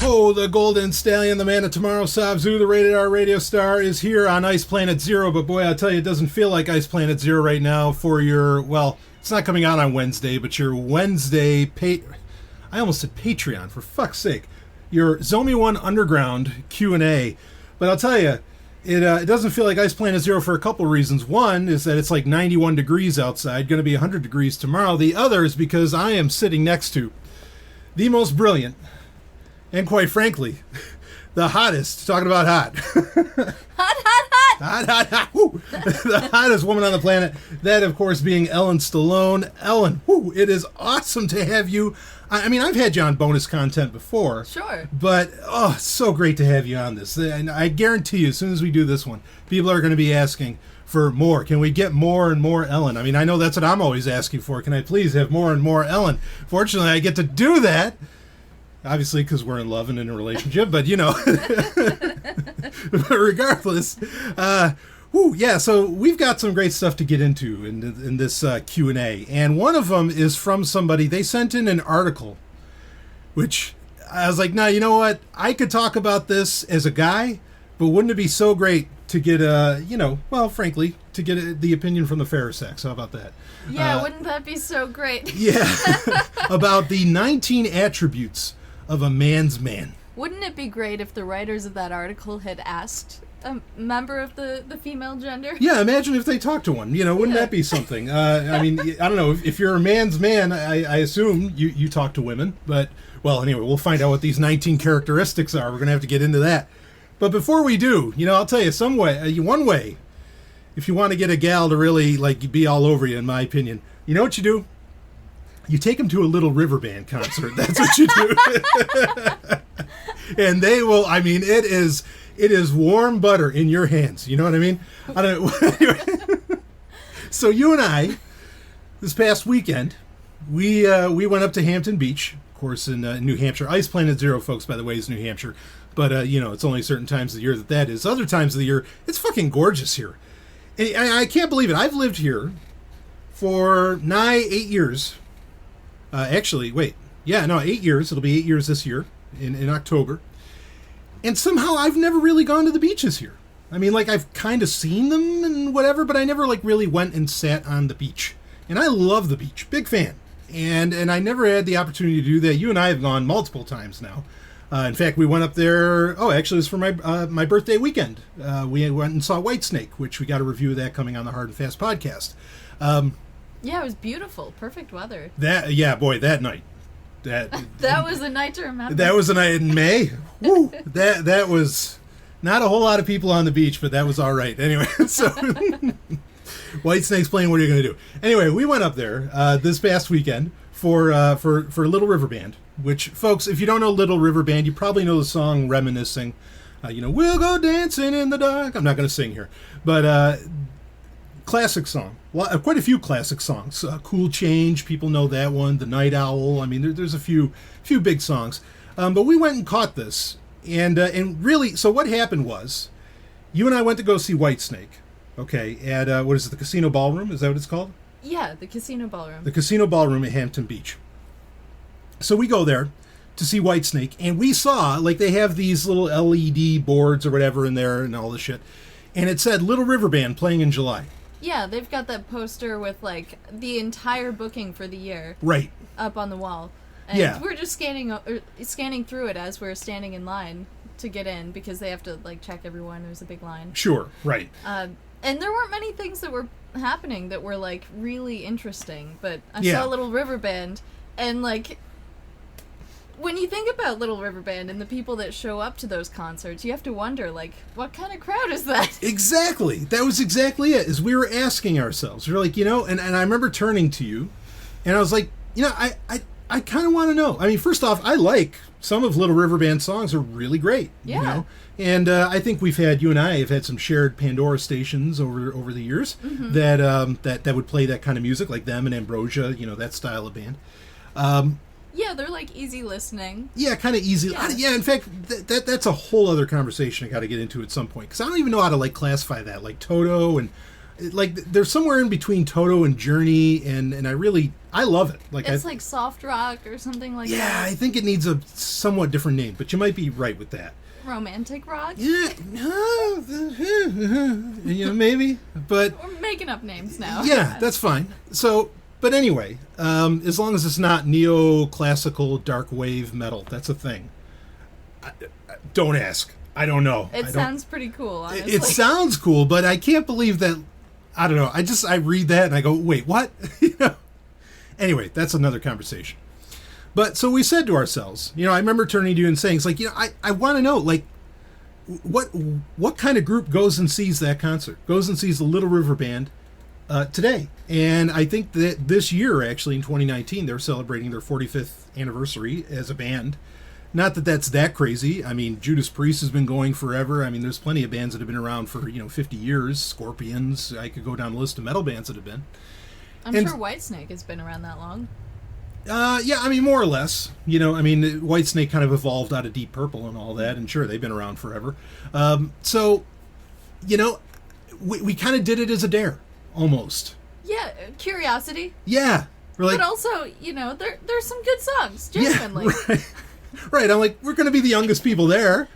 Oh, the Golden Stallion, the man of tomorrow, Sabzu, the rated R radio star, is here on Ice Planet Zero. But boy, I'll tell you, it doesn't feel like Ice Planet Zero right now for your, well, it's not coming out on Wednesday, but your Wednesday, I almost said Patreon, for fuck's sake. Your Zomia ONE Underground Q&A. But I'll tell you, it doesn't feel like Ice Planet Zero for a couple of reasons. One is that it's like 91 degrees outside, going to be 100 degrees tomorrow. The other is because I am sitting next to the most brilliant, and quite frankly, the hottest, talking about hot. Hot. Woo. The hottest woman on the planet. That, of course, being Ellen Stallone. Ellen, woo, it is awesome to have you. I mean, I've had you on bonus content before. Sure. But, oh, it's so great to have you on this. And I guarantee you, as soon as we do this one, people are going to be asking for more. Can we get more and more Ellen? I mean, I know that's what I'm always asking for. Can I please have more and more Ellen? Fortunately, I get to do that. Obviously, because we're in love and in a relationship, but, you know. But regardless, so we've got some great stuff to get into in this Q&A. And one of them is from somebody. They sent in an article, which I was like, nah, you know what? I could talk about this as a guy, but wouldn't it be so great to get frankly, to get the opinion from the fairer sex? How about that? Yeah, wouldn't that be so great? Yeah, about the 19 attributes of a man's man. Wouldn't it be great if the writers of that article had asked a member of the female gender? Yeah, imagine if they talked to one. You know, wouldn't that be something? I mean, I don't know. If you're a man's man, I assume you talk to women. But, well, anyway, we'll find out what these 19 characteristics are. We're going to have to get into that. But before we do, I'll tell you one way, if you want to get a gal to really, be all over you, in my opinion, you know what you do? You take them to a Little River Band concert. That's what you do. And they will, I mean, it is warm butter in your hands. You know what I mean? So you and I, this past weekend, we went up to Hampton Beach, of course, in New Hampshire. Ice Planet Zero, folks, by the way, is New Hampshire. But, it's only certain times of the year that is. Other times of the year, it's fucking gorgeous here. And I can't believe it. I've lived here for nigh 8 years. 8 years. It'll be 8 years this year in October. And somehow I've never really gone to the beaches here. I mean, I've kind of seen them and whatever, but I never, really went and sat on the beach. And I love the beach. Big fan. And I never had the opportunity to do that. You and I have gone multiple times now. In fact, we went up there, it was for my birthday weekend. We went and saw Whitesnake, which we got a review of that coming on the Hard and Fast podcast. Yeah, it was beautiful. Perfect weather. That night. That was a night to remember. That was a night in May. Woo! That was not a whole lot of people on the beach, but that was all right. Anyway, so Whitesnake's playing. What are you going to do? Anyway, we went up there this past weekend for Little River Band. Which, folks, if you don't know Little River Band, you probably know the song Reminiscing. We'll go dancing in the dark. I'm not going to sing here, but classic song. Quite a few classic songs. Cool Change, people know that one. The Night Owl. I mean, there's a few big songs. But we went and caught this, and really, so what happened was, you and I went to go see Whitesnake. Okay, at what is it? The Casino Ballroom? Is that what it's called? Yeah, the Casino Ballroom. The Casino Ballroom at Hampton Beach. So we go there to see Whitesnake, and we saw, they have these little LED boards or whatever in there and all this shit, and it said Little River Band playing in July. Yeah, they've got that poster with, the entire booking for the year. Right. Up on the wall. And we're just scanning through it as we're standing in line to get in, because they have to, check everyone. There's a big line. Sure, right. And there weren't many things that were happening that were, really interesting, but I saw Little River Band, and, when you think about Little River Band and the people that show up to those concerts, you have to wonder, what kind of crowd is that? Exactly. That was exactly it, is we were asking ourselves. We were like, and I remember turning to you, and I was like, I kind of want to know. I mean, first off, I like some of Little River Band's songs are really great. Yeah. And I think you and I have had some shared Pandora stations over the years that would play that kind of music, like them and Ambrosia, that style of band. Yeah, they're easy listening. Yeah, kind of easy. Yeah, in fact, that's a whole other conversation I got to get into at some point, because I don't even know how to classify that, Toto, and they're somewhere in between Toto and Journey, and I I love it. It's like soft rock or something like that. Yeah, I think it needs a somewhat different name, but you might be right with that. Romantic rock? Yeah, maybe, but we're making up names now. Yeah, that's fine. So, but anyway, as long as it's not neoclassical dark wave metal, that's a thing. Don't ask. I don't know. It sounds pretty cool, honestly. It sounds cool, but I can't believe that. I don't know. I read that and I go, wait, what? Anyway, that's another conversation. But so we said to ourselves, I remember turning to you and saying, it's like, I want to know, like, what kind of group goes and sees that concert, goes and sees the Little River Band today. And I think that this year, actually, in 2019, they're celebrating their 45th anniversary as a band. Not that that's that crazy. I mean, Judas Priest has been going forever. I mean, there's plenty of bands that have been around for, 50 years. Scorpions. I could go down a list of metal bands that have been. I'm sure Whitesnake has been around that long. Yeah, I mean, more or less. Whitesnake kind of evolved out of Deep Purple and all that, and sure, they've been around forever. So, we kind of did it as a dare, almost. Yeah, curiosity. Yeah. We're but also, there's some good songs, genuinely. Yeah, right. Right, I'm like, we're going to be the youngest people there,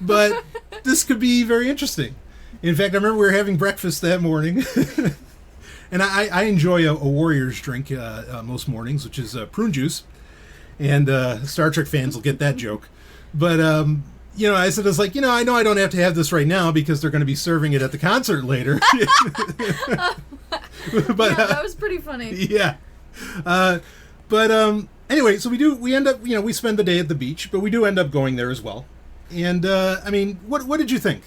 but this could be very interesting. In fact, I remember we were having breakfast that morning, and I enjoy a Warriors drink most mornings, which is prune juice, and Star Trek fans will get that joke. But, I said, I know I don't have to have this right now because they're going to be serving it at the concert later. But, yeah, that was pretty funny. Yeah. Anyway, so we end up, we spend the day at the beach, but we do end up going there as well. And, what did you think?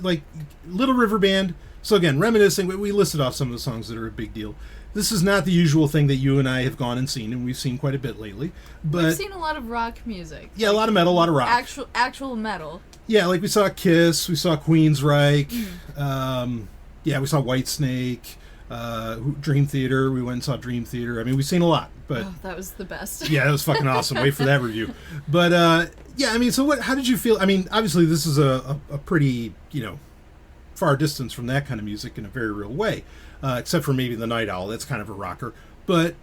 Like, Little River Band, so again, reminiscing, we listed off some of the songs that are a big deal. This is not the usual thing that you and I have gone and seen, and we've seen quite a bit lately. But we've seen a lot of rock music. Yeah, a lot of metal, a lot of rock. Actual metal. Yeah, like we saw Kiss, we saw Queensryche, we saw Whitesnake, Dream Theater. We went and saw Dream Theater. I mean, we've seen a lot, but that was the best. Yeah, that was fucking awesome. Wait for that review. But so how did you feel? I mean, obviously this is a pretty far distance from that kind of music in a very real way, except for maybe the Night Owl. That's kind of a rocker. But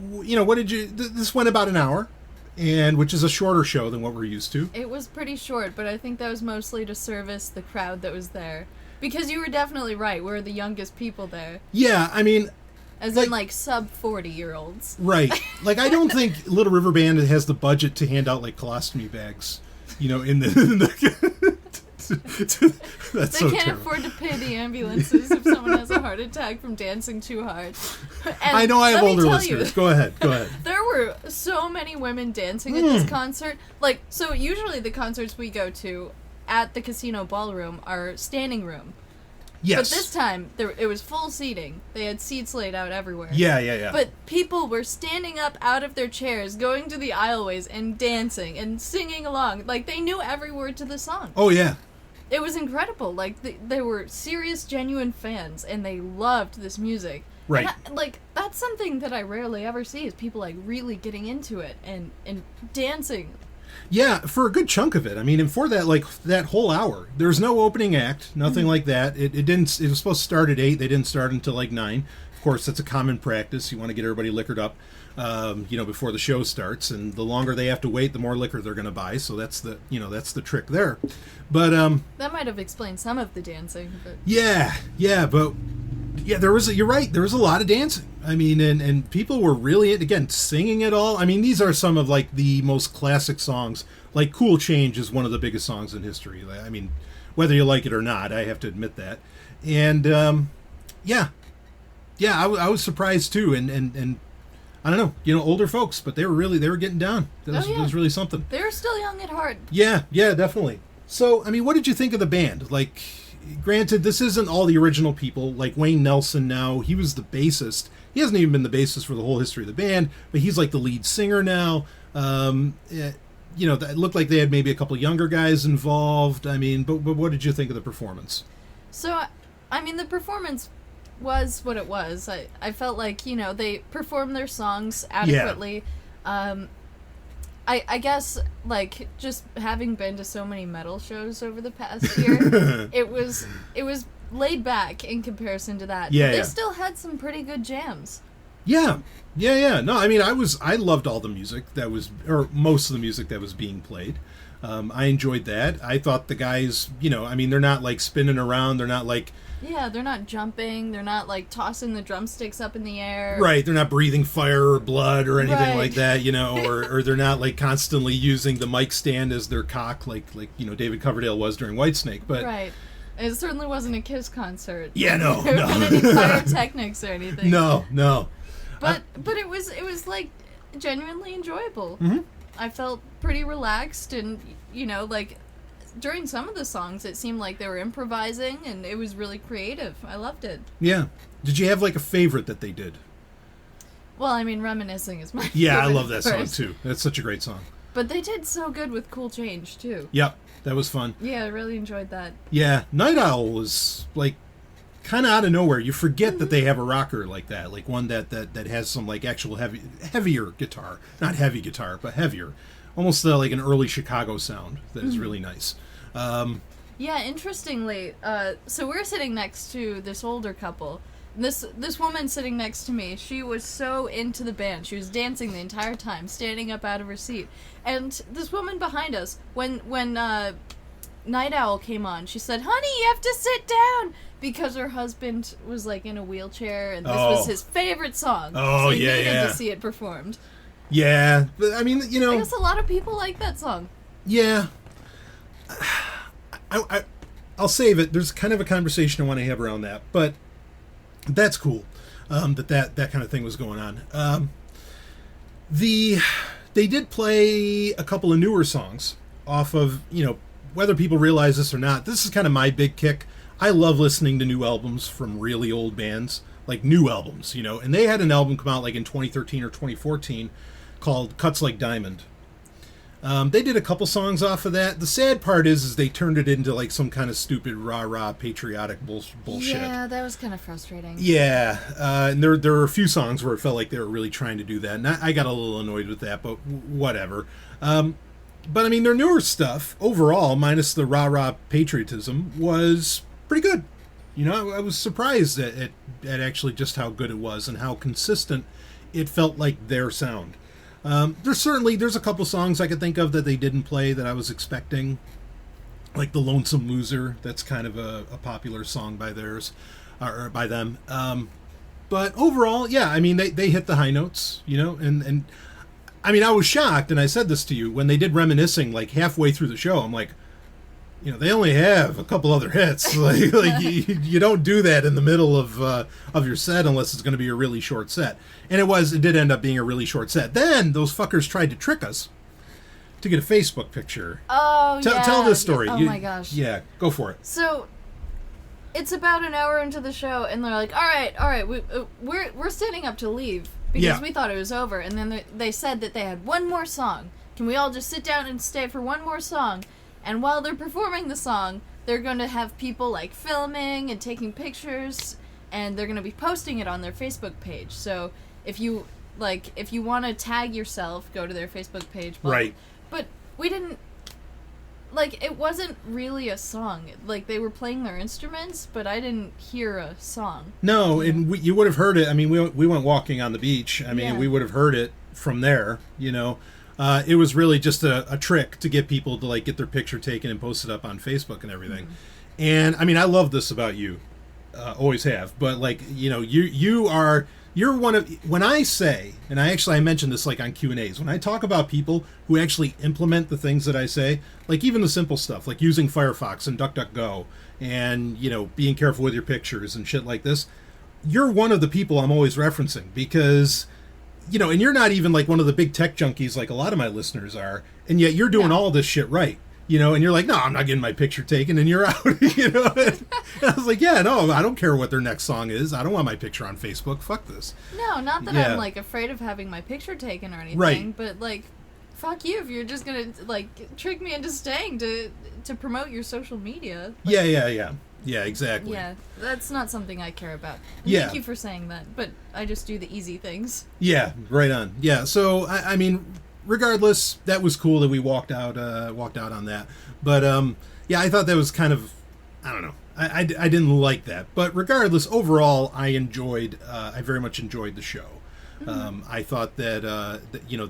what did you? This went about an hour, and which is a shorter show than what we're used to. It was pretty short, but I think that was mostly to service the crowd that was there. Because you were definitely right. We're the youngest people there. Yeah, I mean... As in, sub 40-year-olds. Right. Like, I don't think Little River Band has the budget to hand out, colostomy bags, in the... That's they can't afford to pay the ambulances if someone has a heart attack from dancing too hard. And I know I have older listeners. Go ahead. There were so many women dancing at this concert. So usually the concerts we go to at the casino ballroom are standing room. Yes. But this time, it was full seating. They had seats laid out everywhere. Yeah. But people were standing up out of their chairs, going to the aisleways and dancing and singing along. They knew every word to the song. Oh, yeah. It was incredible. They were serious, genuine fans, and they loved this music. Right. And that's something that I rarely ever see, is people, really getting into it and dancing. Yeah, for a good chunk of it. I mean, and for that, that whole hour, there was no opening act, nothing like that. It didn't. It was supposed to start at 8. They didn't start until 9. Of course, that's a common practice. You want to get everybody liquored up, before the show starts. And the longer they have to wait, the more liquor they're going to buy. So that's the trick there. But that might have explained some of the dancing. But you're right. There was a lot of dancing. I mean, and people were really, again, singing it all. I mean, these are some of, the most classic songs. Cool Change is one of the biggest songs in history. I mean, whether you like it or not, I have to admit that. And, I was surprised, too. And I don't know, older folks, but they were getting down. It was really something. They were still young at heart. Yeah, definitely. So, I mean, what did you think of the band? Granted, this isn't all the original people. Wayne Nelson now, he was the bassist. He hasn't even been the bassist for the whole history of the band, but he's the lead singer now. It looked like they had maybe a couple younger guys involved. I mean, but what did you think of the performance? So, I mean, the performance was what it was. I felt they performed their songs adequately. Yeah. I guess, just having been to so many metal shows over the past year, it was laid back in comparison to that. They still had some pretty good jams. Yeah. Yeah. No, I mean, I loved all the music that was, or most of the music that was being played. I enjoyed that. I thought the guys, I mean, they're not like spinning around. They're not like, yeah, they're not jumping. They're not like tossing the drumsticks up in the air. right. They're not breathing fire or blood or anything Right. like that, or they're not like constantly using the mic stand as their cock, like David Coverdale was during Whitesnake. But right. It certainly wasn't a Kiss concert. yeah, no. There weren't any pyrotechnics or anything. No. But it was like genuinely enjoyable. Mm-hmm. I felt pretty relaxed, and like during some of the songs, it seemed like they were improvising, and it was really creative. I loved it. Yeah. Did you have like a favorite that they did? Well, I mean, Reminiscing is my Yeah, favorite, I love that of song course. too. That's such a great song. But they did so good with Cool Change too. Yep, that was fun. Yeah, I really enjoyed that. Yeah, Night Owl was like kind of out of nowhere. You forget that they have a rocker like that, like one that has some like actual heavier guitar, not heavy guitar, but heavier, almost like an early Chicago sound that is really nice. Yeah, interestingly, so we're sitting next to this older couple. This woman sitting next to me, she was so into the band. She was dancing the entire time, standing up out of her seat. And this woman behind us, when Night Owl came on, she said, "Honey, you have to sit down," because her husband was like in a wheelchair, and this was his favorite song. Oh, so he yeah, needed yeah. to see it performed. Yeah, but I mean, I guess a lot of people like that song. yeah. I'll save it. There's kind of a conversation I want to have around that, but that's cool. That kind of thing was going on. They did play a couple of newer songs off of, whether people realize this or not. This is kind of my big kick. I love listening to new albums from really old bands, like new albums, and they had an album come out like in 2013 or 2014 called Cuts Like Diamond. They did a couple songs off of that. The sad part is they turned it into like some kind of stupid rah-rah patriotic bullshit. Yeah, that was kind of frustrating. Yeah, and there were a few songs where it felt like they were really trying to do that, and I got a little annoyed with that, but whatever. But I mean, their newer stuff, overall, minus the rah-rah patriotism, was pretty good. I was surprised at actually just how good it was and how consistent it felt like their sound. There's a couple songs I could think of that they didn't play that I was expecting, like The Lonesome Loser. That's kind of a popular song by theirs, or by them. But overall, yeah, I mean, they hit the high notes, and I mean, I was shocked, and I said this to you, when they did Reminiscing, like halfway through the show, I'm like, they only have a couple other hits. like you don't do that in the middle of your set unless it's going to be a really short set. And it did end up being a really short set. Then those fuckers tried to trick us to get a Facebook picture. Oh, yeah. Tell this story. Oh, my gosh. Yeah, go for it. So, it's about an hour into the show, and they're like, all right, we're standing up to leave, because we thought it was over. And then they said that they had one more song. Can we all just sit down and stay for one more song? And while they're performing the song, they're going to have people like filming and taking pictures, and they're going to be posting it on their Facebook page. So if you want to tag yourself, go to their Facebook page. Right. But we didn't, it wasn't really a song. Like, they were playing their instruments, but I didn't hear a song. No, and you would have heard it. I mean, we went walking on the beach. I mean, Yeah. we would have heard it from there, It was really just a trick to get people to get their picture taken and post it up on Facebook and everything. Mm-hmm. And I mean, I love this about you, always have. But you're one of, when I say, and I mentioned this on Q&As, when I talk about people who actually implement the things that I say, even the simple stuff, like using Firefox and DuckDuckGo, and being careful with your pictures and shit like this, you're one of the people I'm always referencing, because and you're not even one of the big tech junkies like a lot of my listeners are, and yet you're doing all this shit right, and you're like, no, I'm not getting my picture taken, and you're out, And I was like, yeah, no, I don't care what their next song is. I don't want my picture on Facebook. Fuck this. No, not that I'm afraid of having my picture taken or anything, right. But fuck you if you're just gonna trick me into staying to promote your social media. Yeah, exactly. Yeah, that's not something I care about. Yeah. Thank you for saying that, but I just do the easy things. Yeah, right on. Yeah, so I mean, regardless, that was cool that we walked out on that. But I thought that was kind of, I don't know. I didn't like that. But regardless, overall, I very much enjoyed the show. I thought that,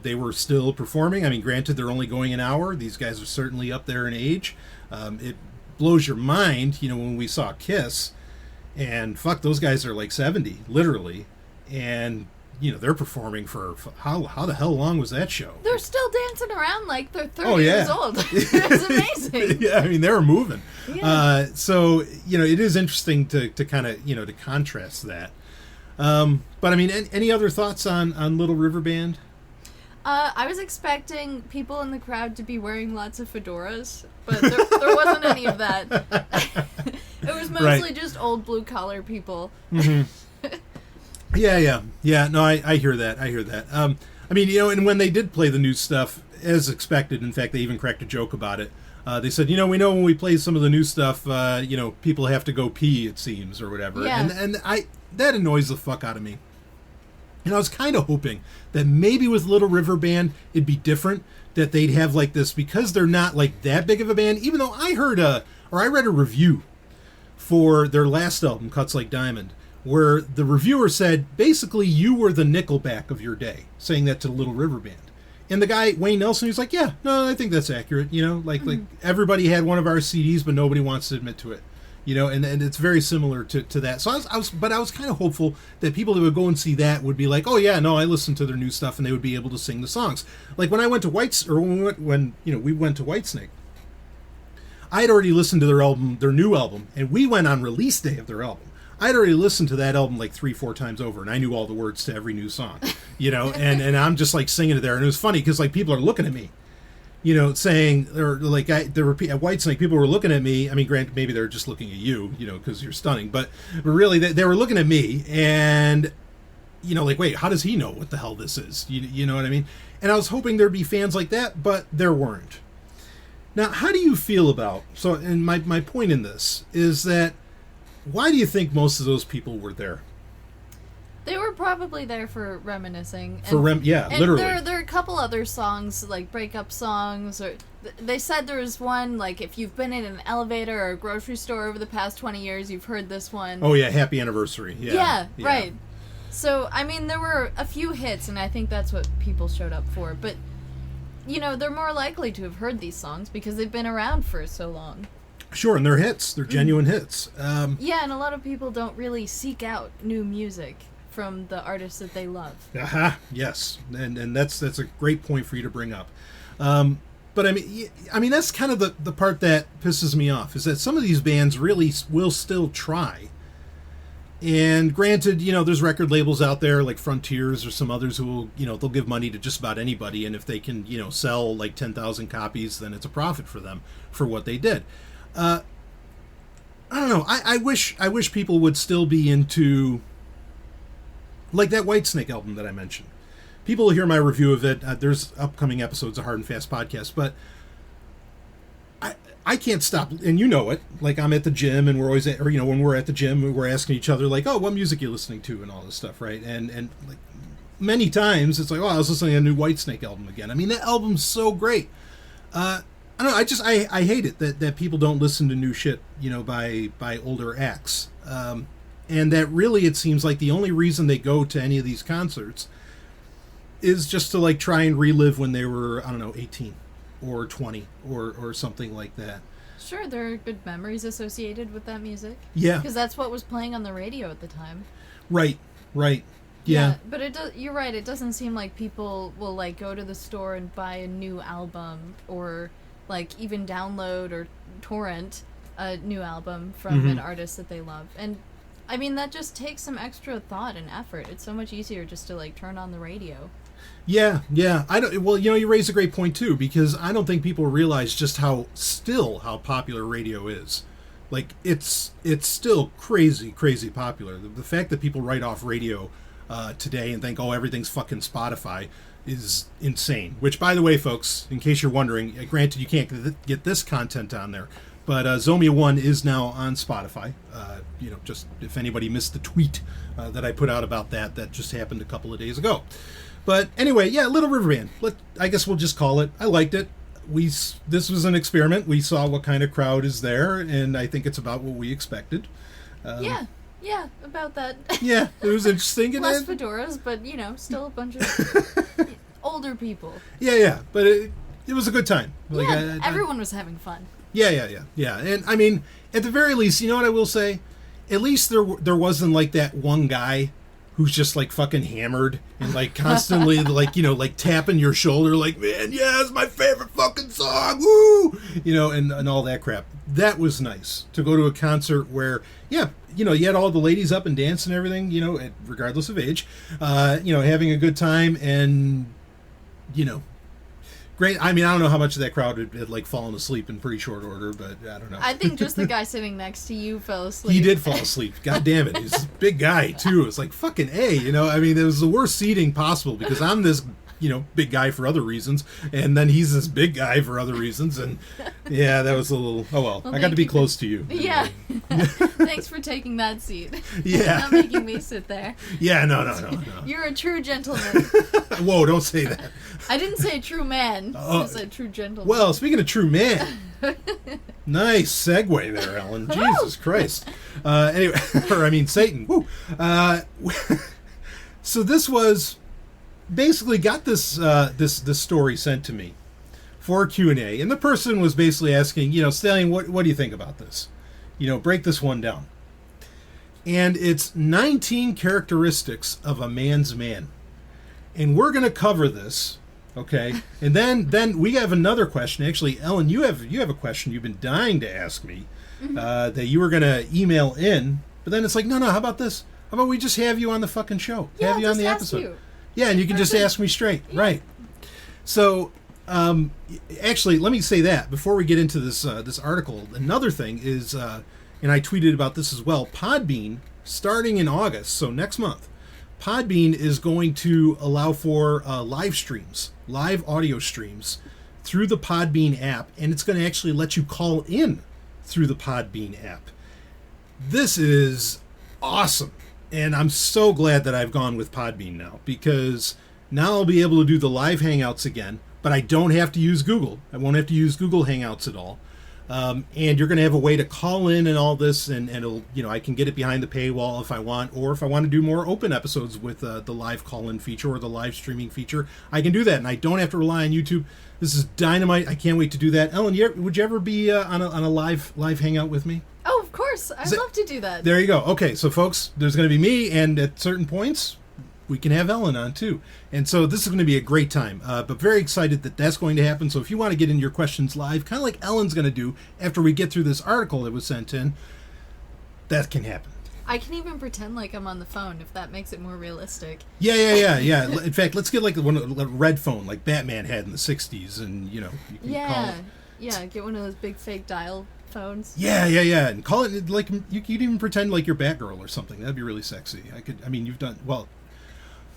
they were still performing. I mean, granted, they're only going an hour. These guys are certainly up there in age. It blows your mind, when we saw Kiss, and fuck, those guys are like 70, literally. And, they're performing for how the hell long was that show? They're still dancing around like they're 30 years old. It's amazing. Yeah, I mean, they were moving. Yeah. So, it is interesting to kind of, to contrast that. But I mean, any other thoughts on Little River Band? I was expecting people in the crowd to be wearing lots of fedoras, but there wasn't any of that. It was mostly just old blue-collar people. Mm-hmm. Yeah. No, I hear that. I mean, and when they did play the new stuff, as expected, in fact, they even cracked a joke about it. They said, we know when we play some of the new stuff, people have to go pee, it seems, or whatever. Yeah. And that annoys the fuck out of me. And I was kind of hoping that maybe with Little River Band, it'd be different, that they'd have like this, because they're not like that big of a band, even though I read a review for their last album, Cuts Like Diamond, where the reviewer said, basically, you were the Nickelback of your day, saying that to Little River Band. And the guy, Wayne Nelson, he's like, yeah, no, I think that's accurate, like everybody had one of our CDs, but nobody wants to admit to it. And it's very similar to that. So I was kind of hopeful that people that would go and see that would be like, oh yeah, no, I listened to their new stuff, and they would be able to sing the songs. Like when I went to we went to Whitesnake, I had already listened to their new album, and we went on release day of their album. I'd already listened to that album like 3-4 times over, and I knew all the words to every new song, and I'm just like singing it there, and it was funny because like people are looking at me. Saying, or like at Whitesnake, people were looking at me. I mean, granted, maybe they're just looking at you, because you're stunning. But really, they were looking at me, and like, wait, how does he know what the hell this is? You know what I mean? And I was hoping there'd be fans like that, but there weren't. Now, how do you feel about? So, and my point in this is that why do you think most of those people were there? They were probably there for reminiscing. Literally. There are a couple other songs, like breakup songs, or they said there was one, like if you've been in an elevator or a grocery store over the past 20 years, you've heard this one. Oh yeah, Happy Anniversary. Yeah, right. So, I mean, there were a few hits, and I think that's what people showed up for. But, they're more likely to have heard these songs because they've been around for so long. Sure, and they're hits. They're genuine hits. Yeah, and a lot of people don't really seek out new music from the artists that they love. Aha, yes, and that's a great point for you to bring up. But I mean that's kind of the part that pisses me off, is that some of these bands really will still try. And granted, there's record labels out there like Frontiers or some others who will, they'll give money to just about anybody, and if they can, sell like 10,000 copies, then it's a profit for them for what they did. I don't know. I wish people would still be into, like that Whitesnake album that I mentioned. People will hear my review of it. There's upcoming episodes of Hard and Fast Podcast, but I can't stop, and you know it. Like I'm at the gym, and we're always when we're at the gym, we're asking each other like, oh, what music are you listening to, and all this stuff, right? And like many times it's like, oh, I was listening to a new Whitesnake album again. I mean, that album's so great. I don't know. I hate it that people don't listen to new shit, by older acts. And that really, it seems like the only reason they go to any of these concerts is just to like try and relive when they were, 18 or 20 or something like that. Sure, there are good memories associated with that music. Yeah. Because that's what was playing on the radio at the time. Right. Yeah. But you're right, it doesn't seem like people will like go to the store and buy a new album, or like even download or torrent a new album from an artist that they love. And I mean, that just takes some extra thought and effort. It's so much easier just to like turn on the radio. Yeah. I don't. Well, you raise a great point too, because I don't think people realize just how popular radio is. Like it's still crazy popular. The fact that people write off radio today and think, oh, everything's fucking Spotify, is insane. Which, by the way, folks, in case you're wondering, granted you can't get this content on there, but Zomia ONE is now on Spotify. Just if anybody missed the tweet that I put out about that just happened a couple of days ago. But anyway, yeah, Little River Band. I guess we'll just call it. I liked it. This was an experiment. We saw what kind of crowd is there, and I think it's about what we expected. Yeah, Yeah, about that. Yeah, it was interesting. Less fedoras, but, still a bunch of older people. Yeah, but it was a good time. Like, yeah, everyone was having fun. Yeah. And, I mean, at the very least, you know what I will say? At least there wasn't, like, that one guy who's just, like, fucking hammered and, like, constantly, like, like, tapping your shoulder, like, man, yeah, it's my favorite fucking song, woo! And all that crap. That was nice, to go to a concert where, yeah, you had all the ladies up and dancing and everything, regardless of age, having a good time and, great. I mean, I don't know how much of that crowd had like fallen asleep in pretty short order, but I don't know. I think just the guy sitting next to you fell asleep. He did fall asleep. God damn it. He's a big guy, too. It's like, fucking A, I mean, it was the worst seating possible because I'm this, big guy for other reasons, and then he's this big guy for other reasons, and yeah, that was a little, oh well. I got to be close to you. Yeah. Thanks for taking that seat. Yeah. Not making me sit there. Yeah, no. You're a true gentleman. Whoa, don't say that. I didn't say true man. I said true gentleman. Well, speaking of true man, nice segue there, Ellen. Jesus Christ. Anyway, or I mean Satan. Woo. So this was basically got this story sent to me for Q&A, and the person was basically asking, Stallion, what do you think about this? Break this one down. And it's 19 characteristics of a man's man. And we're going to cover this, okay? And then we have another question. Actually, Ellen, you have a question you've been dying to ask me that you were going to email in, but then it's like, no, how about this? How about we just have you on the fucking show? Yeah, have you on the episode. Yeah, and you can just ask me straight. Yeah. Right. So, actually, let me say that before we get into this article. Another thing is, and I tweeted about this as well, Podbean, starting in August, so next month, Podbean is going to allow for live streams, live audio streams through the Podbean app, and it's going to actually let you call in through the Podbean app. This is awesome. And I'm so glad that I've gone with Podbean now, because now I'll be able to do the live Hangouts again, but I don't have to use Google. I won't have to use Google Hangouts at all. And you're going to have a way to call in and all this, and it'll, I can get it behind the paywall if I want, or if I want to do more open episodes with the live call-in feature or the live streaming feature, I can do that, and I don't have to rely on YouTube. This is dynamite. I can't wait to do that. Ellen, would you ever be on a live Hangout with me? Oh, of course. I'd love to do that. There you go. Okay, so folks, there's going to be me, and at certain points, we can have Ellen on too. And so this is going to be a great time. But very excited that that's going to happen. So if you want to get in your questions live, kind of like Ellen's going to do after we get through this article that was sent in, that can happen. I can even pretend like I'm on the phone if that makes it more realistic. Yeah. In fact, let's get like a red phone like Batman had in the 60s, and you can call it. Yeah, get one of those big fake dial phones. Yeah, and call it like you could even pretend like you're Batgirl or something. That'd be really sexy. You've done well.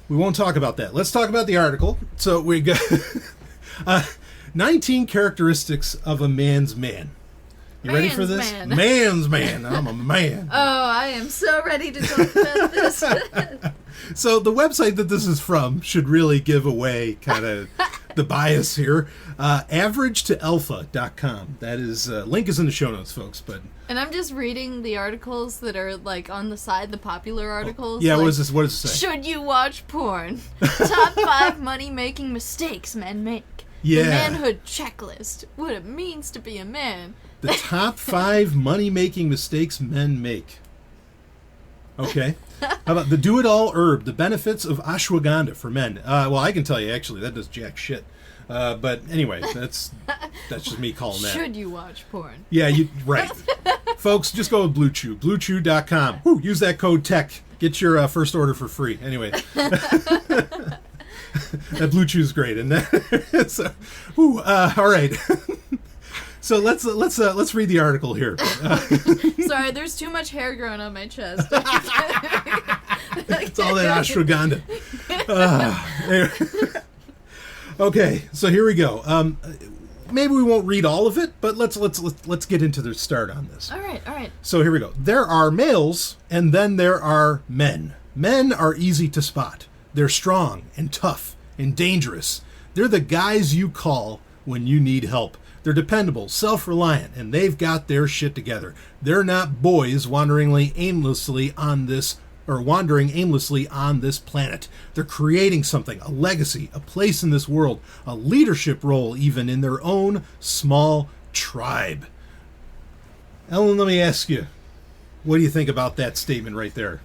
We won't talk about that. Let's talk about the article. So we got 19 characteristics of a man's man. You ready for this? Man. Man's man. I'm a man. Oh, I am so ready to talk about this. So the website that this is from should really give away kind of the bias here. AverageToAlpha.com. That is, link is in the show notes, folks. And I'm just reading the articles that are like on the side, the popular articles. Yeah, like, what does it say? Should you watch porn? Top 5 money-making mistakes men make. Yeah. The manhood checklist. What it means to be a man. The top 5 money-making mistakes men make. Okay. How about the do-it-all herb, the benefits of ashwagandha for men? Well, I can tell you, actually, that does jack shit. But anyway, that's just me calling that. Should you watch porn? Yeah, right. Folks, just go with Blue Chew. BlueChew.com. Woo, use that code TECH. Get your first order for free. Anyway. That Blue Chew is great, isn't it? So, all right. So let's read the article here. Sorry, there's too much hair growing on my chest. It's all that ashwagandha. Okay, so here we go. Maybe we won't read all of it, but let's get into the start on this. All right. So here we go. There are males, and then there are men. Men are easy to spot. They're strong and tough and dangerous. They're the guys you call when you need help. They're dependable, self-reliant, and they've got their shit together. They're not boys wandering aimlessly on this planet. They're creating something, a legacy, a place in this world, a leadership role even in their own small tribe. Ellen, let me ask you, what do you think about that statement right there?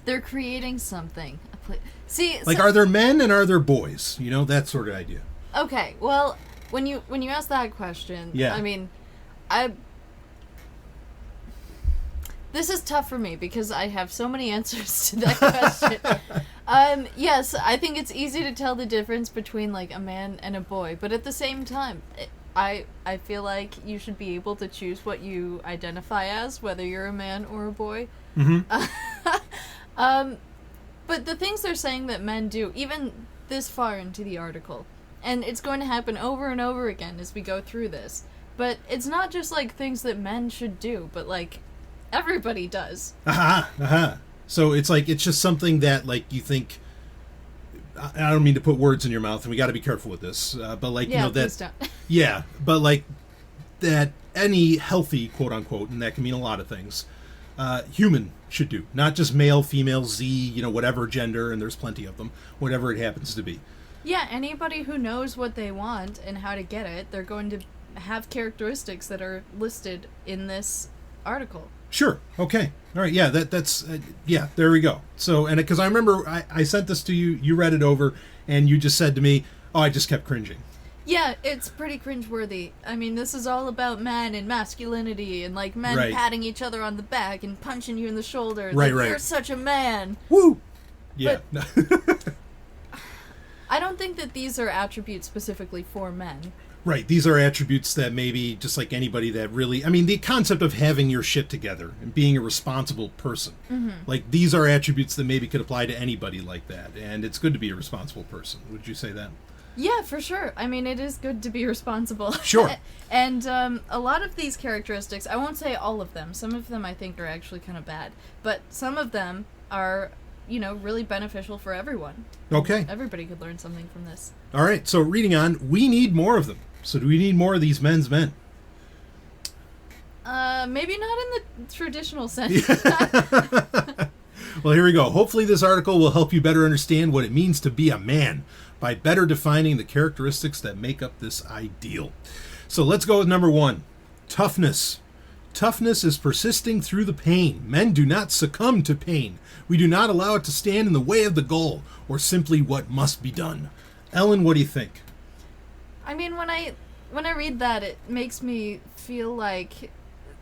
They're creating something. See, like, are there men and are there boys? You know, that sort of idea. Okay, well, when you ask that question, yeah. I mean, this is tough for me because I have so many answers to that question. Yes, I think it's easy to tell the difference between, like, a man and a boy, but at the same time, I feel like you should be able to choose what you identify as, whether you're a man or a boy. Mm-hmm. But the things they're saying that men do, even this far into the article, and it's going to happen over and over again as we go through this, but it's not just, like, things that men should do, but, like, everybody does. So it's like, it's just something that, like, you think, I don't mean to put words in your mouth, and we got to be careful with this, but, like, yeah, you know, that, please don't. yeah, but, like, that any healthy, quote unquote, and that can mean a lot of things, human should do. Not just male, female, Z, you know, whatever gender, and there's plenty of them, whatever it happens to be. Yeah, anybody who knows what they want and how to get it, they're going to have characteristics that are listed in this article. Sure. Okay. All right. Yeah. That's yeah. There we go. So, and because I remember I sent this to you, you read it over, and you just said to me, "Oh, I just kept cringing." Yeah, it's pretty cringeworthy. I mean, this is all about men and masculinity and, like, men patting each other on the back and punching you in the shoulder. Right. Like, you're such a man. Woo. Yeah. But I don't think that these are attributes specifically for men. Right. These are attributes that maybe just like anybody that really, I mean, the concept of having your shit together and being a responsible person. Mm-hmm. Like, these are attributes that maybe could apply to anybody like that. And it's good to be a responsible person. Would you say that? Yeah, for sure. I mean, it is good to be responsible. Sure. And a lot of these characteristics, I won't say all of them. Some of them I think are actually kind of bad. But some of them are, you know, really beneficial for everyone. Okay. Everybody could learn something from this. All right. So reading on, we need more of them. So do we need more of these men's men? Maybe not in the traditional sense. Well, here we go. Hopefully this article will help you better understand what it means to be a man by better defining the characteristics that make up this ideal. So let's go with number 1. Toughness. Toughness is persisting through the pain. Men do not succumb to pain. We do not allow it to stand in the way of the goal or simply what must be done. Ellen, what do you think? I mean, when I read that, it makes me feel like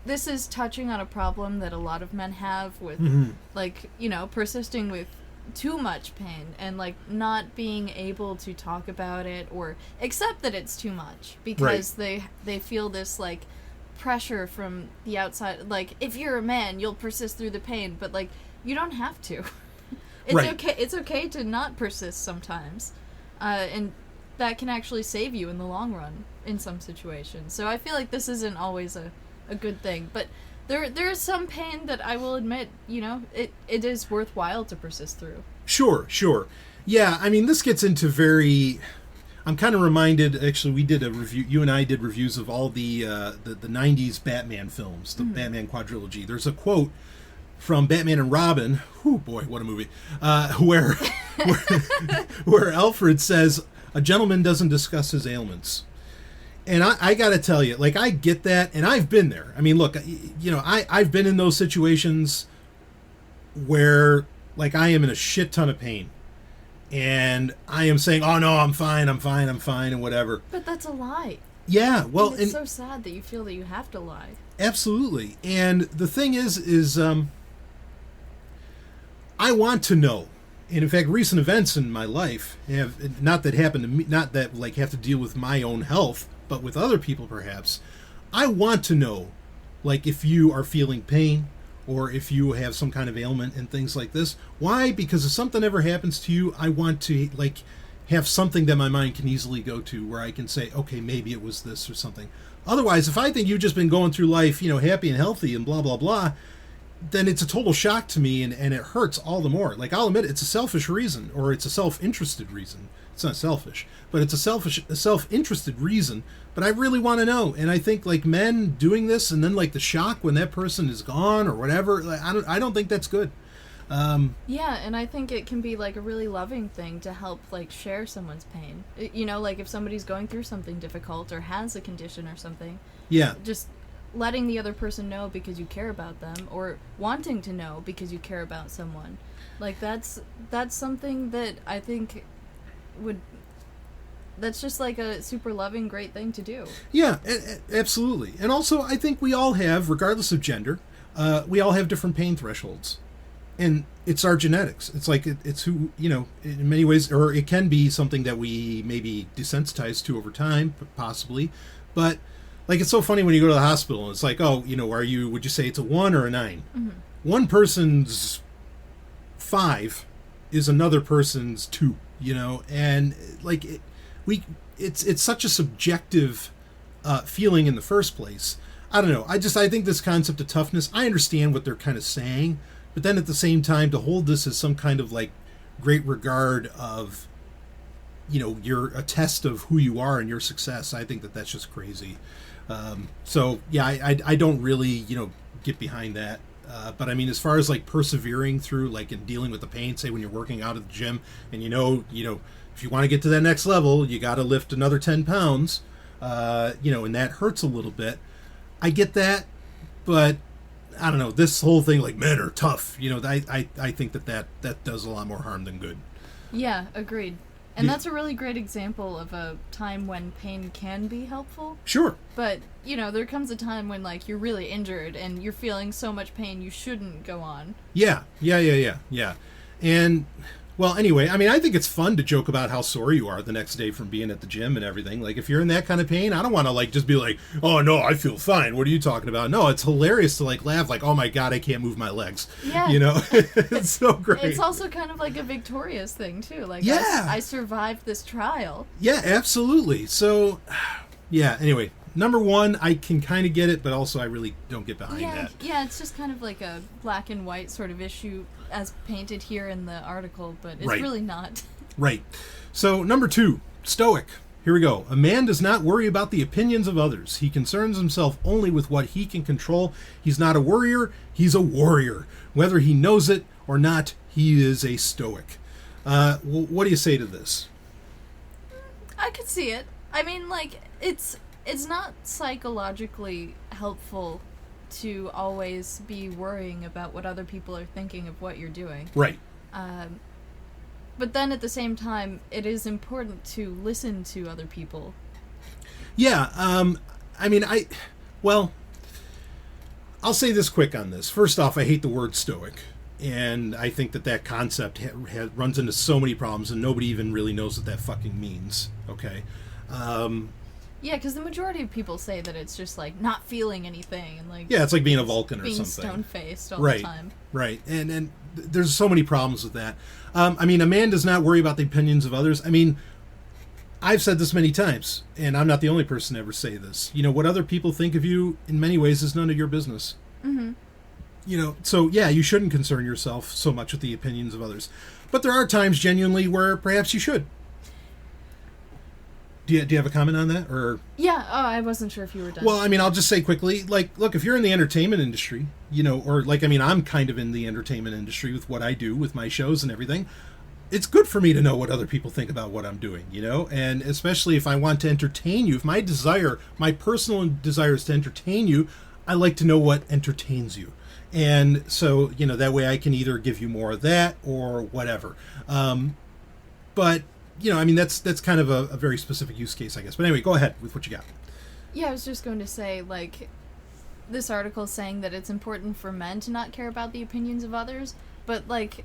this is touching on a problem that a lot of men have with, like, you know, persisting with too much pain and, like, not being able to talk about it or accept that it's too much because they feel this, like, pressure from the outside. Like, if you're a man, you'll persist through the pain, but, like, you don't have to. It's okay to not persist sometimes, and that can actually save you in the long run in some situations. So I feel like this isn't always a good thing, but there is some pain that I will admit, you know, it is worthwhile to persist through. Sure. Yeah, I mean, this gets into I'm kind of reminded, actually, we did a review, you and I did reviews of all the 90s Batman films, the Batman quadrilogy. There's a quote from Batman and Robin, oh boy, what a movie, where Alfred says, "A gentleman doesn't discuss his ailments." And I got to tell you, like, I get that, and I've been there. I mean, look, you know, I've been in those situations where, like, I am in a shit ton of pain. And I am saying, "Oh, no, I'm fine, and whatever." But that's a lie. Yeah, well... And it's so sad that you feel that you have to lie. Absolutely. And the thing is I want to know. And in fact, recent events in my life have, not that happened to me, not that, like, have to deal with my own health, but with other people perhaps. I want to know, like, if you are feeling pain or if you have some kind of ailment and things like this. Why? Because if something ever happens to you, I want to, like, have something that my mind can easily go to where I can say, okay, maybe it was this or something. Otherwise, if I think you've just been going through life, you know, happy and healthy and blah, blah, blah, then it's a total shock to me, and it hurts all the more. Like, I'll admit it's a selfish reason, or it's a self-interested reason. It's not selfish, but it's a self-interested reason. But I really want to know, and I think like men doing this, and then like the shock when that person is gone or whatever. Like, I don't think that's good. Yeah, and I think it can be like a really loving thing to help like share someone's pain. You know, like if somebody's going through something difficult or has a condition or something. Yeah. Just letting the other person know because you care about them, or wanting to know because you care about someone. Like that's something that I think that's just like a super loving, great thing to do. Yeah, absolutely. And also, I think we all have, regardless of gender, we all have different pain thresholds. And it's our genetics. It's like, it's who, you know, in many ways, or it can be something that we maybe desensitize to over time, possibly. But, like, it's so funny when you go to the hospital and it's like, oh, you know, would you say it's a 1 or a 9? Mm-hmm. One person's 5 is another person's 2, you know? And, like, it's such a subjective feeling in the first place. I don't know. I think this concept of toughness, I understand what they're kind of saying, but then at the same time, to hold this as some kind of like great regard of, you know, you're a test of who you are and your success, I think that's just crazy. So yeah, I don't really, you know, get behind that. But I mean, as far as like persevering through, like, and dealing with the pain, say when you're working out at the gym and you know, if you want to get to that next level, you got to lift another 10 pounds, you know, and that hurts a little bit. I get that, but I don't know, this whole thing, like, men are tough, you know, I think that does a lot more harm than good. Yeah, agreed. And that's a really great example of a time when pain can be helpful. Sure. But, you know, there comes a time when, like, you're really injured and you're feeling so much pain you shouldn't go on. Yeah. And, well, anyway, I mean, I think it's fun to joke about how sore you are the next day from being at the gym and everything. Like, if you're in that kind of pain, I don't want to, like, just be like, oh, no, I feel fine. What are you talking about? No, it's hilarious to, like, laugh, like, oh, my God, I can't move my legs. Yeah. You know? It's so great. It's also kind of like a victorious thing, too. Like, yeah. I survived this trial. Yeah, absolutely. So, yeah, anyway. Number 1, I can kind of get it, but also I really don't get behind that. Yeah, it's just kind of like a black and white sort of issue as painted here in the article, but it's really not. Right. So, number 2, stoic. Here we go. A man does not worry about the opinions of others. He concerns himself only with what he can control. He's not a worrier, he's a warrior. Whether he knows it or not, he is a stoic. What do you say to this? I could see it. I mean, like, it's not psychologically helpful to always be worrying about what other people are thinking of what you're doing. Right. But then at the same time, it is important to listen to other people. Yeah. I mean, I'll say this quick on this. First off, I hate the word stoic. And I think that concept runs into so many problems, and nobody even really knows what that fucking means. Okay. Yeah, because the majority of people say that it's just, like, not feeling anything. And, like, yeah, it's like being a Vulcan or something. Being stone-faced all the time. Right, and there's so many problems with that. I mean, a man does not worry about the opinions of others. I mean, I've said this many times, and I'm not the only person to ever say this. You know, what other people think of you, in many ways, is none of your business. Mm-hmm. You know, so, yeah, you shouldn't concern yourself so much with the opinions of others. But there are times, genuinely, where perhaps you should. Do you have a comment on that? Or yeah, I wasn't sure if you were done. Well, I mean, I'll just say quickly, like, look, if you're in the entertainment industry, you know, or like, I mean, I'm kind of in the entertainment industry with what I do with my shows and everything. It's good for me to know what other people think about what I'm doing, you know, and especially if I want to entertain you, if my personal desire is to entertain you, I like to know what entertains you. And so, you know, that way I can either give you more of that or whatever. But you know, I mean, that's kind of a very specific use case, I guess. But anyway, go ahead with what you got. Yeah, I was just going to say, like, this article is saying that it's important for men to not care about the opinions of others, but, like,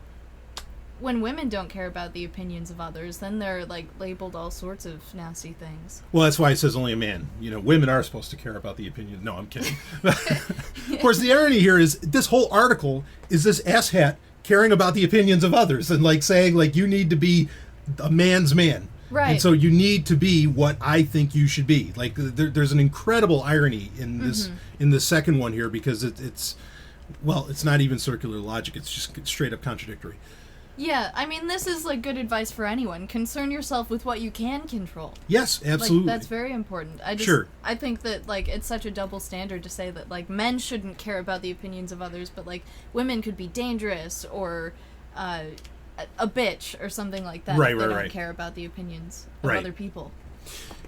when women don't care about the opinions of others, then they're, like, labeled all sorts of nasty things. Well, that's why it says only a man. You know, women are supposed to care about the opinions. No, I'm kidding. Of course, the irony here is this whole article is this asshat caring about the opinions of others and, like, saying, like, you need to be a man's man. Right. And so you need to be what I think you should be. Like, there's an incredible irony in this, in the second one here, because it's Well, it's not even circular logic. It's just straight up contradictory. Yeah, I mean, this is, like, good advice for anyone. Concern yourself with what you can control. Yes, absolutely. Like, that's very important. I think that, like, it's such a double standard to say that, like, men shouldn't care about the opinions of others, but, like, women could be dangerous or a bitch or something like that. They don't care about the opinions of other people.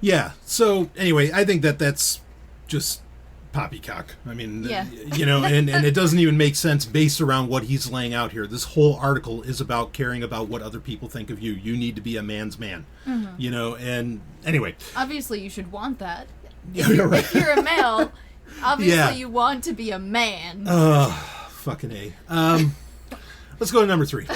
Yeah, so, anyway, I think that's just poppycock. I mean, you know, and it doesn't even make sense based around what he's laying out here. This whole article is about caring about what other people think of you. You need to be a man's man, you know, and anyway. Obviously, you should want that. If you're a male, obviously you want to be a man. Fucking A. Let's go to number 3.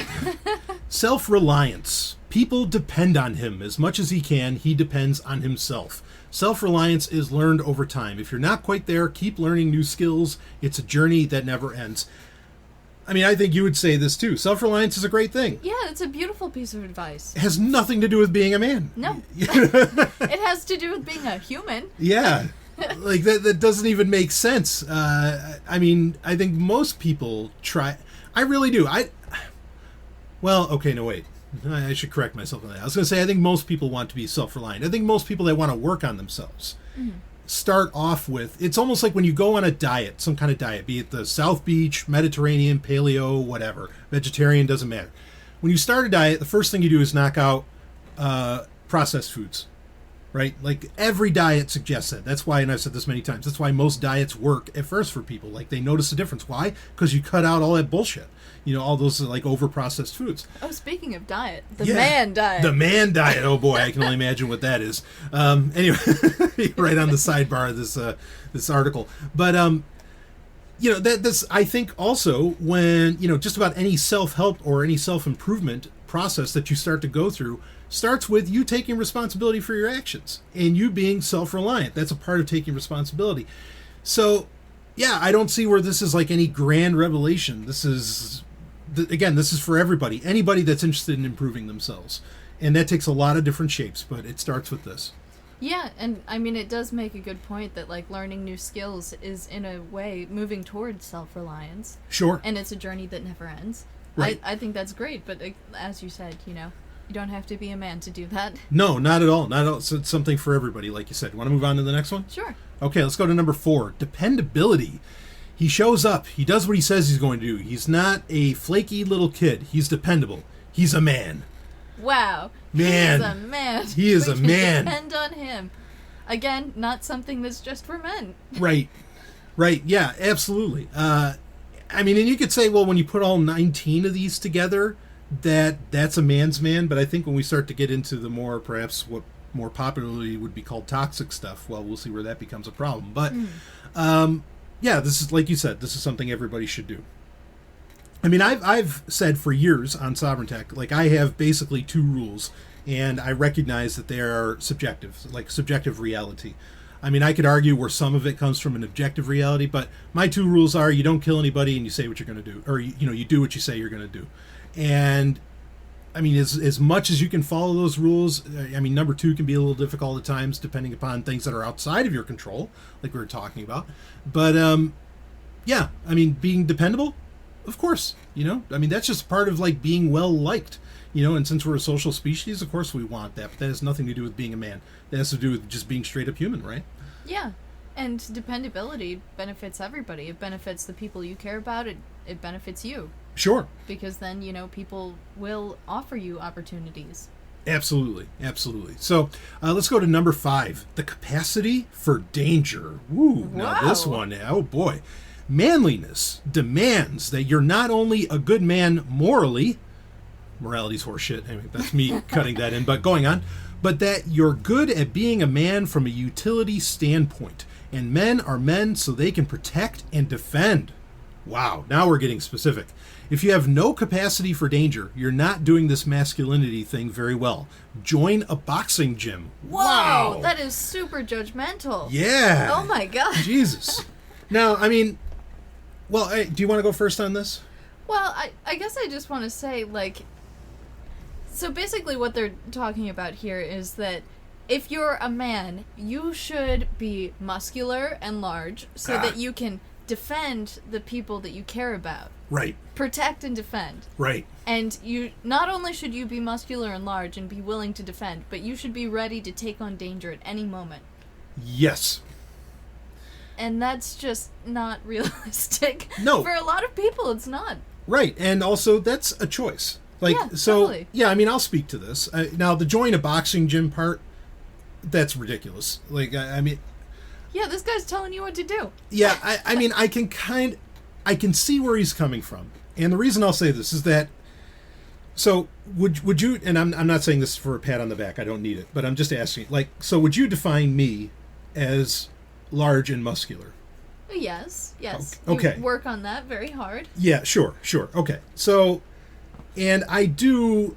Self-reliance. People depend on him. As much as he can, he depends on himself. Self-reliance is learned over time. If you're not quite there, keep learning new skills. It's a journey that never ends. I mean, I think you would say this too. Self-reliance is a great thing. Yeah, it's a beautiful piece of advice. It has nothing to do with being a man. No. It has to do with being a human. Yeah. Like, that doesn't even make sense. I mean, I think most people try... I really do. Well, okay, no, wait. I should correct myself on that. I was going to say, I think most people want to be self-reliant. I think most people that want to work on themselves start off with, it's almost like when you go on a diet, some kind of diet, be it the South Beach, Mediterranean, paleo, whatever, vegetarian, doesn't matter. When you start a diet, the first thing you do is knock out processed foods, right? Like, every diet suggests that. That's why, and I've said this many times, that's why most diets work at first for people. Like, they notice the difference. Why? Because you cut out all that bullshit. You know, all those, like, over-processed foods. Oh, speaking of diet, the man diet. The man diet. Oh, boy, I can only imagine what that is. Anyway, right on the sidebar of this article. But, you know, this, I think also when, you know, just about any self-help or any self-improvement process that you start to go through starts with you taking responsibility for your actions and you being self-reliant. That's a part of taking responsibility. So, yeah, I don't see where this is like any grand revelation. This is... Again, this is for everybody. Anybody that's interested in improving themselves. And that takes a lot of different shapes, but it starts with this. Yeah, and I mean, it does make a good point that, like, learning new skills is, in a way, moving towards self-reliance. Sure. And it's a journey that never ends. Right. I think that's great, but as you said, you know, you don't have to be a man to do that. No, not at all. Not at all. So it's something for everybody, like you said. Want to move on to the next one? Sure. Okay, let's go to number 4. Dependability. He shows up. He does what he says he's going to do. He's not a flaky little kid. He's dependable. He's a man. Wow. Man. He's a man. He is a man. Depend on him. Again, not something that's just for men. Right. Yeah, absolutely. I mean, and you could say, well, when you put all 19 of these together, that's a man's man. But I think when we start to get into the more, perhaps what more popularly would be called toxic stuff, well, we'll see where that becomes a problem. But, yeah, this is, like you said, this is something everybody should do. I mean, I've said for years on Sovereign Tech, like, I have basically 2 rules, and I recognize that they are subjective, like subjective reality. I mean, I could argue where some of it comes from an objective reality, but my 2 rules are you don't kill anybody and you say what you're going to do, or, you know, you do what you say you're going to do. And I mean, as much as you can follow those rules, I mean, number 2 can be a little difficult at times, depending upon things that are outside of your control, like we were talking about. But, yeah, I mean, being dependable, of course, you know? I mean, that's just part of, like, being well-liked, you know? And since we're a social species, of course we want that. But that has nothing to do with being a man. That has to do with just being straight-up human, right? Yeah, and dependability benefits everybody. It benefits the people you care about. It benefits you. Sure. Because then, you know, people will offer you opportunities. Absolutely. So let's go to number 5. The capacity for danger. Woo. Wow. Now this one, oh boy. Manliness demands that you're not only a good man morally, morality's horseshit, anyway, that's me cutting that in, but going on, but that you're good at being a man from a utility standpoint. And men are men so they can protect and defend. Wow, now we're getting specific. If you have no capacity for danger, you're not doing this masculinity thing very well. Join a boxing gym. Wow! That is super judgmental. Yeah. Oh my god. Jesus. Now, I mean, well, do you want to go first on this? Well, I guess I just want to say, like, so basically what they're talking about here is that if you're a man, you should be muscular and large so that you can defend the people that you care about. Right. Protect and defend. Right. And you not only should you be muscular and large and be willing to defend, but you should be ready to take on danger at any moment. Yes. And that's just not realistic. No. For a lot of people, it's not. Right. And also, that's a choice. Like, yeah, so, totally. Yeah, I mean, I'll speak to this. Now, the join a boxing gym part, that's ridiculous. Like, I mean... Yeah, this guy's telling you what to do. Yeah, I mean, I can see where he's coming from. And the reason I'll say this is that, so, would you, and I'm not saying this for a pat on the back, I don't need it, but I'm just asking, like, so would you define me as large and muscular? Yes. Okay. You work on that very hard. Yeah, sure. Okay. So, and I do,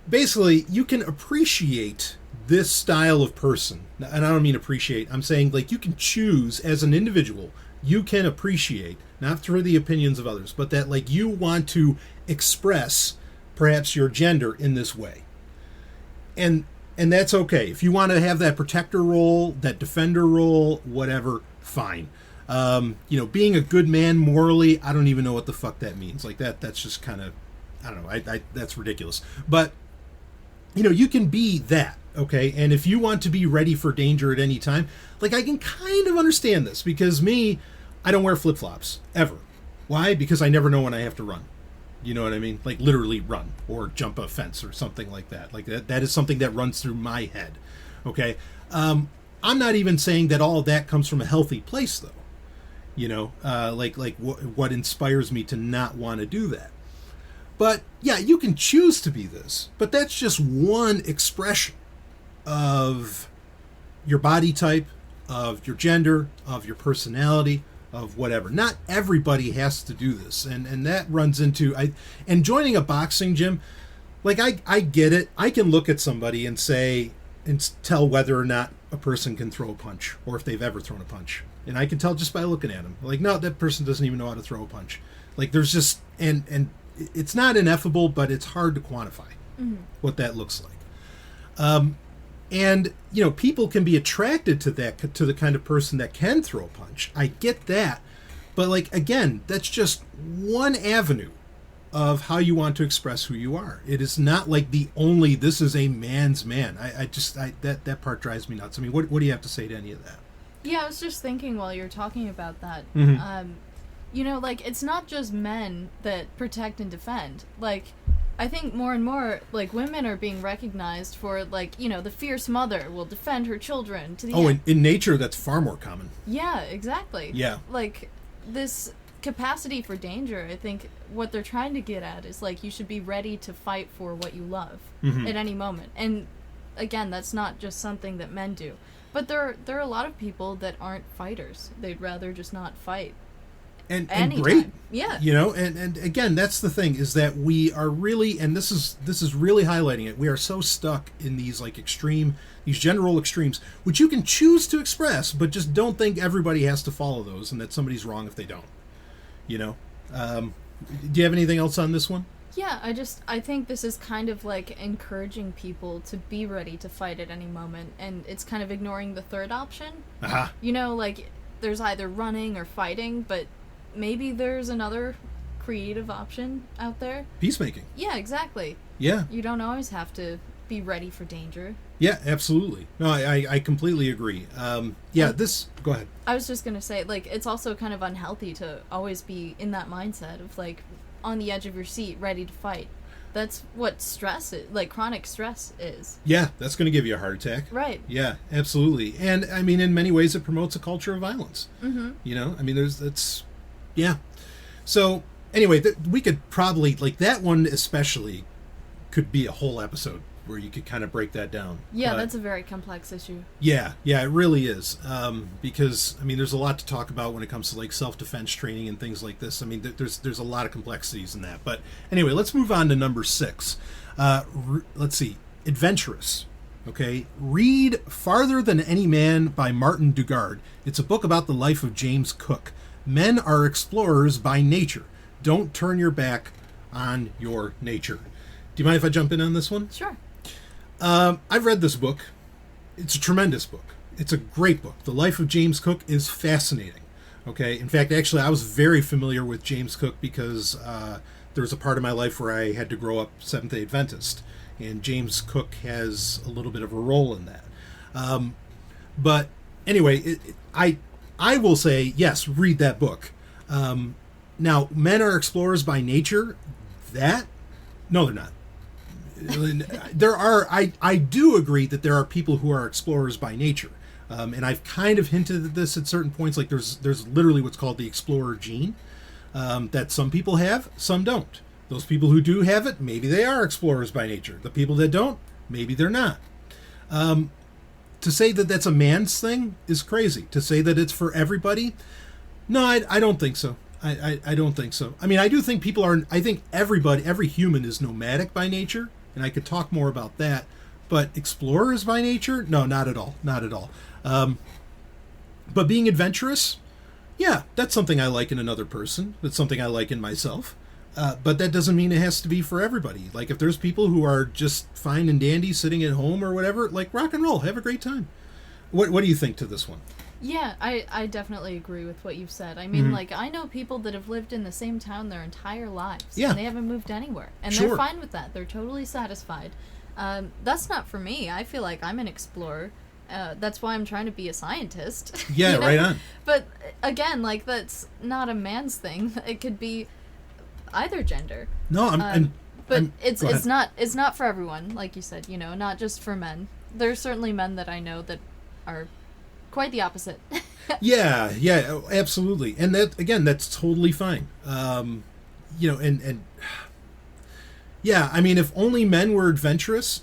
basically, you can appreciate this style of person. And I don't mean appreciate, I'm saying, like, you can choose as an individual, you can appreciate, not through the opinions of others, but that, like, you want to express perhaps your gender in this way. And that's okay. If you want to have that protector role, that defender role, whatever, fine. Being a good man morally, I don't even know what the fuck that means. Like, that's just kind of, I don't know, that's ridiculous. But, you can be that, okay? And if you want to be ready for danger at any time, like, I can kind of understand this, because I don't wear flip-flops, ever. Why? Because I never know when I have to run. You know what I mean? Like, literally run, or jump a fence, or something like that. Like, that is something that runs through my head, okay? I'm not even saying that all of that comes from a healthy place, though. What inspires me to not want to do that. But, yeah, you can choose to be this, but that's just one expression of your body type, of your gender, of your personality, of whatever. Not everybody has to do this, and that runs into and joining a boxing gym. Like, I get it. I can look at somebody and say and tell whether or not a person can throw a punch, or if they've ever thrown a punch, and I can tell just by looking at them. Like, no, that person doesn't even know how to throw a punch. Like, there's just and it's not ineffable, but it's hard to quantify what that looks like. And, people can be attracted to the kind of person that can throw a punch. I get that. But, like, again, that's just one avenue of how you want to express who you are. It is not like this is a man's man. That part drives me nuts. I mean, what do you have to say to any of that? Yeah, I was just thinking while you were talking about that. It's not just men that protect and defend. Like, I think more and more, like, women are being recognized for, like, the fierce mother will defend her children to the end. In nature, that's far more common. Yeah, exactly. Yeah. Like, this capacity for danger, I think what they're trying to get at is, like, you should be ready to fight for what you love at any moment. And, again, that's not just something that men do. But there are a lot of people that aren't fighters. They'd rather just not fight. And great. Yeah. And again, that's the thing, is that we are really, and this is really highlighting it, we are so stuck in these, like, these general extremes, which you can choose to express, but just don't think everybody has to follow those, and that somebody's wrong if they don't. Do you have anything else on this one? Yeah, I think this is kind of like encouraging people to be ready to fight at any moment, and it's kind of ignoring the third option. Like, there's either running or fighting, but maybe there's another creative option out there. Peacemaking. Yeah, exactly. Yeah. You don't always have to be ready for danger. Yeah, absolutely. No, I completely agree. Go ahead. I was just going to say, like, it's also kind of unhealthy to always be in that mindset of, like, on the edge of your seat, ready to fight. That's what stress is, like, chronic stress is. Yeah, that's going to give you a heart attack. Right. Yeah, absolutely. And, I mean, in many ways, it promotes a culture of violence. Yeah. So, anyway, we could probably, like, that one especially could be a whole episode where you could kind of break that down. Yeah, that's a very complex issue. Yeah, it really is. Because, I mean, there's a lot to talk about when it comes to, like, self-defense training and things like this. I mean, there's a lot of complexities in that. But anyway, let's move on to number 6. Let's see. Adventurous. Okay. Read Farther Than Any Man by Martin Dugard. It's a book about the life of James Cook. Men are explorers by nature. Don't turn your back on your nature. Do you mind if I jump in on this one? Sure. I've read this book. It's a tremendous book. It's a great book. The life of James Cook is fascinating. Okay. In fact, actually, I was very familiar with James Cook because there was a part of my life where I had to grow up Seventh-day Adventist, and James Cook has a little bit of a role in that. But anyway, I will say, yes, read that book. Now, men are explorers by nature. No, they're not. I do agree that there are people who are explorers by nature. And I've kind of hinted at this at certain points. Like there's literally what's called the explorer gene that some people have, some don't. Those people who do have it, maybe they are explorers by nature. The people that don't, maybe they're not. To say that that's a man's thing is crazy. To say that it's for everybody, no, I don't think so. I don't think so. I mean, I do think people are. I think every human is nomadic by nature, and I could talk more about that. But explorers by nature, no, not at all, not at all. But being adventurous, yeah, that's something I like in another person. That's something I like in myself. But that doesn't mean it has to be for everybody. Like, if there's people who are just fine and dandy sitting at home or whatever, like, rock and roll, have a great time. What do you think to this one? Yeah, I definitely agree with what you've said. I mean, like, I know people that have lived in the same town their entire lives. Yeah. And they haven't moved anywhere. And Sure. they're fine with that. They're totally satisfied. That's not for me. I feel like I'm an explorer. That's why I'm trying to be a scientist. Yeah, right on. But, again, like, that's not a man's thing. It could be either gender. No, It's not for everyone, like you said, not just for men. There's certainly men that I know that are quite the opposite. Yeah, absolutely. And that, again, that's totally fine. Yeah, I mean, if only men were adventurous,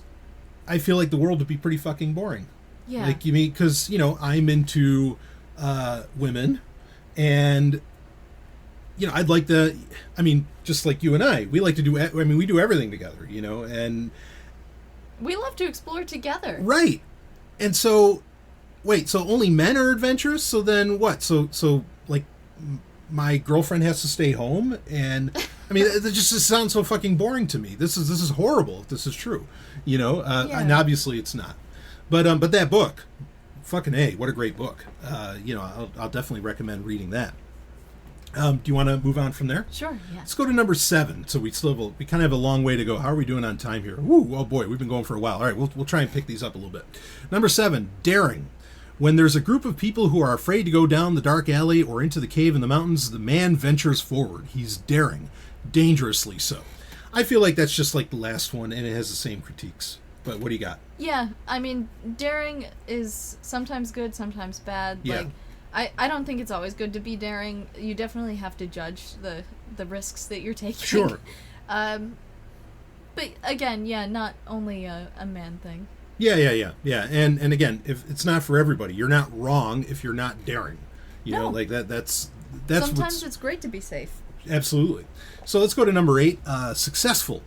I feel like the world would be pretty fucking boring. Yeah. Like, you mean, because, I'm into women, and, I'd like to, just like you and I, we like to do, we do everything together, and... We love to explore together. Right. And so, wait, so only men are adventurous? So then what? So like, my girlfriend has to stay home? And, it just sounds so fucking boring to me. This is horrible if this is true, and obviously it's not. But that book, fucking A, what a great book. I'll definitely recommend reading that. Do you want to move on from there? Sure, yeah. Let's go to number 7. So we kind of have a long way to go. How are we doing on time here? Woo, oh boy, we've been going for a while. All right, we'll try and pick these up a little bit. Number 7, daring. When there's a group of people who are afraid to go down the dark alley or into the cave in the mountains, the man ventures forward. He's daring, dangerously so. I feel like that's just like the last one, and it has the same critiques. But what do you got? Yeah, daring is sometimes good, sometimes bad. Yeah. Like, I don't think it's always good to be daring. You definitely have to judge the risks that you're taking. Sure. But again, not only a man thing. Yeah. And again, if it's not for everybody, you're not wrong if you're not daring. No. Like that's sometimes it's great to be safe. Absolutely. So let's go to number 8. Successful.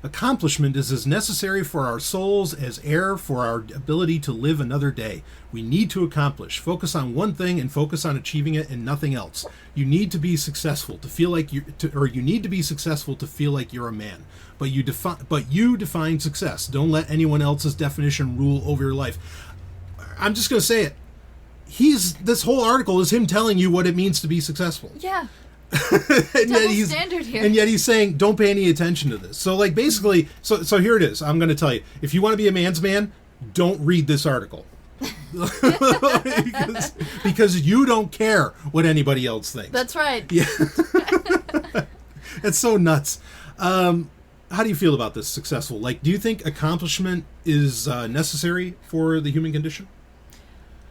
Accomplishment is as necessary for our souls as air for our ability to live another day. We need to accomplish. Focus on one thing and focus on achieving it and nothing else. You need to be successful to feel like you need to be successful to feel like you're a man. But you define success. Don't let anyone else's definition rule over your life. I'm just going to say it. This whole article is him telling you what it means to be successful. Yeah. and standard here. And yet he's saying, don't pay any attention to this. So, like, basically, so here it is. I'm going to tell you. If you want to be a man's man, don't read this article. because you don't care what anybody else thinks. That's right. Yeah. It's so nuts. How do you feel about this successful? Like, do you think accomplishment is necessary for the human condition?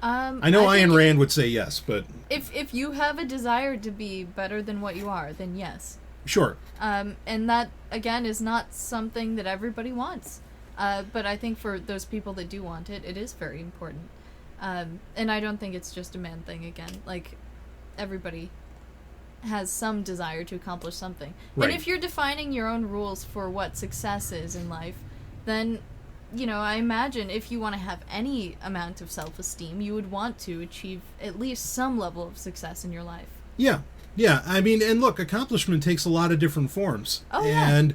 I know Ayn Rand would say yes, but... If you have a desire to be better than what you are, then yes. Sure. And that, again, is not something that everybody wants. But I think for those people that do want it, it is very important. And I don't think it's just a man thing, again. Like, everybody has some desire to accomplish something. Right. And if you're defining your own rules for what success is in life, then... I imagine if you want to have any amount of self-esteem, you would want to achieve at least some level of success in your life. Yeah. And look, accomplishment takes a lot of different forms. Oh, yeah. And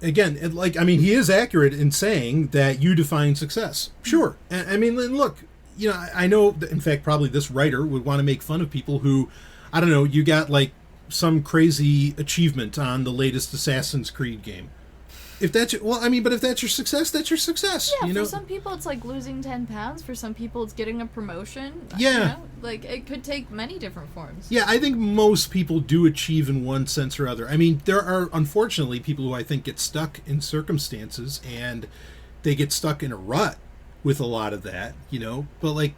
again, he is accurate in saying that you define success. Sure. And look, I know that, in fact, probably this writer would want to make fun of people who I don't know, you got like some crazy achievement on the latest Assassin's Creed game. If that's but if that's your success, that's your success. Yeah, you know? For some people it's like losing 10 pounds. For some people it's getting a promotion. Yeah. You know? Like, it could take many different forms. Yeah, I think most people do achieve in one sense or other. I mean, there are, unfortunately, people who I think get stuck in circumstances, and they get stuck in a rut with a lot of that, you know? But, like,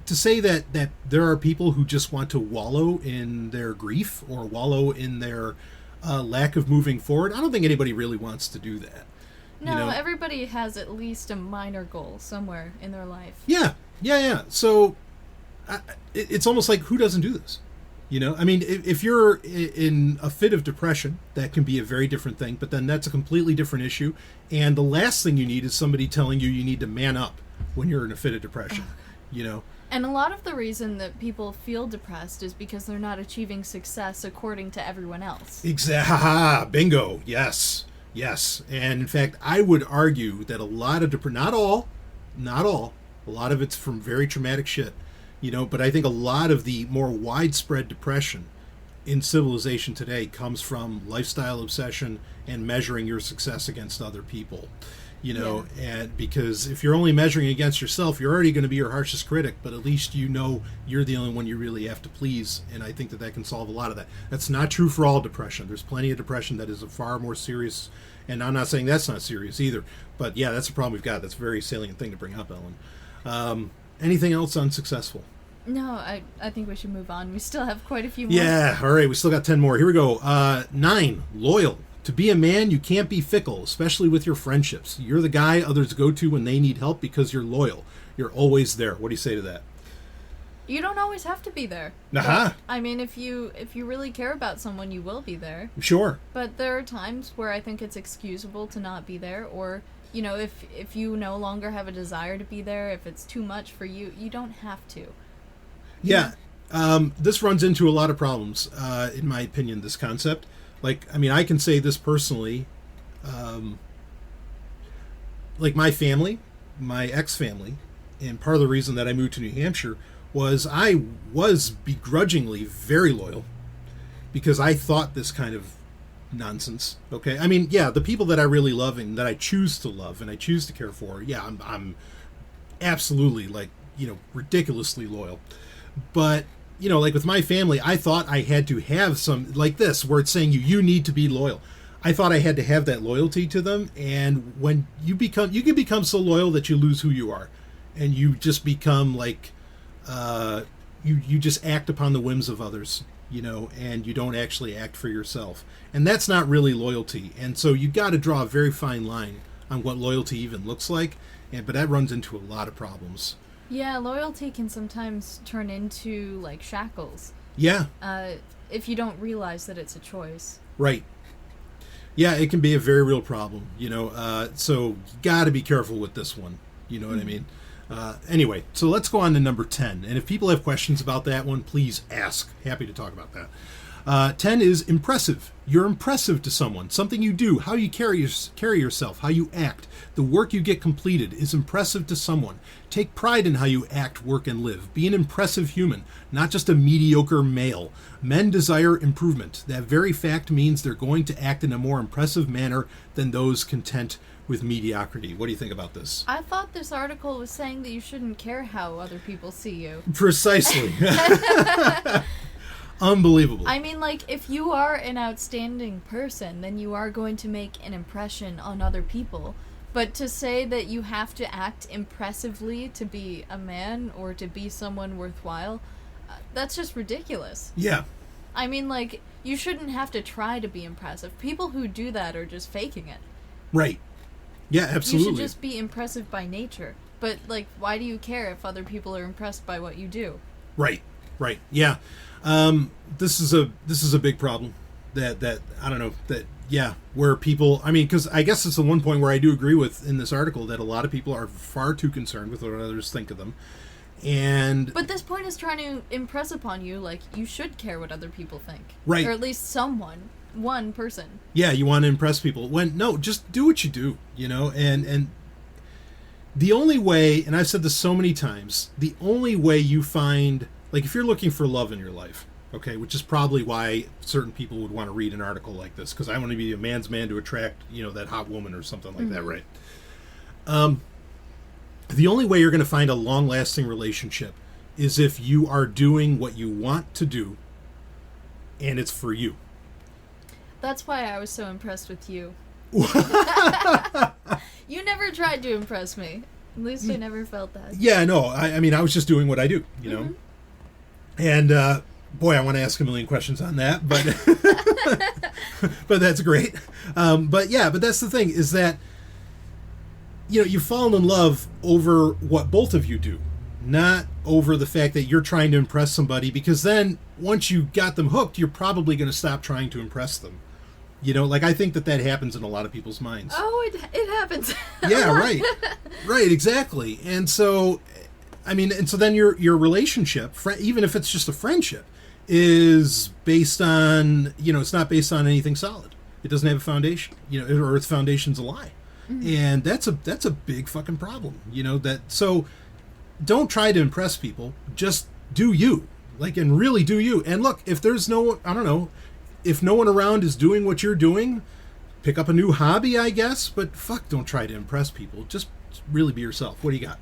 to say that there are people who just want to wallow in their grief or wallow in their lack of moving forward, I don't think anybody really wants to do that. No, you know? Everybody has at least a minor goal somewhere in their life. Yeah. So it's almost like, who doesn't do this? You know, I mean, if you're in a fit of depression, that can be a very different thing, but then that's a completely different issue. And the last thing you need is somebody telling you need to man up when you're in a fit of depression, you know? And a lot of the reason that people feel depressed is because they're not achieving success according to everyone else. Exactly. Bingo. Yes. And in fact, I would argue that a lot of not all, a lot of it's from very traumatic shit, you know, but I think a lot of the more widespread depression in civilization today comes from lifestyle obsession and measuring your success against other people. You know, and because if you're only measuring against yourself, you're already going to be your harshest critic, but at least you know you're the only one you really have to please, and I think that can solve a lot of that. That's not true for all depression. There's plenty of depression that is a far more serious, and I'm not saying that's not serious either, but yeah, that's a problem we've got. That's a very salient thing to bring up, Ellen. Anything else unsuccessful? No, I think we should move on. We still have quite a few more. Yeah, all right, we still got 10 more. Here we go. 9, loyal. To be a man, you can't be fickle, especially with your friendships. You're the guy others go to when they need help because you're loyal. You're always there. What do you say to that? You don't always have to be there. Uh-huh. But, I mean, if you really care about someone, you will be there. Sure. But there are times where I think it's excusable to not be there, or, you know, if you no longer have a desire to be there, if it's too much for you, you don't have to. Yeah. This runs into a lot of problems, in my opinion, this concept. Like, I mean, I can say this personally, like my family, my ex-family, and part of the reason that I moved to New Hampshire was I was begrudgingly very loyal because I thought this kind of nonsense, okay? I mean, yeah, the people that I really love and that I choose to love and I choose to care for, yeah, I'm absolutely, like, you know, ridiculously loyal. But you know, like with my family, I thought I had to have some, like this, where it's saying you need to be loyal. I thought I had to have that loyalty to them, and when you can become so loyal that you lose who you are, and you just become like, you just act upon the whims of others, you know, and you don't actually act for yourself, and that's not really loyalty. And so you got to draw a very fine line on what loyalty even looks like, but that runs into a lot of problems. Yeah, loyalty can sometimes turn into, like, shackles. Yeah. If you don't realize that it's a choice. Right. Yeah, it can be a very real problem, you know, so you got to be careful with this one, you know what I mean? Anyway, so let's go on to number 10, and if people have questions about that one, please ask. Happy to talk about that. 10 is impressive. You're impressive to someone. Something you do, how you carry yourself, how you act, the work you get completed is impressive to someone. Take pride in how you act, work, and live. Be an impressive human, not just a mediocre male. Men desire improvement. That very fact means they're going to act in a more impressive manner than those content with mediocrity. What do you think about this? I thought this article was saying that you shouldn't care how other people see you. Precisely. Unbelievable. I mean, like, if you are an outstanding person, then you are going to make an impression on other people. But to say that you have to act impressively to be a man or to be someone worthwhile, that's just ridiculous. Yeah. I mean, like, you shouldn't have to try to be impressive. People who do that are just faking it. Right. Yeah, absolutely. You should just be impressive by nature. But, like, why do you care if other people are impressed by what you do? Right. Yeah. This is a big problem that I don't know, that yeah, where people, I mean, because I guess it's the one point where I do agree with in this article that a lot of people are far too concerned with what others think of them. But this point is trying to impress upon you, like, you should care what other people think. Right. Or at least one person. Yeah, you want to impress people. No, just do what you do, you know, and the only way, and I've said this so many times, the only way you find, like, if you're looking for love in your life, Okay, which is probably why certain people would want to read an article like this, because I want to be a man's man to attract, that hot woman or something like that, right? The only way you're going to find a long-lasting relationship is if you are doing what you want to do, and it's for you. That's why I was so impressed with you. You never tried to impress me. At least I never felt that. Yeah, no, I mean, I was just doing what I do, know? And, boy, I want to ask a million questions on that, but but that's great. But that's the thing, is that, you've fallen in love over what both of you do, not over the fact that you're trying to impress somebody, because then once you got them hooked, you're probably going to stop trying to impress them. I think that happens in a lot of people's minds. Oh, it happens. Yeah, right. Right, exactly. And so, then your relationship, even if it's just a friendship, is based on, it's not based on anything solid. It doesn't have a foundation, or its foundation's a lie. Mm-hmm. And that's a big fucking problem, so don't try to impress people. Just do you, and really do you. And look, if there's if no one around is doing what you're doing, pick up a new hobby, I guess, but don't try to impress people. Just really be yourself. What do you got?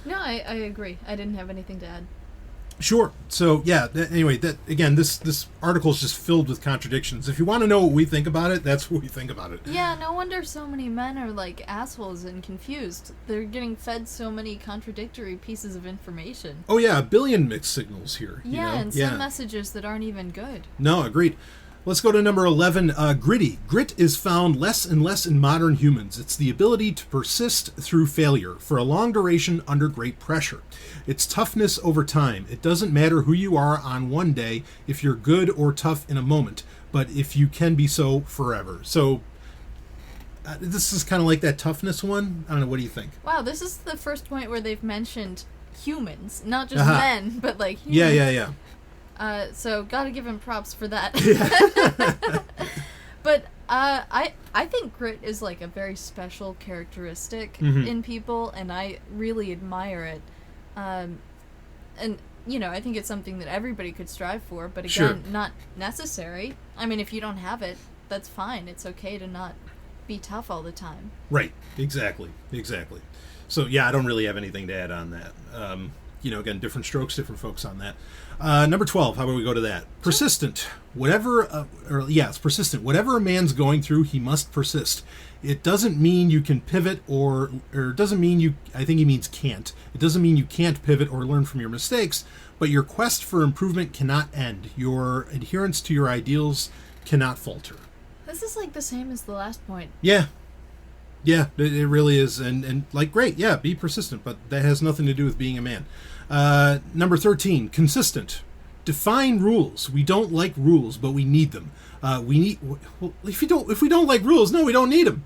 No, I agree. I didn't have anything to add. Sure. So, yeah, this article is just filled with contradictions. If you want to know what we think about it, that's what we think about it. Yeah, no wonder so many men are, assholes and confused. They're getting fed so many contradictory pieces of information. Oh, yeah, a billion mixed signals here. Yeah, and some messages that aren't even good. No, agreed. Let's go to number 11, gritty. Grit is found less and less in modern humans. It's the ability to persist through failure for a long duration under great pressure. It's toughness over time. It doesn't matter who you are on one day, if you're good or tough in a moment, but if you can be so forever. So this is kind of like that toughness one. I don't know. What do you think? Wow, this is the first point where they've mentioned humans, not just men, but humans. Yeah. So gotta give him props for that. But I think grit is a very special characteristic in people, and I really admire it. And I think it's something that everybody could strive for, but again, not necessary. I mean, if you don't have it, that's fine. It's okay to not be tough all the time. Right. Exactly. So yeah, I don't really have anything to add on that. Again, different strokes, different folks on that. Number 12, how about we go to that? Persistent. It's persistent. Whatever a man's going through, he must persist. It doesn't mean you can pivot or it doesn't mean I think he means can't. It doesn't mean you can't pivot or learn from your mistakes, but your quest for improvement cannot end. Your adherence to your ideals cannot falter. This is the same as the last point. Yeah. Yeah, it really is. And great, yeah, be persistent, but that has nothing to do with being a man. Number 13, consistent. Define rules. We don't like rules, but we need them. If we don't like rules, no, we don't need them.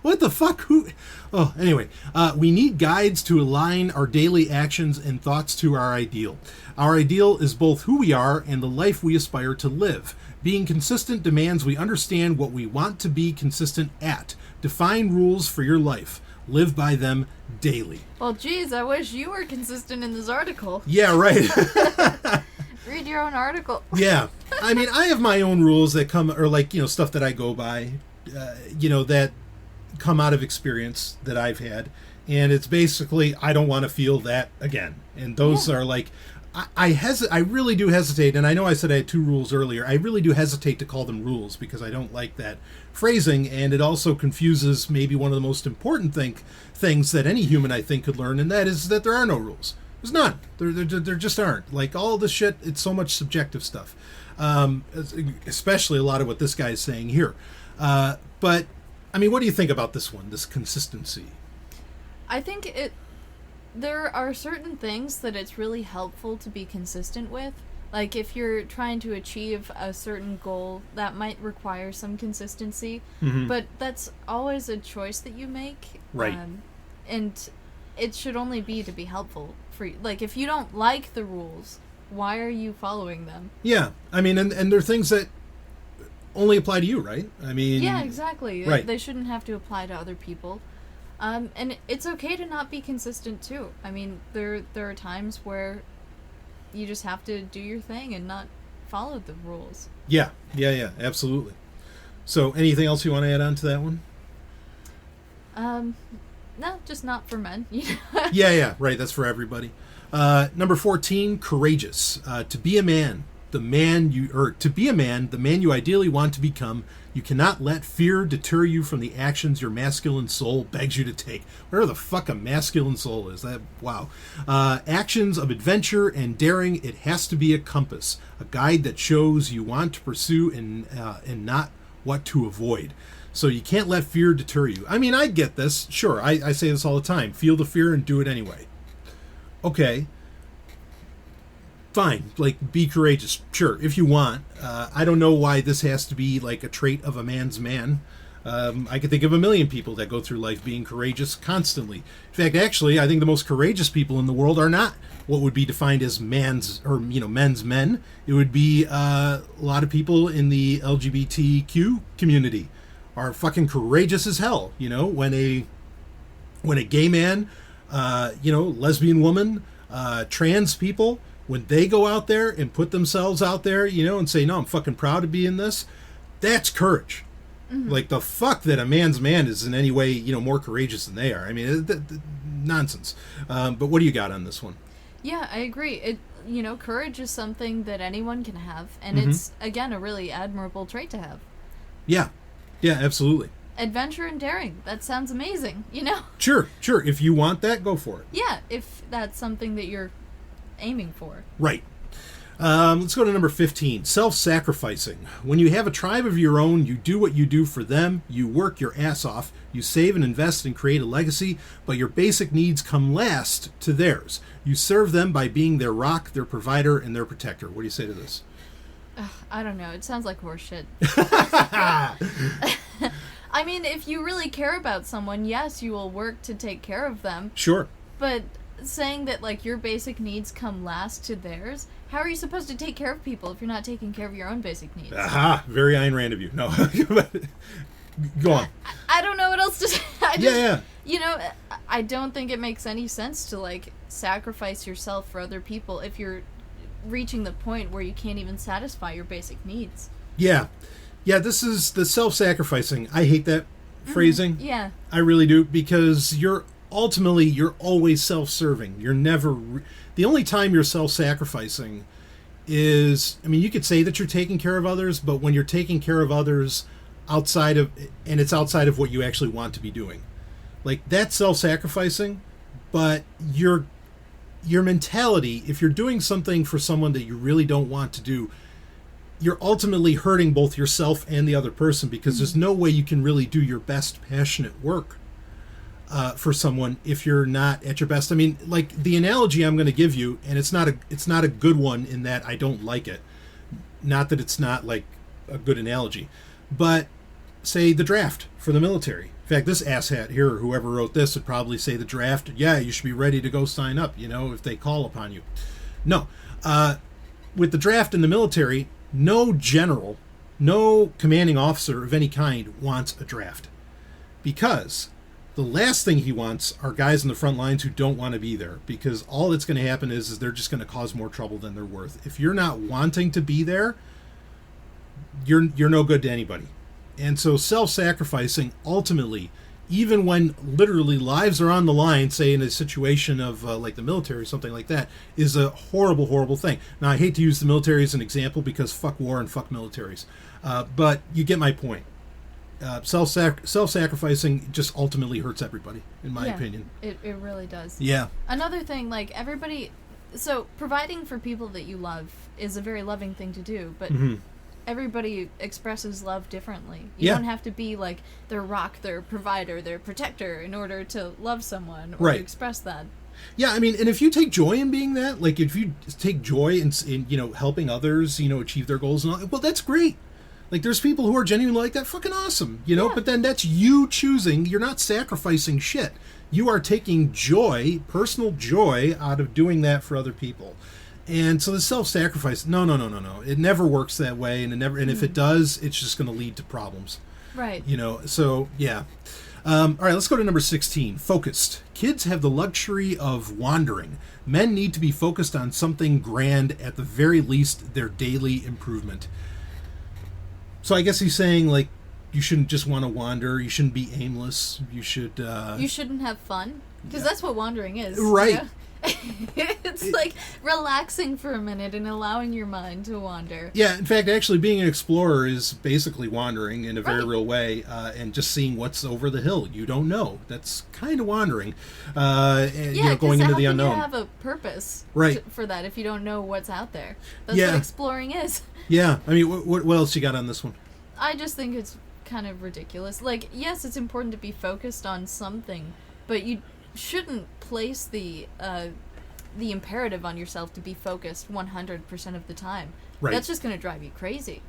What the fuck? Anyway, we need guides to align our daily actions and thoughts to our ideal. Our ideal is both who we are and the life we aspire to live. Being consistent demands we understand what we want to be consistent at. Define rules for your life. Live by them daily. Well, geez, I wish you were consistent in this article. Yeah, right. Read your own article. Yeah. I mean, I have my own rules that come, or stuff that I go by, that come out of experience that I've had. And it's basically, I don't want to feel that again. And those are I really do hesitate, and I know I said I had 2 rules earlier. I really do hesitate to call them rules because I don't like that phrasing, and it also confuses maybe one of the most important things that any human, I think, could learn, and that is that there are no rules. There's none. There just aren't. All this shit, it's so much subjective stuff, especially a lot of what this guy is saying here. But, I mean, what do you think about this one, this consistency? I think there are certain things that it's really helpful to be consistent with. If you're trying to achieve a certain goal, that might require some consistency, but that's always a choice that you make. Right. And it should only be to be helpful for you. If you don't like the rules, why are you following them? Yeah. I mean, and there are things that only apply to you, right? I mean... Yeah, exactly. Right. They shouldn't have to apply to other people. And it's okay to not be consistent too. I mean, there are times where you just have to do your thing and not follow the rules. Yeah, absolutely. So, anything else you want to add on to that one? No, just not for men. Yeah, right. That's for everybody. Number 14, courageous. To be a man, the man you ideally want to become, you cannot let fear deter you from the actions your masculine soul begs you to take. Whatever the fuck a masculine soul is, that wow. Actions of adventure and daring. It has to be a compass, a guide that shows you want to pursue and not what to avoid. So you can't let fear deter you. I mean, I get this. Sure, I say this all the time. Feel the fear and do it anyway. Okay. Fine. Like, be courageous. Sure, if you want. I don't know why this has to be like a trait of a man's man. I can think of a million people that go through life being courageous constantly. In fact, actually, I think the most courageous people in the world are not what would be defined as men's men. It would be a lot of people in the LGBTQ community are fucking courageous as hell. When a gay man, lesbian woman, trans people, when they go out there and put themselves out there, and say, no, I'm fucking proud to be in this, that's courage. Mm-hmm. Like, the fuck that a man's man is in any way, more courageous than they are. I mean, nonsense. But what do you got on this one? Yeah, I agree. Courage is something that anyone can have, and it's, again, a really admirable trait to have. Yeah, absolutely. Adventure and daring. That sounds amazing, Sure. If you want that, go for it. Yeah, if that's something that you're aiming for. Right. Let's go to number 15. Self-sacrificing. When you have a tribe of your own, you do what you do for them. You work your ass off. You save and invest and create a legacy, but your basic needs come last to theirs. You serve them by being their rock, their provider, and their protector. What do you say to this? I don't know. It sounds like horseshit. I mean, if you really care about someone, yes, you will work to take care of them. Sure. But saying that, like, your basic needs come last to theirs, how are you supposed to take care of people if you're not taking care of your own basic needs? Aha! Very Ayn Rand of you. No. Go on. I don't know what else to say. Yeah. I don't think it makes any sense to, like, sacrifice yourself for other people if you're reaching the point where you can't even satisfy your basic needs. Yeah, this is the self-sacrificing. I hate that phrasing. Yeah. I really do, because you're always self-serving. You're never... the only time you're self-sacrificing is... I mean, you could say that you're taking care of others, but when you're taking care of others outside of... and it's outside of what you actually want to be doing. Like, that's self-sacrificing, but your mentality, if you're doing something for someone that you really don't want to do, you're ultimately hurting both yourself and the other person, because there's no way you can really do your best passionate work for someone if you're not at your best. I mean, like, the analogy I'm going to give you, and it's not a good one in that I don't like it. Not that it's not like a good analogy, but say the draft for the military. In fact, this asshat here, or whoever wrote this, would probably say the draft, yeah, you should be ready to go sign up, if they call upon you. No. With the draft in the military, no general, no commanding officer of any kind wants a draft. Because the last thing he wants are guys in the front lines who don't want to be there. Because all that's going to happen is they're just going to cause more trouble than they're worth. If you're not wanting to be there, you're no good to anybody. And so self-sacrificing, ultimately, even when literally lives are on the line, say in a situation of like the military or something like that, is a horrible, horrible thing. Now, I hate to use the military as an example because fuck war and fuck militaries. But you get my point. Self-sacrificing just ultimately hurts everybody, in my opinion. It really does. Yeah. Another thing, like, everybody... So, providing for people that you love is a very loving thing to do, but... Mm-hmm. Everybody expresses love differently. You don't have to be like their rock, their provider, their protector in order to love someone or to express that. Yeah, I mean, and if you take joy in being that, like if you take joy in helping others, achieve their goals and all, well, that's great. Like, there's people who are genuinely like that, fucking awesome, but then that's you choosing. You're not sacrificing shit. You are taking joy, personal joy, out of doing that for other people. And so the self-sacrifice, no. It never works that way, and if it does, it's just going to lead to problems. Right. So, yeah. All right, let's go to number 16. Focused. Kids have the luxury of wandering. Men need to be focused on something grand, at the very least, their daily improvement. So I guess he's saying, like, you shouldn't just want to wander. You shouldn't be aimless. You should... You shouldn't have fun. Because that's what wandering is. Right. You know? It's like relaxing for a minute and allowing your mind to wander. Yeah, in fact, actually being an explorer is basically wandering in a very real way, and just seeing what's over the hill. You don't know. That's kind of wandering. And, going into the unknown. You have a purpose for that if you don't know what's out there. That's what exploring is. Yeah. I mean, what else you got on this one? I just think it's kind of ridiculous. Like, yes, it's important to be focused on something, but you shouldn't place the imperative on yourself to be focused 100% of the time. Right. That's just going to drive you crazy.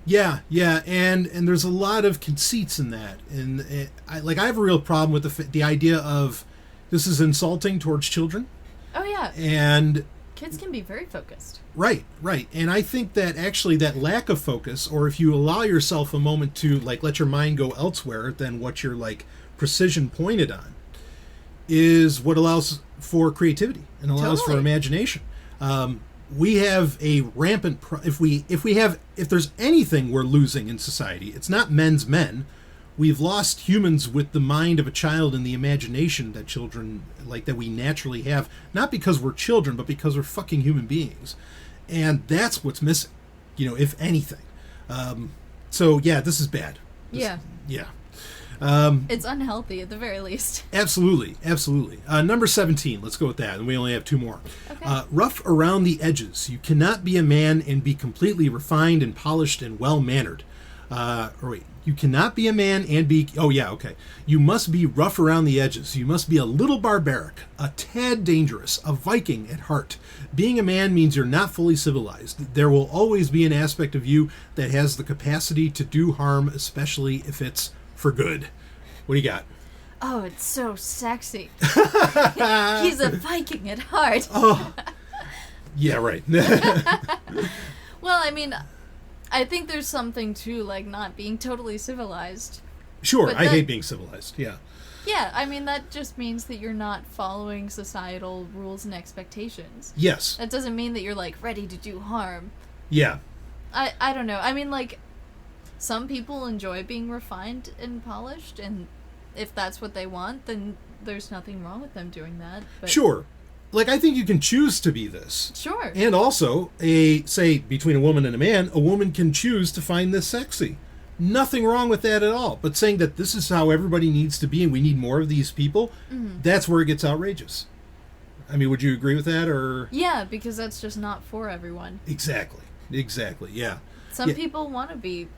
Yeah, and there's a lot of conceits in that, and I have a real problem with the idea of this is insulting towards children. Oh yeah, and kids can be very focused. Right, and I think that actually that lack of focus, or if you allow yourself a moment to let your mind go elsewhere than what you're precision pointed on, is what allows for creativity and allows for imagination. We have a rampant if there's anything we're losing in society, it's not men's men. We've lost humans with the mind of a child and the imagination that children that we naturally have, not because we're children, but because we're fucking human beings, and that's what's missing, if anything. So yeah, this is bad. Yeah. It's unhealthy at the very least. Absolutely. Number 17, let's go with that, and we only have two more. Okay. Rough around the edges. You cannot be a man and be completely refined and polished and well-mannered. You cannot be a man and be... Oh, yeah, okay. You must be rough around the edges. You must be a little barbaric, a tad dangerous, a Viking at heart. Being a man means you're not fully civilized. There will always be an aspect of you that has the capacity to do harm, especially if it's for good. What do you got? Oh, it's so sexy. He's a Viking at heart. Oh, yeah, right. Well, I mean, I think there's something to not being totally civilized. Sure, I hate being civilized. Yeah. Yeah, I mean that just means that you're not following societal rules and expectations. Yes. That doesn't mean that you're ready to do harm. Yeah. I don't know. I mean some people enjoy being refined and polished, and if that's what they want, then there's nothing wrong with them doing that. But sure. I think you can choose to be this. Sure. And also, say, between a woman and a man, a woman can choose to find this sexy. Nothing wrong with that at all. But saying that this is how everybody needs to be and we need more of these people, that's where it gets outrageous. I mean, would you agree with that, or...? Yeah, because that's just not for everyone. Exactly, yeah. Some people want to be,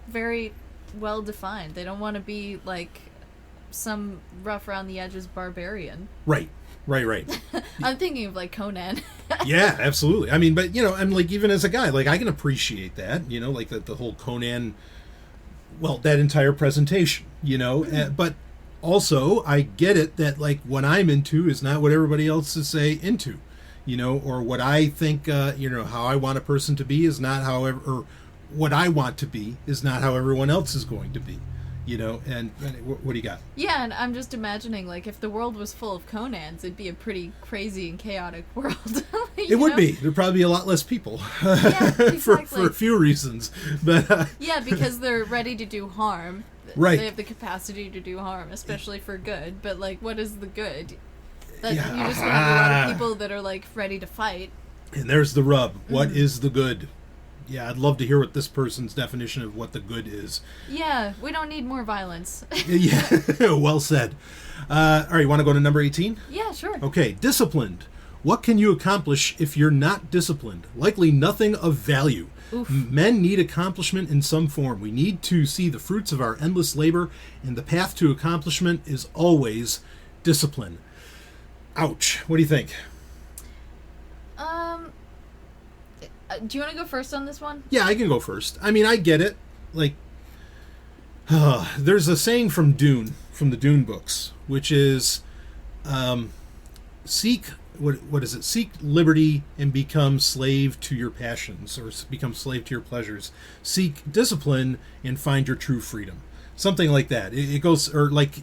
very well defined. They don't want to be some rough around the edges barbarian. Right. I'm thinking of Conan. Yeah, absolutely. I mean, but I'm even as a guy, I can appreciate that, the whole Conan, that entire presentation, but also I get it that what I'm into is not what everybody else is into, or what I think, how I want a person to be is not or what I want to be is not how everyone else is going to be. And what do you got? Yeah, and I'm just imagining, if the world was full of Conans, it'd be a pretty crazy and chaotic world. It would be. There'd probably be a lot less people. Yeah, exactly. for a few reasons. But yeah, because they're ready to do harm. Right. They have the capacity to do harm, especially for good. But, what is the good? You just have a lot of people that are, ready to fight. And there's the rub. What is the good? Yeah, I'd love to hear what this person's definition of what the good is. Yeah, we don't need more violence. Yeah, well said. All right, you want to go to number 18? Yeah, sure. Okay, disciplined. What can you accomplish if you're not disciplined? Likely nothing of value. Oof. Men need accomplishment in some form. We need to see the fruits of our endless labor, and the path to accomplishment is always discipline. Ouch. What do you think? Do you want to go first on this one? Yeah, I can go first. I mean, I get it. There's a saying from Dune, from the Dune books, which is, seek, what is it? Seek liberty and become slave to your passions, or become slave to your pleasures. Seek discipline and find your true freedom. Something like that. It goes, or like,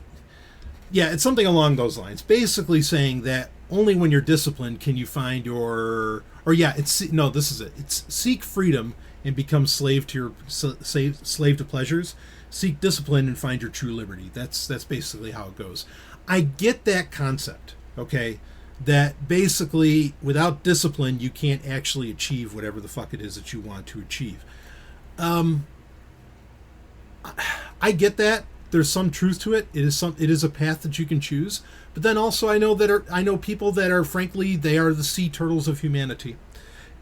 yeah, it's something along those lines. Basically saying that only when you're disciplined can you find your, or yeah, this is it. It's seek freedom and become slave to slave to pleasures. Seek discipline and find your true liberty. That's basically how it goes. I get that concept, okay? That basically without discipline you can't actually achieve whatever the fuck it is that you want to achieve. I get that. There's some truth to it. It is a path that you can choose. But then also I know people that are, frankly, they are the sea turtles of humanity.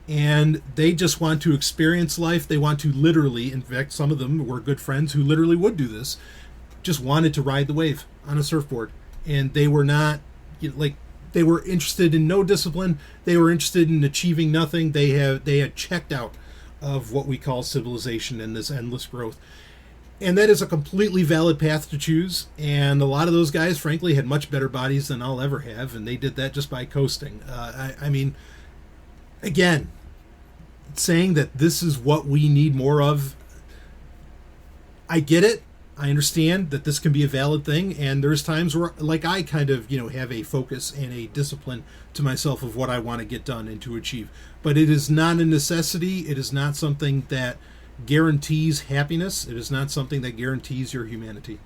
And they just want to experience life. They want to literally, in fact, some of them were good friends who literally would do this, just wanted to ride the wave on a surfboard. And they were not, they were interested in no discipline. They were interested in achieving nothing. They had checked out of what we call civilization and this endless growth. And that is a completely valid path to choose. And a lot of those guys, frankly, had much better bodies than I'll ever have. And they did that just by coasting. I mean, again, saying that this is what we need more of, I get it. I understand that this can be a valid thing. And there's times where, like, I kind of, have a focus and a discipline to myself of what I want to get done and to achieve. But it is not a necessity. It is not something that guarantees happiness. It is not something that guarantees your humanity.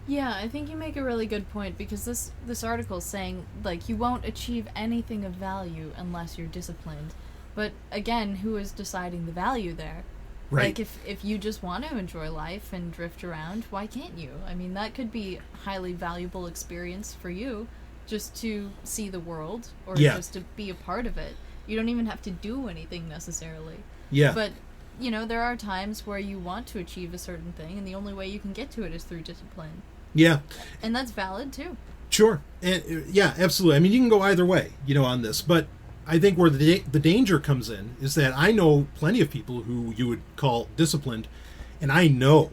Yeah, I think you make a really good point, because this article is saying, like, you won't achieve anything of value unless you're disciplined. But again, who is deciding the value there? Right. Like, if you just want to enjoy life and drift around, why can't you? I mean, that could be a highly valuable experience for you, just to see the world, or just to be a part of it. You don't even have to do anything necessarily. Yeah. But there are times where you want to achieve a certain thing, and the only way you can get to it is through discipline. Yeah. And that's valid, too. Sure. And yeah, absolutely. I mean, you can go either way, on this. But I think where the danger comes in is that I know plenty of people who you would call disciplined, and I know,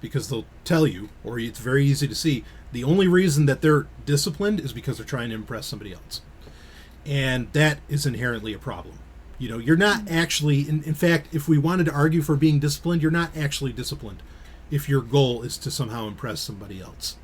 because they'll tell you, or it's very easy to see, the only reason that they're disciplined is because they're trying to impress somebody else. And that is inherently a problem. You're not actually, in fact, if we wanted to argue for being disciplined, you're not actually disciplined if your goal is to somehow impress somebody else,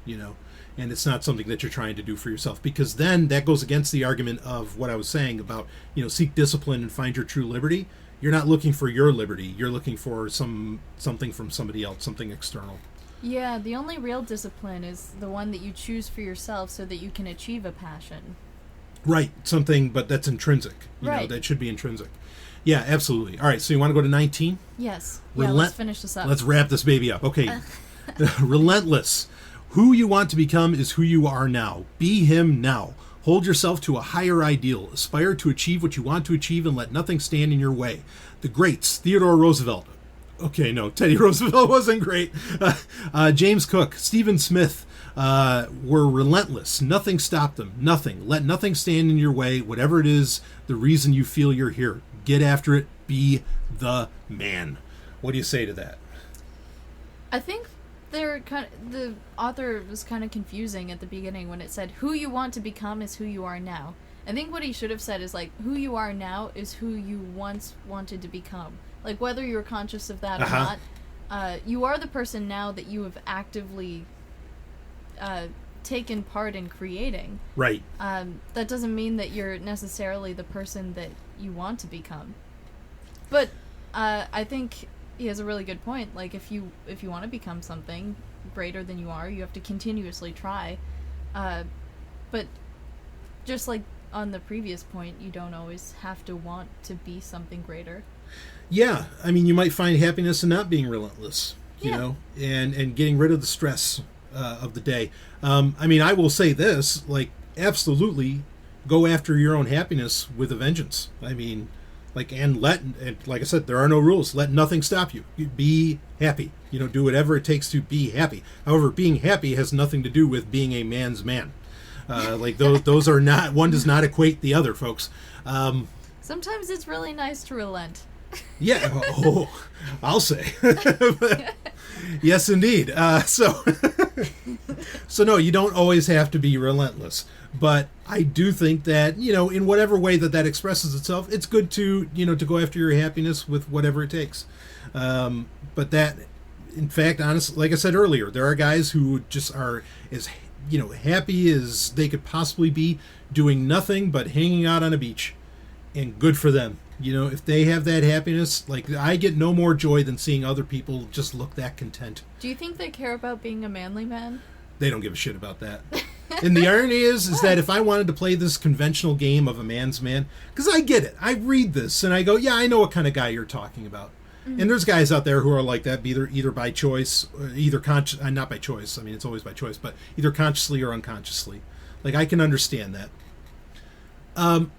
and it's not something that you're trying to do for yourself, because then that goes against the argument of what I was saying about, seek discipline and find your true liberty. You're not looking for your liberty. You're looking for something from somebody else, something external. Yeah, the only real discipline is the one that you choose for yourself so that you can achieve a passion. Right, something, but that's intrinsic. That should be intrinsic. Yeah, absolutely. All right, so you want to go to 19? Yes. Let's finish this up. Let's wrap this baby up. Okay. Relentless. Who you want to become is who you are now. Be him now. Hold yourself to a higher ideal. Aspire to achieve what you want to achieve and let nothing stand in your way. The greats, Theodore Roosevelt. Okay, no, Teddy Roosevelt wasn't great. James Cook, Stephen Smith, were relentless. Nothing stopped them. Nothing. Let nothing stand in your way. Whatever it is, the reason you feel you're here. Get after it. Be the man. What do you say to that? I think the author was kind of confusing at the beginning when it said, who you want to become is who you are now. I think what he should have said is, like, who you are now is who you once wanted to become. Like, whether you're conscious of that or not, you are the person now that you have actively taken part in creating. Right. That doesn't mean that you're necessarily the person that you want to become. But I think he has a really good point. Like, if you want to become something greater than you are, you have to continuously try. But just like on the previous point, you don't always have to want to be something greater. Yeah, I mean, you might find happiness in not being relentless, you know, and getting rid of the stress of the day. I mean, I will say this, like, absolutely go after your own happiness with a vengeance. I mean, like, and like I said, there are no rules. Let nothing stop you. Be happy. Do whatever it takes to be happy. However, being happy has nothing to do with being a man's man. Like, those are not, one does not equate the other, folks. Sometimes it's really nice to relent. Yeah, I'll say. Yes, indeed. So no, you don't always have to be relentless. But I do think that, in whatever way that expresses itself, it's good to, to go after your happiness with whatever it takes. But that, in fact, honestly, like I said earlier, there are guys who just are as happy as they could possibly be, doing nothing but hanging out on a beach, and good for them. If they have that happiness, like, I get no more joy than seeing other people just look that content. Do you think they care about being a manly man? They don't give a shit about that. And the irony is that if I wanted to play this conventional game of a man's man, because I get it, I read this and I go, yeah, I know what kind of guy you're talking about. Mm-hmm. And there's guys out there who are like that, either by choice, not by choice. I mean, it's always by choice, but either consciously or unconsciously. Like, I can understand that.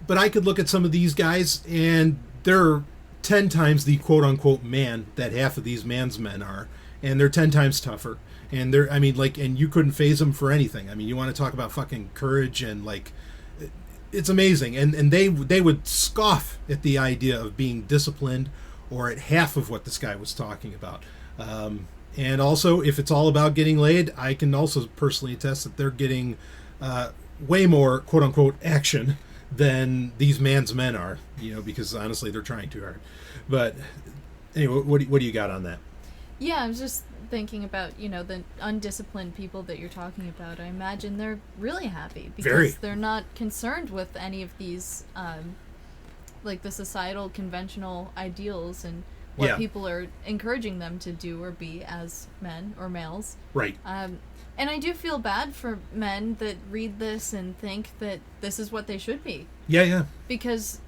But I could look at some of these guys, and they're 10 times the quote-unquote man that half of these man's men are, and they're 10 times tougher. And and you couldn't phase them for anything. I mean, you want to talk about fucking courage, and, like, it's amazing. And they would scoff at the idea of being disciplined or at half of what this guy was talking about. And also, if it's all about getting laid, I can also personally attest that they're getting way more quote-unquote action than these man's men are, because honestly they're trying too hard. But anyway, what do you got on that? Yeah, I was just thinking about, the undisciplined people that you're talking about. I imagine they're really happy because they're not concerned with any of these like the societal conventional ideals and what people are encouraging them to do or be as men or males. Right. And I do feel bad for men that read this and think that this is what they should be. Yeah. Because,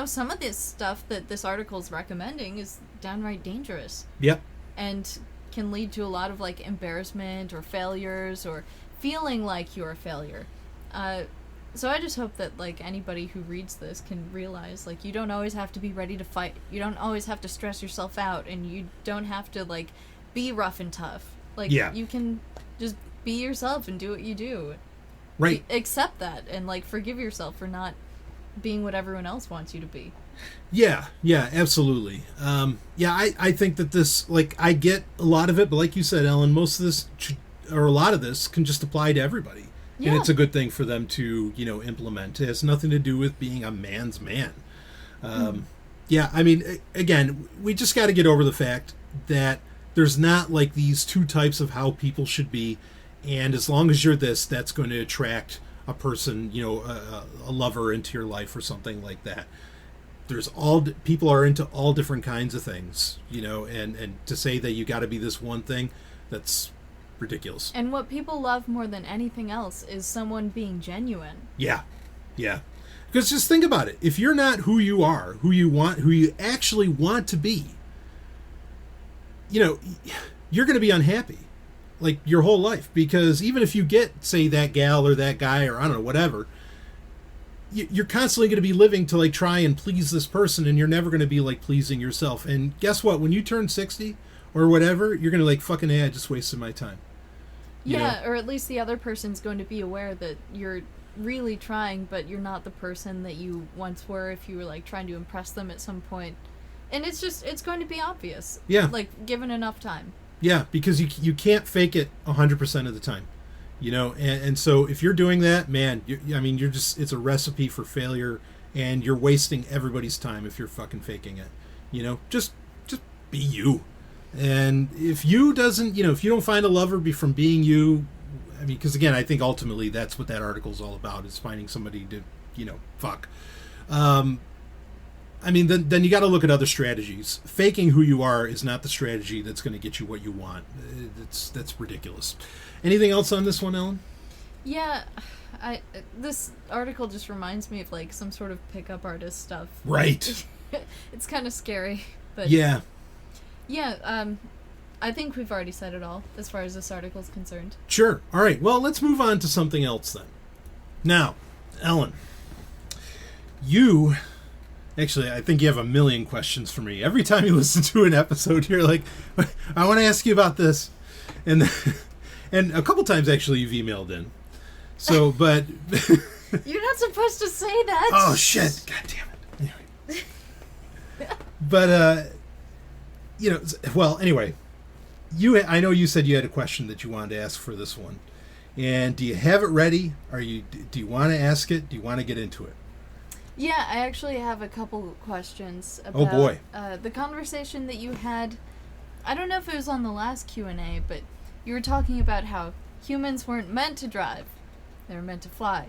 some of this stuff that this article is recommending is downright dangerous. Yep. And can lead to a lot of, like, embarrassment or failures or feeling like you're a failure. So I just hope that, like, anybody who reads this can realize, like, you don't always have to be ready to fight. You don't always have to stress yourself out, and you don't have to, like, be rough and tough. Like, you can just be yourself and do what you do. Right. Accept that and, like, forgive yourself for not being what everyone else wants you to be. Yeah, absolutely. I think that this, like, I get a lot of it, but like you said, Ellen, most of this, or a lot of this, can just apply to everybody. Yeah. And it's a good thing for them to, implement. It has nothing to do with being a man's man. Yeah, I mean, again, we just got to get over the fact that there's not, like, these two types of how people should be, and as long as you're this, that's going to attract a person, a lover into your life or something like that. People are into all different kinds of things, and to say that you got to be this one thing, that's ridiculous. And what people love more than anything else is someone being genuine. Yeah. Because just think about it. If you're not who you are, who you actually want to be, you're going to be unhappy, like, your whole life. Because even if you get, say, that gal or that guy or I don't know, whatever, you're constantly going to be living to, like, try and please this person, and you're never going to be, like, pleasing yourself. And guess what? When you turn 60 or whatever, you're going to, like, fucking, I just wasted my time. Yeah, or at least the other person's going to be aware that you're really trying, but you're not the person that you once were if you were, like, trying to impress them at some point. And it's going to be obvious. Yeah. Like, given enough time. Yeah, because you can't fake it 100% of the time. And so if you're doing that, man, you're just, it's a recipe for failure, and you're wasting everybody's time if you're fucking faking it. Just be you. And if you don't find a lover from being you, I mean, because again, I think ultimately that's what that article is all about, is finding somebody to, fuck. I mean, then you got to look at other strategies. Faking who you are is not the strategy that's going to get you what you want. That's ridiculous. Anything else on this one, Ellen? Yeah, this article just reminds me of, like, some sort of pickup artist stuff. Right. It's kind of scary, but yeah. I think we've already said it all as far as this article is concerned. Sure. All right. Well, let's move on to something else then. Now, Ellen, actually, I think you have a million questions for me. Every time you listen to an episode, you're like, I want to ask you about this. And a couple times, actually, you've emailed in. So, but... You're not supposed to say that. Oh, shit. God damn it. Anyway. But, well, anyway. I know you said you had a question that you wanted to ask for this one. And do you have it ready? Do you want to ask it? Do you want to get into it? Yeah, I actually have a couple questions about oh boy. The conversation that you had I don't know if it was on the last Q&A, but you were talking about how humans weren't meant to drive. They were meant to fly.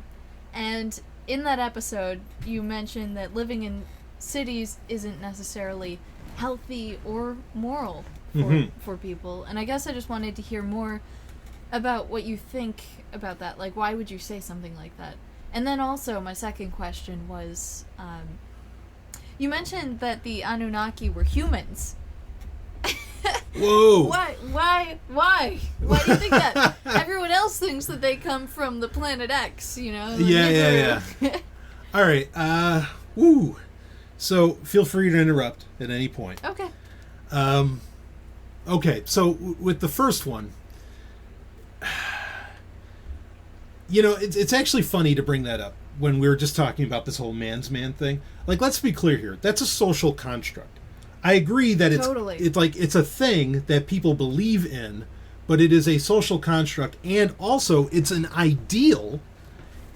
And in that episode, you mentioned that living in cities isn't necessarily healthy or moral for people. And I guess I just wanted to hear more about what you think about that. Like, why would you say something like that? And then also, my second question was, you mentioned that the Anunnaki were humans. Whoa! Why? Why do you think that? Everyone else thinks that they come from the planet X, you know? Yeah. All right. Woo. So feel free to interrupt at any point. Okay. Okay. So with the first one, you know, it's actually funny to bring that up when we were just talking about this whole man's man thing. Like, let's be clear here. That's a social construct. I agree that it's a thing that people believe in, but it is a social construct, and also it's an ideal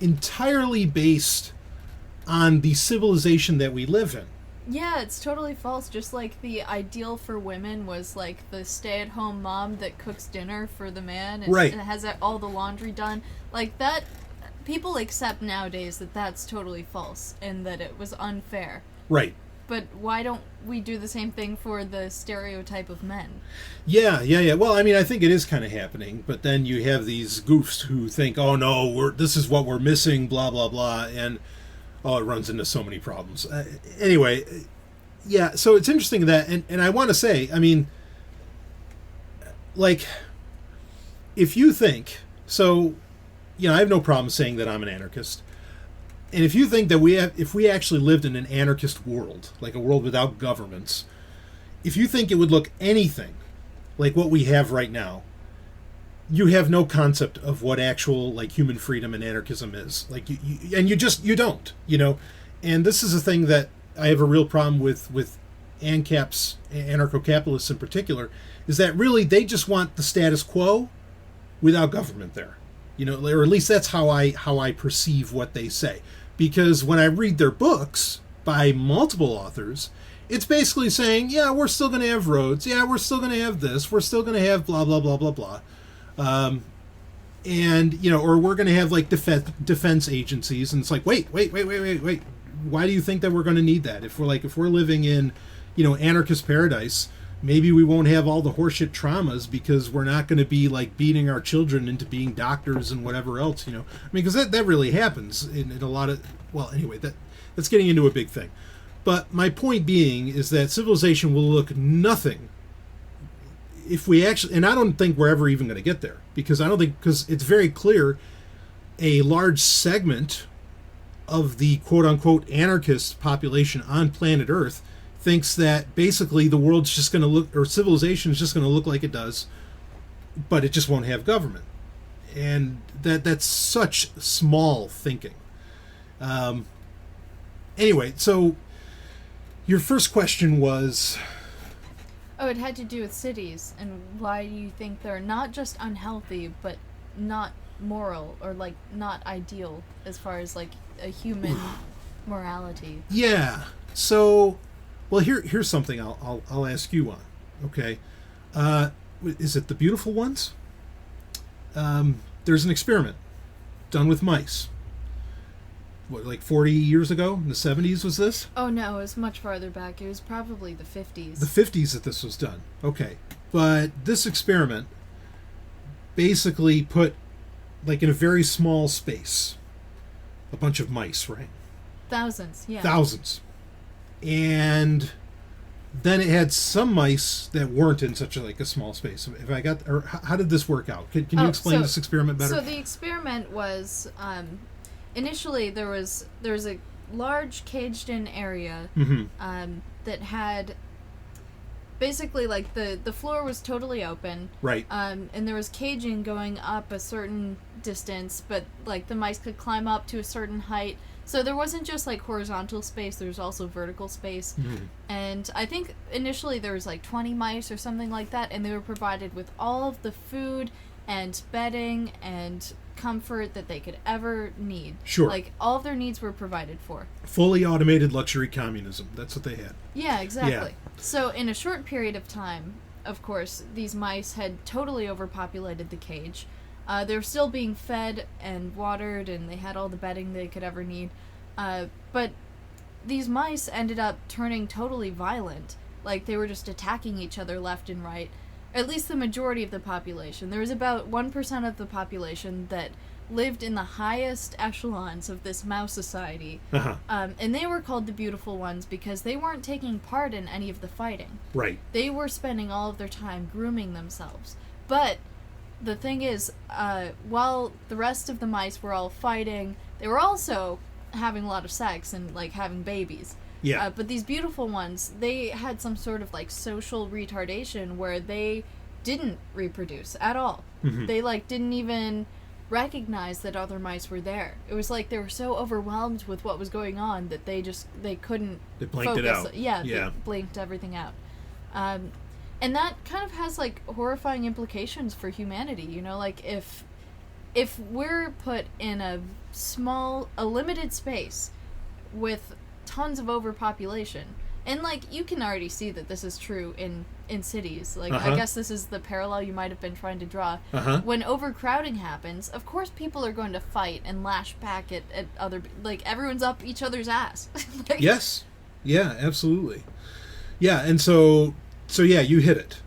entirely based on the civilization that we live in. Yeah, it's totally false. Just like the ideal for women was like the stay-at-home mom that cooks dinner for the man and has all the laundry done. Like that, people accept nowadays that that's totally false and that it was unfair. Right. But why don't we do the same thing for the stereotype of men? Yeah. Well, I mean, I think it is kind of happening, but then you have these goofs who think, oh no, this is what we're missing, blah, blah, blah, and it runs into so many problems. Anyway, yeah, so it's interesting that, and I want to say, I mean, like, if you think, so, you know, I have no problem saying that I'm an anarchist. And if you think that if we actually lived in an anarchist world, like a world without governments, if you think it would look anything like what we have right now, you have no concept of what actual like human freedom and anarchism is. Like you don't, you know. And this is a thing that I have a real problem with ANCAPs, anarcho-capitalists in particular, is that really they just want the status quo without government there. You know, or at least that's how I perceive what they say. Because when I read their books by multiple authors, it's basically saying, yeah, we're still going to have roads. Yeah, we're still going to have this. We're still going to have blah, blah, blah, blah, blah. And, you know, or we're going to have like defense agencies. And it's like, wait. Why do you think that we're going to need that? If we're living in, you know, anarchist paradise, maybe we won't have all the horseshit traumas because we're not going to be like beating our children into being doctors and whatever else, you know. I mean, because that really happens in a lot of, well, anyway, that's getting into a big thing. But my point being is that civilization will look nothing if we actually, and I don't think we're ever even going to get there, because it's very clear a large segment of the quote-unquote anarchist population on planet Earth thinks that basically the world's just going to look, or civilization is just going to look like it does, but it just won't have government. And that's such small thinking. Anyway, so your first question was... Oh, it had to do with cities, and why do you think they're not just unhealthy, but not moral, or like not ideal as far as like a human morality? Yeah. So, well, here's something I'll ask you on. Okay, is it The Beautiful Ones? There's an experiment done with mice. What, like 40 years ago? In the 70s was this? Oh, no, it was much farther back. It was probably the 50s. The 50s that this was done. Okay. But this experiment basically put, like in a very small space, a bunch of mice, right? Thousands, yeah. Thousands. And then it had some mice that weren't in such a small space. If I got, or how did this work out? Can you explain this experiment better? So the experiment was... initially, there was a large caged-in area that had basically like the floor was totally open, right? And there was caging going up a certain distance, but like the mice could climb up to a certain height. So there wasn't just like horizontal space; there was also vertical space. And I think initially there was like 20 mice or something like that, and they were provided with all of the food and bedding and comfort that they could ever need. Sure. Like, all of their needs were provided for. Fully automated luxury communism. That's what they had. Yeah, exactly. Yeah. So, in a short period of time, of course, these mice had totally overpopulated the cage. They were still being fed and watered, and they had all the bedding they could ever need. But these mice ended up turning totally violent. Like, they were just attacking each other left and right. At least the majority of the population. There was about 1% of the population that lived in the highest echelons of this mouse society. Uh-huh. And they were called the beautiful ones because they weren't taking part in any of the fighting. Right. They were spending all of their time grooming themselves. But the thing is, while the rest of the mice were all fighting, they were also having a lot of sex and, like, having babies. Yeah. But these beautiful ones, they had some sort of, like, social retardation where they didn't reproduce at all. Mm-hmm. They, like, didn't even recognize that other mice were there. It was like they were so overwhelmed with what was going on that they couldn't They blanked focus. it out. Yeah, Yeah. they blinked everything out. And that kind of has, like, horrifying implications for humanity, you know? Like, if we're put in a limited space with tons of overpopulation, and, like, you can already see that this is true in cities. Like, Uh-huh. I guess this is the parallel you might have been trying to draw. Uh-huh. When overcrowding happens, of course people are going to fight and lash back at other... Like, everyone's up each other's ass. Like, Yes. Yeah, absolutely. Yeah, and so yeah, you hit it.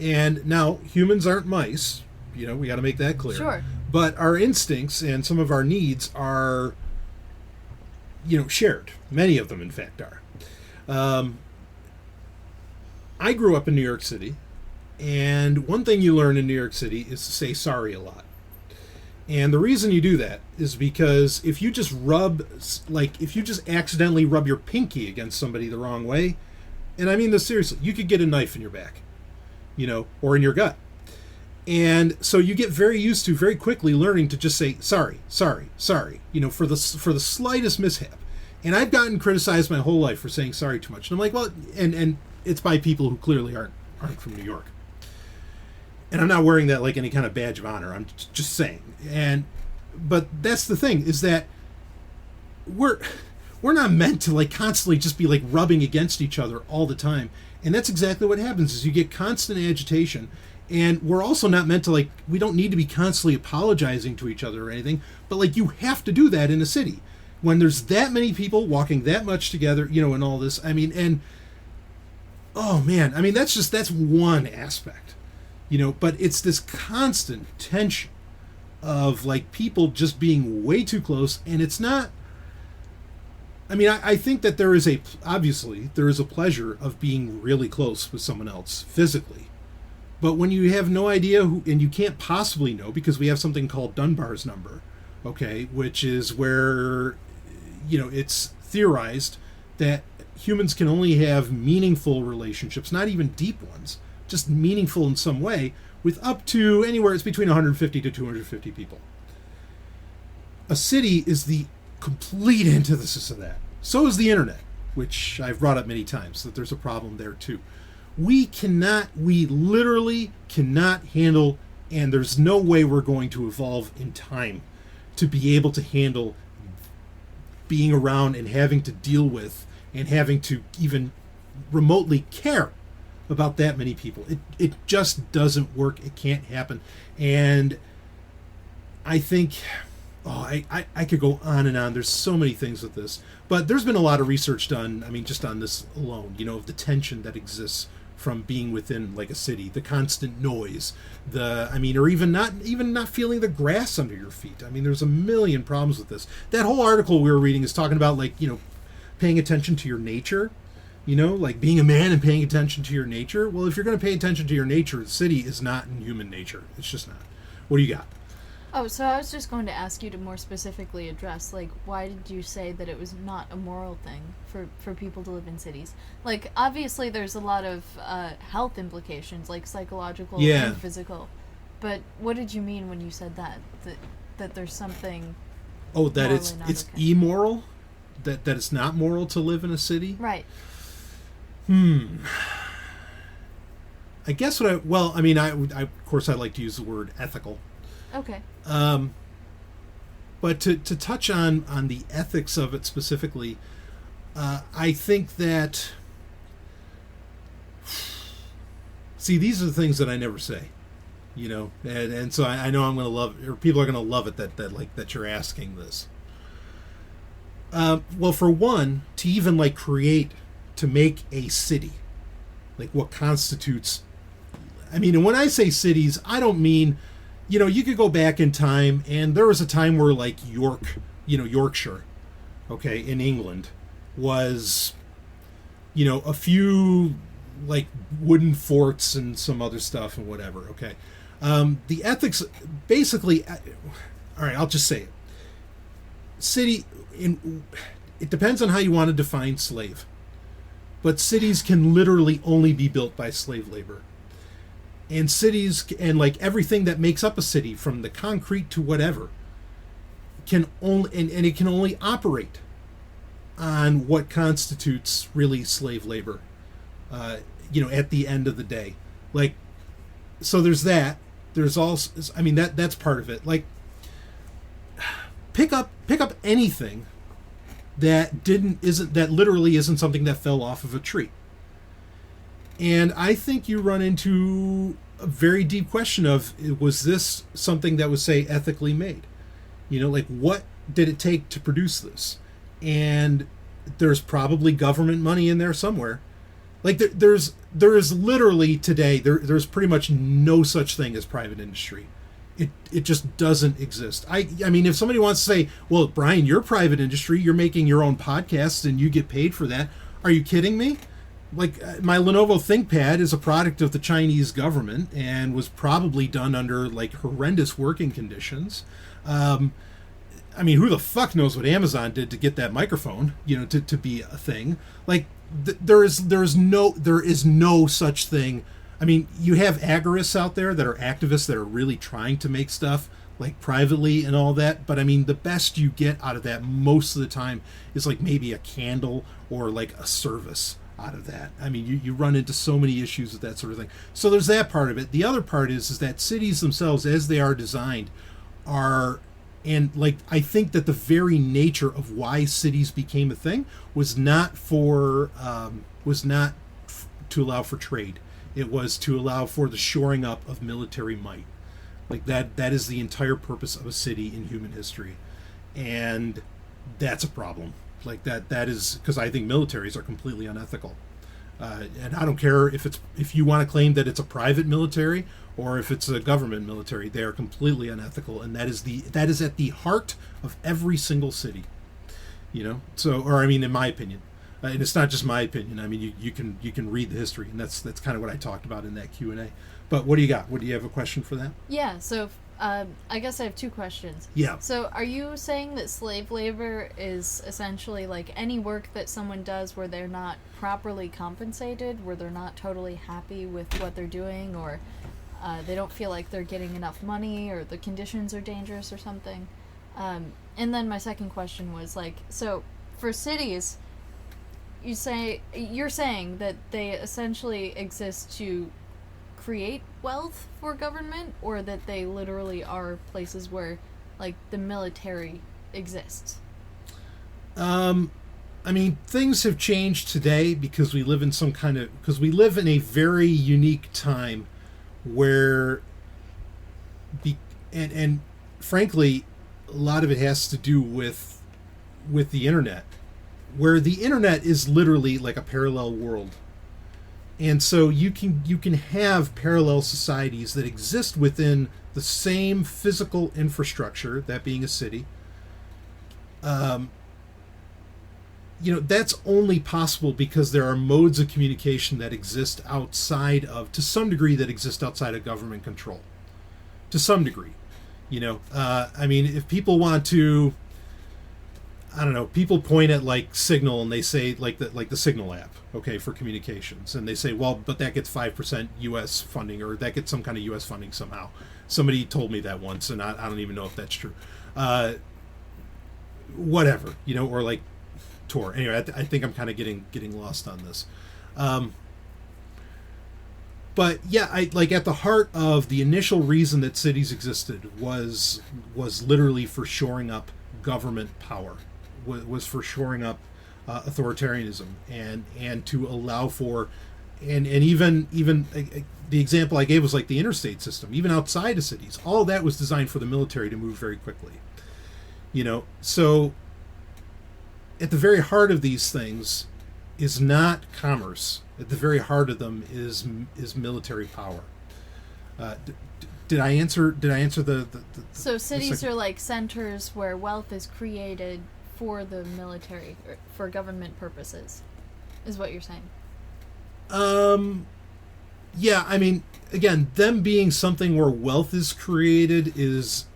And now, humans aren't mice. You know, we got to make that clear. Sure. But our instincts and some of our needs are, you know, shared. Many of them, in fact, are. I grew up in New York City, and one thing you learn in New York City is to say sorry a lot. And the reason you do that is because if you just accidentally rub your pinky against somebody the wrong way, and I mean this seriously, you could get a knife in your back, you know, or in your gut. And so you get very used to very quickly learning to just say sorry, you know, for the slightest mishap. And I've gotten criticized my whole life for saying sorry too much. And I'm like, well, and it's by people who clearly aren't from New York. And I'm not wearing that like any kind of badge of honor. I'm just saying. But that's the thing, is that we're not meant to like constantly just be like rubbing against each other all the time. And that's exactly what happens, is you get constant agitation. And we're also not meant to, like, we don't need to be constantly apologizing to each other or anything, but like you have to do that in a city when there's that many people walking that much together, you know, and all this. I mean, and oh man, I mean, that's one aspect, you know, but it's this constant tension of like people just being way too close. And it's not, I mean, I think that obviously there is a pleasure of being really close with someone else physically. But when you have no idea who, and you can't possibly know, because we have something called Dunbar's number, okay, which is where, you know, it's theorized that humans can only have meaningful relationships, not even deep ones, just meaningful in some way, with up to anywhere it's between 150 to 250 people. A city is the complete antithesis of that. So is the internet, which I've brought up many times, that there's a problem there too. We literally cannot handle, and there's no way we're going to evolve in time to be able to handle being around and having to deal with and having to even remotely care about that many people. It just doesn't work. It can't happen. And I think, I could go on and on. There's so many things with this. But there's been a lot of research done, I mean, just on this alone, you know, of the tension that exists from being within like a city, the constant noise, or even not feeling the grass under your feet. I mean, there's a million problems with this. That whole article we were reading is talking about, like, you know, paying attention to your nature, you know, like being a man and paying attention to your nature. Well, if you're going to pay attention to your nature, the city is not in human nature. It's just not. What do you got? Oh, so I was just going to ask you to more specifically address, like, why did you say that it was not a moral thing for people to live in cities? Like, obviously there's a lot of health implications, like psychological and physical. But what did you mean when you said that there's something... Oh, that it's okay? Immoral? That it's not moral to live in a city? Right. I guess I of course I like to use the word ethical. Okay. But to touch on the ethics of it specifically, I think that See, these are the things that I never say, and so I know I'm going to love, or people are going to love it that you're asking this. Well, for one, to even to make a city, like what constitutes. I mean, and when I say cities, I don't mean, you could go back in time, and there was a time where like Yorkshire, okay, in England, was, a few like wooden forts and some other stuff and whatever, okay. The ethics, basically, all right, I'll just say it. It depends on how you want to define slave, but cities can literally only be built by slave labor. And cities, and like everything that makes up a city, from the concrete to whatever, can only, and it can only operate on what constitutes really slave labor, at the end of the day. Like, so there's that. There's also, I mean, that's part of it. Like, pick up anything that literally isn't something that fell off of a tree. And I think you run into a very deep question of, was this something that was, say, ethically made? Like, what did it take to produce this? And there's probably government money in there somewhere. Like, there is literally today, there's pretty much no such thing as private industry. It just doesn't exist. I mean, if somebody wants to say, well, Brian, you're private industry, you're making your own podcasts and you get paid for that. Are you kidding me? Like, my Lenovo ThinkPad is a product of the Chinese government and was probably done under like horrendous working conditions. I mean, who the fuck knows what Amazon did to get that microphone, to be a thing? Like, there is no such thing. I mean, you have agorists out there that are activists that are really trying to make stuff like privately and all that, but I mean, the best you get out of that most of the time is like maybe a candle or like a service out of that. I mean, you run into so many issues with that sort of thing. So there's that part of it. The other part is that cities themselves, as they are designed, are, and like, I think that the very nature of why cities became a thing was not to allow for trade. It was to allow for the shoring up of military might. Like, that is the entire purpose of a city in human history. And that's a problem. Like, that is, because I think militaries are completely unethical. And I don't care if you want to claim that it's a private military or if it's a government military, they are completely unethical, and that is at the heart of every single city. So, or I mean, in my opinion, and it's not just my opinion. I mean, you can read the history, and that's kind of what I talked about in that Q&A. But what do you got? Do you have a question for that? Yeah. So I guess I have two questions. Yeah. So are you saying that slave labor is essentially like any work that someone does where they're not properly compensated, where they're not totally happy with what they're doing, or they don't feel like they're getting enough money, or the conditions are dangerous or something? And then my second question was like, so for cities, you're saying that they essentially exist to create wealth for government, or that they literally are places where like the military exists? I mean, things have changed today because we live in a very unique time where and frankly, a lot of it has to do with the internet, where the internet is literally like a parallel world. And so you can have parallel societies that exist within the same physical infrastructure, that being a city. That's only possible because there are modes of communication that exist to some degree, government control. To some degree. I mean, if people want to, I don't know, people point at like Signal and they say like the Signal app, okay, for communications, and they say, well, but that gets 5% U.S. funding, or that gets some kind of U.S. funding somehow. Somebody told me that once, and I don't even know if that's true. Whatever, or like Tor. Anyway, I think I'm kind of getting lost on this. But yeah, at the heart of the initial reason that cities existed was literally for shoring up government power, was for shoring up authoritarianism, and to allow for and even the example I gave was like the interstate system. Even outside of cities, all of that was designed for the military to move very quickly. So at the very heart of these things is not commerce. At the very heart of them is military power. Did I answer the So cities are like centers where wealth is created for the military, or for government purposes, is what you're saying. Yeah, I mean, again, them being something where wealth is created is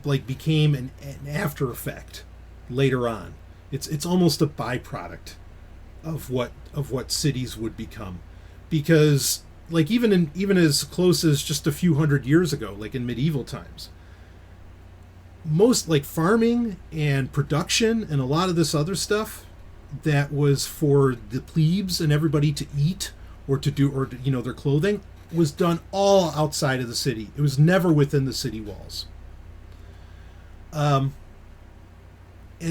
like became an after effect later on. It's almost a byproduct of what cities would become, because like even as close as just a few hundred years ago, like in medieval times, most like farming and production and a lot of this other stuff that was for the plebes and everybody to eat or to do, or their clothing, was done all outside of the city. It was never within the city walls. And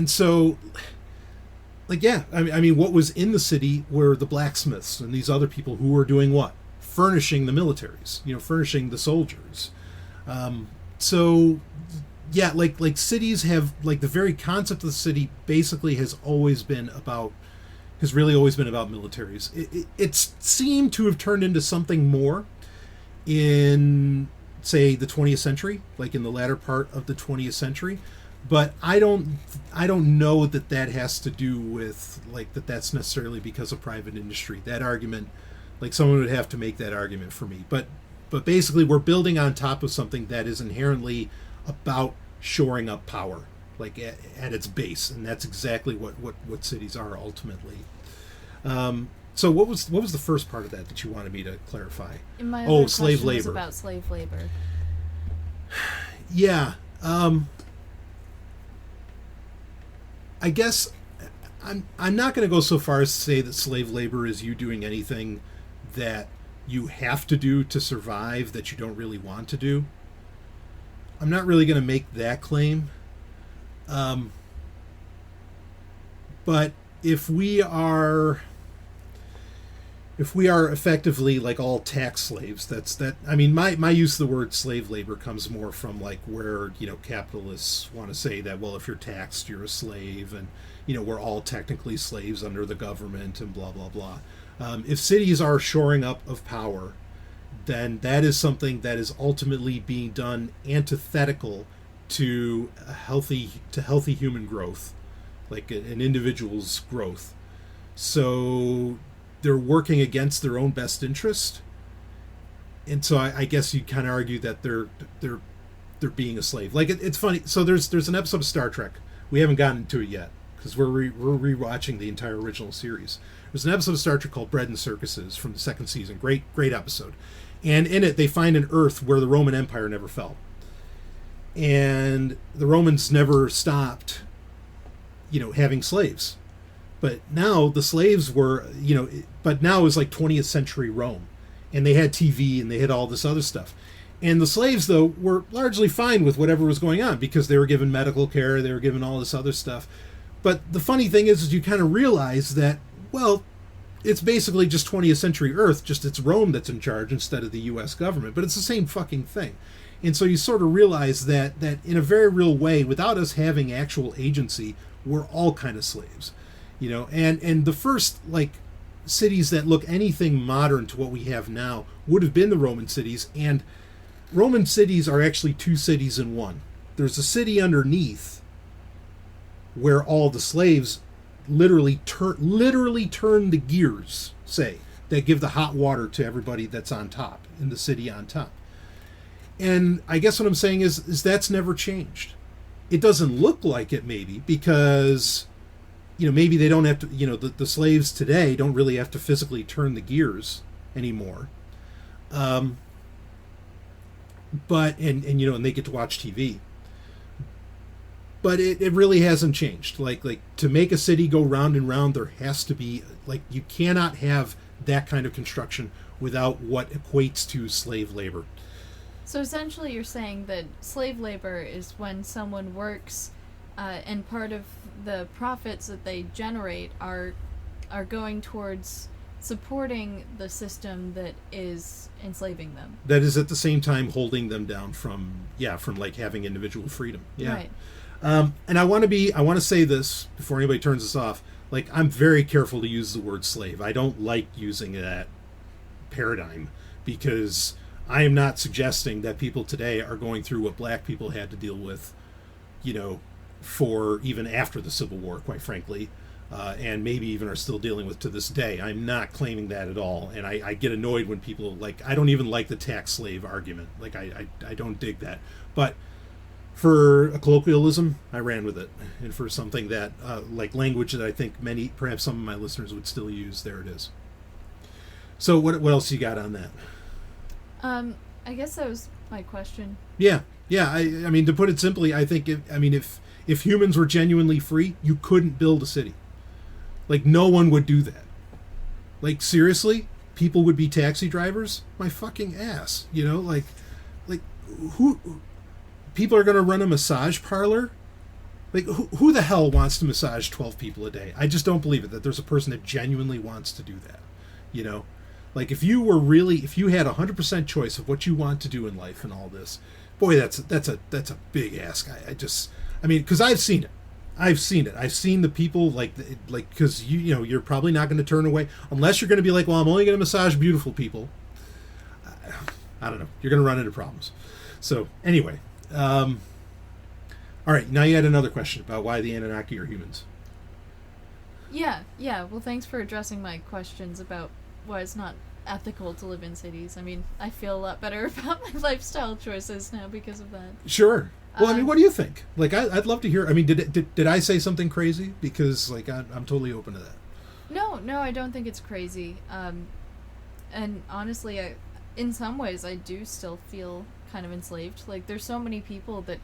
so, like, yeah, I mean, what was in the city were the blacksmiths and these other people who were doing what? Furnishing the militaries, furnishing the soldiers. So, yeah, like cities have, like, the very concept of the city basically has really always been about militaries. It seemed to have turned into something more in, say, the 20th century, like in the latter part of the 20th century. But I don't know that has to do with, like, that's necessarily because of private industry. That argument, like, someone would have to make that argument for me. But basically, we're building on top of something that is inherently about shoring up power, like at its base, and that's exactly what cities are ultimately. So what was the first part of that you wanted me to clarify? My other slave question labor. was about slave labor. Yeah. I guess I'm not going to go so far as to say that slave labor is you doing anything that you have to do to survive that you don't really want to do. I'm not really going to make that claim. But if we are effectively like all tax slaves, I mean, my use of the word slave labor comes more from like where, capitalists want to say that, well, if you're taxed, you're a slave, and, we're all technically slaves under the government and blah, blah, blah. If cities are shoring up of power, then that is something that is ultimately being done antithetical to healthy human growth, like an individual's growth. So they're working against their own best interest, and so I guess you kind of argue that they're being a slave. Like it's funny. So there's an episode of Star Trek, we haven't gotten to it yet because we're rewatching the entire original series. There's an episode of Star Trek called Bread and Circuses from the second season. Great episode. And in it, they find an Earth where the Roman Empire never fell. And the Romans never stopped, having slaves. But now the slaves were, but now it was like 20th century Rome. And they had TV and they had all this other stuff. And the slaves, though, were largely fine with whatever was going on because they were given medical care, they were given all this other stuff. But the funny thing is you kind of realize that, well, it's basically just 20th century Earth, just it's Rome that's in charge instead of the U.S. government. But it's the same fucking thing. And so you sort of realize that in a very real way, without us having actual agency, we're all kind of slaves. And the first, like, cities that look anything modern to what we have now would have been the Roman cities. And Roman cities are actually two cities in one. There's a city underneath where all the slaves literally turn the gears, say, that give the hot water to everybody that's on top, in the city on top. And I guess what I'm saying is that's never changed. It doesn't look like it, maybe, because, maybe they don't have to, the slaves today don't really have to physically turn the gears anymore. But, and they get to watch TV. But it really hasn't changed. Like to make a city go round and round, there has to be, like, you cannot have that kind of construction without what equates to slave labor. So essentially you're saying that slave labor is when someone works and part of the profits that they generate are going towards supporting the system that is enslaving them. That is at the same time holding them down from like having individual freedom. Yeah. Right. And I want to say this before anybody turns this off. Like, I'm very careful to use the word slave. I don't like using that paradigm, because I am not suggesting that people today are going through what black people had to deal with, for even after the Civil War, quite frankly, and maybe even are still dealing with to this day. I'm not claiming that at all. And I get annoyed when people, like, I don't even like the tax slave argument. Like, I don't dig that. But for a colloquialism, I ran with it. And for something that, like language that I think perhaps some of my listeners would still use, there it is. So what else you got on that? I guess that was my question. Yeah. I mean, to put it simply, I think if humans were genuinely free, you couldn't build a city. Like, no one would do that. Like, seriously, people would be taxi drivers? My fucking ass. Like who? People are going to run a massage parlor? Like, who the hell wants to massage 12 people a day? I just don't believe it, that there's a person that genuinely wants to do that. Like, if you had 100% choice of what you want to do in life and all this, boy, that's a big ask. Because I've seen it. I've seen the people because you're probably not going to turn away unless you're going to be like, well, I'm only going to massage beautiful people. I don't know. You're going to run into problems. So anyway, all right. Now you had another question about why the Anunnaki are humans. Yeah. Well, thanks for addressing my questions about why it's not ethical to live in cities. I mean, I feel a lot better about my lifestyle choices now because of that. Sure. Well, what do you think? Like, I'd love to hear. I mean, did I say something crazy? Because, like, I'm totally open to that. No, I don't think it's crazy. And honestly, in some ways, I do still feel kind of enslaved. Like, there's so many people that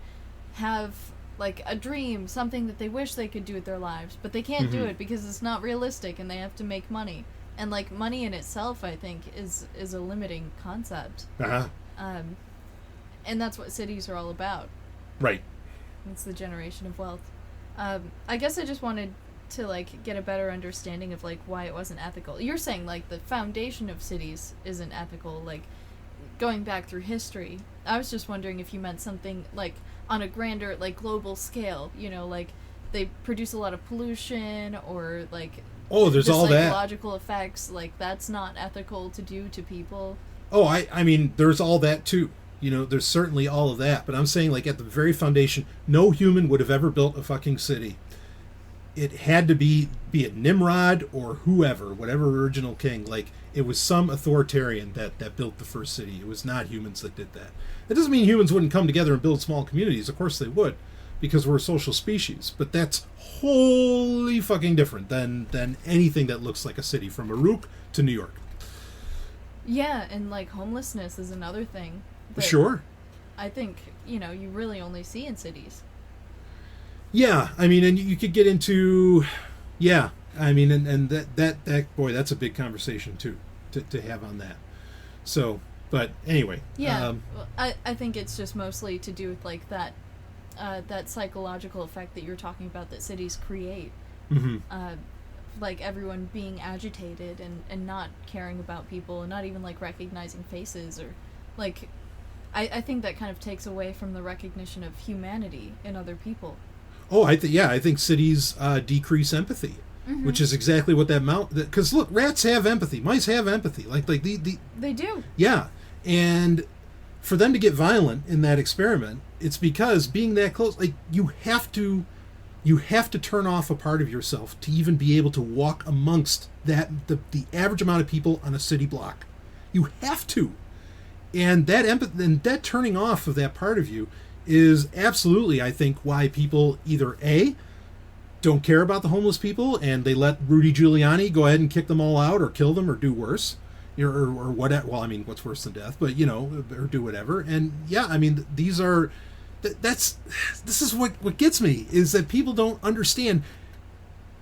have, like, a dream, something that they wish they could do with their lives, but they can't do it because it's not realistic and they have to make money. And, like, money in itself, I think, is a limiting concept. Uh-huh. And that's what cities are all about. Right. It's the generation of wealth. I guess I just wanted to, like, get a better understanding of, like, why it wasn't ethical. You're saying, like, the foundation of cities isn't ethical, like, going back through history. I was just wondering if you meant something, like, on a grander, like, global scale, like, they produce a lot of pollution, or, like... Oh, there's all that. Psychological effects, like, that's not ethical to do to people. Oh, I mean, there's all that, too. There's certainly all of that. But I'm saying, like, at the very foundation, no human would have ever built a fucking city. It had to be it Nimrod or whoever, whatever original king. Like, it was some authoritarian that built the first city. It was not humans that did that. It doesn't mean humans wouldn't come together and build small communities. Of course they would, because we're a social species. But that's wholly fucking different than anything that looks like a city, from Uruk to New York. Yeah, and, like, homelessness is another thing. Sure. I think, you really only see in cities. Yeah, I mean, and you could get into, yeah, I mean, and that boy, that's a big conversation too, to have on that. So, but anyway. Yeah, I think it's just mostly to do with, like, that psychological effect that you're talking about that cities create. Mm-hmm. Like, everyone being agitated and not caring about people and not even, like, recognizing faces, or, like... I think that kind of takes away from the recognition of humanity in other people. Oh, I think cities decrease empathy, which is exactly what that because look, rats have empathy, mice have empathy, like they do. Yeah, and for them to get violent in that experiment, it's because being that close, like, you have to turn off a part of yourself to even be able to walk amongst the average amount of people on a city block. You have to. And that empathy and that turning off of that part of you is absolutely, I think, why people either A, don't care about the homeless people and they let Rudy Giuliani go ahead and kick them all out or kill them or do worse, or whatever. Well, I mean, what's worse than death? But or do whatever. And yeah, I mean, this is what gets me, is that people don't understand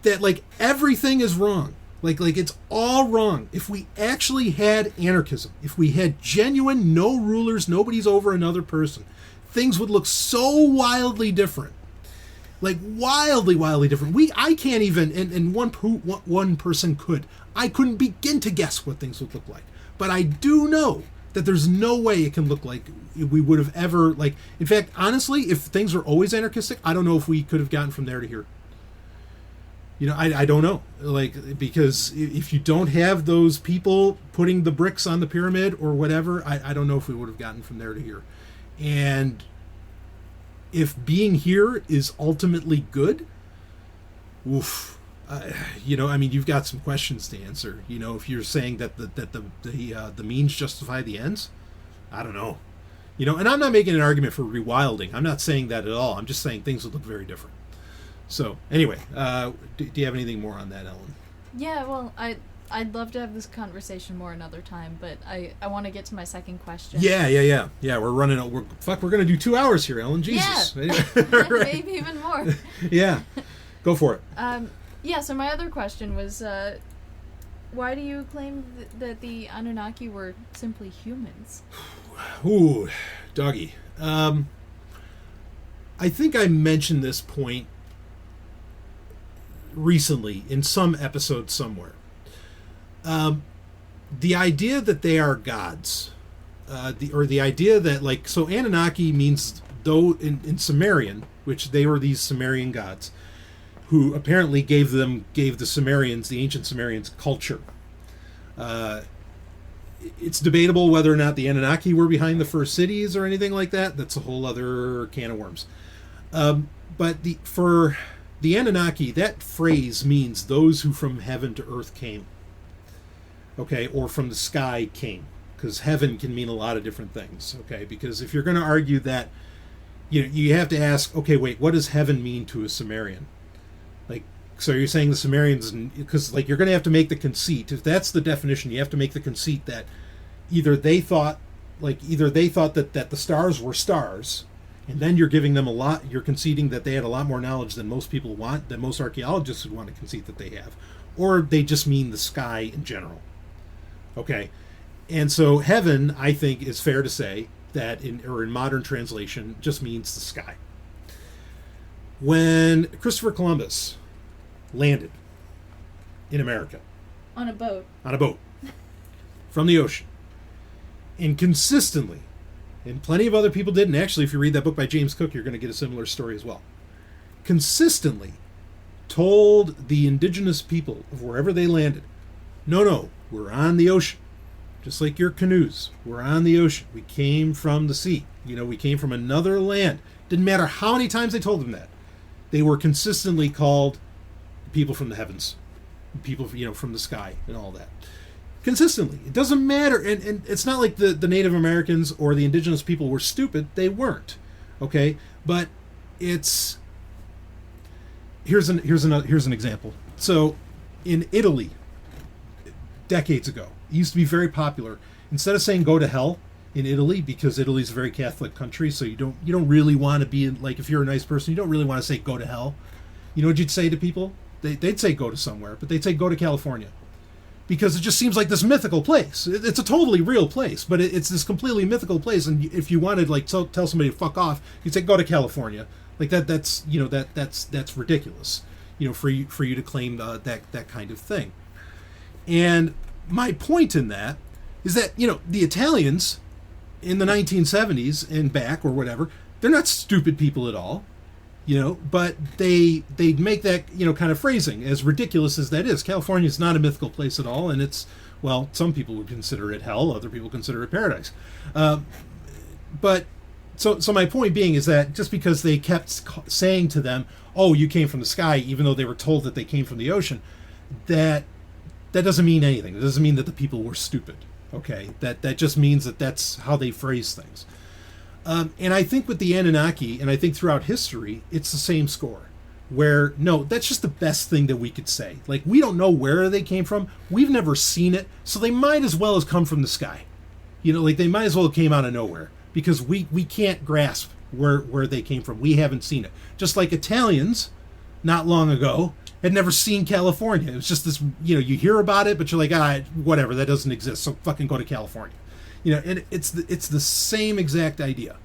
that, like, everything is wrong. Like it's all wrong. If we actually had anarchism, if we had genuine no rulers, nobody's over another person, things would look so wildly different. Like wildly different. I can't even, and one person could. I couldn't begin to guess what things would look like. But I do know that there's no way it can look like we would have ever, like, in fact, honestly, if things were always anarchistic, I don't know if we could have gotten from there to here. You know, I don't know. Like, because if you don't have those people putting the bricks on the pyramid or whatever, I don't know if we would have gotten from there to here. And if being here is ultimately good, oof. You know, I mean, you've got some questions to answer. You know, if you're saying that the means justify the ends, I don't know. You know, and I'm not making an argument for rewilding. I'm not saying that at all. I'm just saying things would look very different. So, anyway, do you have anything more on that, Ellen? Yeah, well, I'd love to have this conversation more another time, but I want to get to my second question. Yeah, we're running out. We're going to do 2 hours here, Ellen. Jesus. Yeah. Right. Maybe even more. Yeah. Go for it. Yeah, so my other question was, why do you claim that the Anunnaki were simply humans? Ooh, doggy. I think I mentioned this point recently in some episode somewhere. The idea that they are gods, the idea that, like, so Anunnaki means, though in Sumerian, which they were these Sumerian gods, who apparently gave the Sumerians, the ancient Sumerians, culture. It's debatable whether or not the Anunnaki were behind the first cities or anything like that. That's a whole other can of worms. But for the Anunnaki, that phrase means those who from heaven to earth came. Okay, or from the sky came. Because heaven can mean a lot of different things. Okay, because if you're going to argue that, you have to ask, okay, wait, what does heaven mean to a Sumerian? Like, so you're saying the Sumerians, because, like, you're going to have to make the conceit. If that's the definition, you have to make the conceit that either they thought that the stars were stars, and then you're giving them you're conceding that they had a lot more knowledge than most people want, that most archaeologists would want to concede that they have, or they just mean the sky in general. Okay, and so heaven, I think, is fair to say that in modern translation just means the sky. When Christopher Columbus landed in America on a boat from the ocean, and consistently, and plenty of other people did, and actually if you read that book by James Cook, you're going to get a similar story as well, consistently told the indigenous people of wherever they landed, no, we're on the ocean. Just like your canoes, we're on the ocean. We came from the sea. We came from another land. Didn't matter how many times they told them that. They were consistently called people from the heavens, people, from the sky and all that. Consistently. It doesn't matter. And it's not like the Native Americans or the indigenous people were stupid. They weren't. Okay? But here's an example. So in Italy, decades ago, it used to be very popular. Instead of saying go to hell in Italy, because Italy's a very Catholic country, so you don't really want to be in, like, if you're a nice person, you don't really want to say go to hell. You know what you'd say to people? They'd say go to somewhere, but they'd say go to California. Because it just seems like this mythical place. It's a totally real place, but it's this completely mythical place, and if you wanted, like, tell somebody to fuck off, you'd say go to California. Like, that's ridiculous, for you to claim that kind of thing. And my point in that is that, the Italians in the 1970s and back or whatever, they're not stupid people at all, but they make that, kind of phrasing, as ridiculous as that is. California is not a mythical place at all, and it's, well, some people would consider it hell, other people consider it paradise. But so my point being is that just because they kept saying to them, oh, you came from the sky, even though they were told that they came from the ocean, that doesn't mean anything. It doesn't mean that the people were stupid. Okay, that just means that that's how they phrase things. And I think with the Anunnaki, and I think throughout history, it's the same score. Where, no, that's just the best thing that we could say. Like, we don't know where they came from. We've never seen it. So they might as well have come from the sky. Like, they might as well have came out of nowhere. Because we can't grasp where they came from. We haven't seen it. Just like Italians, not long ago, had never seen California. It was just this, you hear about it, but you're like, whatever, that doesn't exist, so fucking go to California. And it's the same exact idea.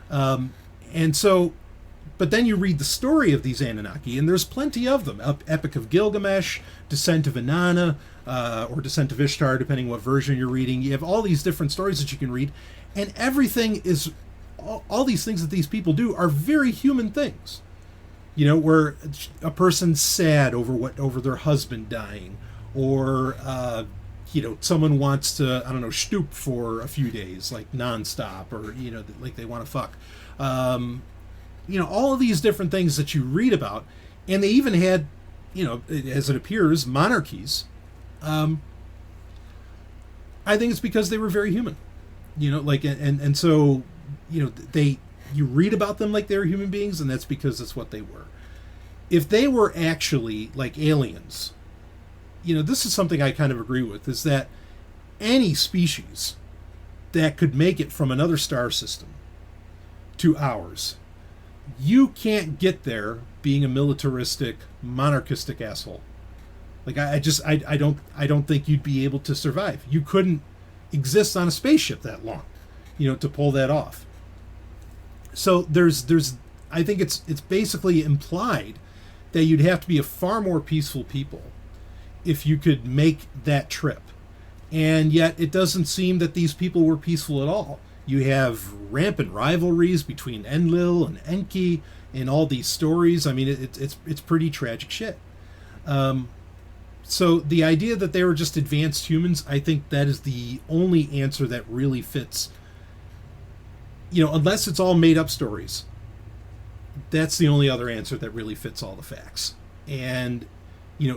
And so, But then you read the story of these Anunnaki, and there's plenty of them. Epic of Gilgamesh, Descent of Inanna, or Descent of Ishtar, depending what version you're reading. You have all these different stories that you can read, and everything is... all these things that these people do are very human things. You know, where a person's sad over their husband dying, or someone wants to, I don't know, stoop for a few days, like nonstop, or like they want to fuck. All of these different things that you read about, and they even had, as it appears, monarchies. I think it's because they were very human. So you read about them like they were human beings, and that's because that's what they were. If they were actually like aliens, this is something I kind of agree with, is that any species that could make it from another star system to ours, you can't get there being a militaristic, monarchistic asshole. Like I don't think you'd be able to survive. You couldn't exist on a spaceship that long, to pull that off. So there's I think it's basically implied that you'd have to be a far more peaceful people if you could make that trip. And yet it doesn't seem that these people were peaceful at all. You have rampant rivalries between Enlil and Enki in all these stories. I mean, it's pretty tragic shit. So the idea that they were just advanced humans, I think that is the only answer that really fits. Unless it's all made up stories, that's the only other answer that really fits all the facts. And,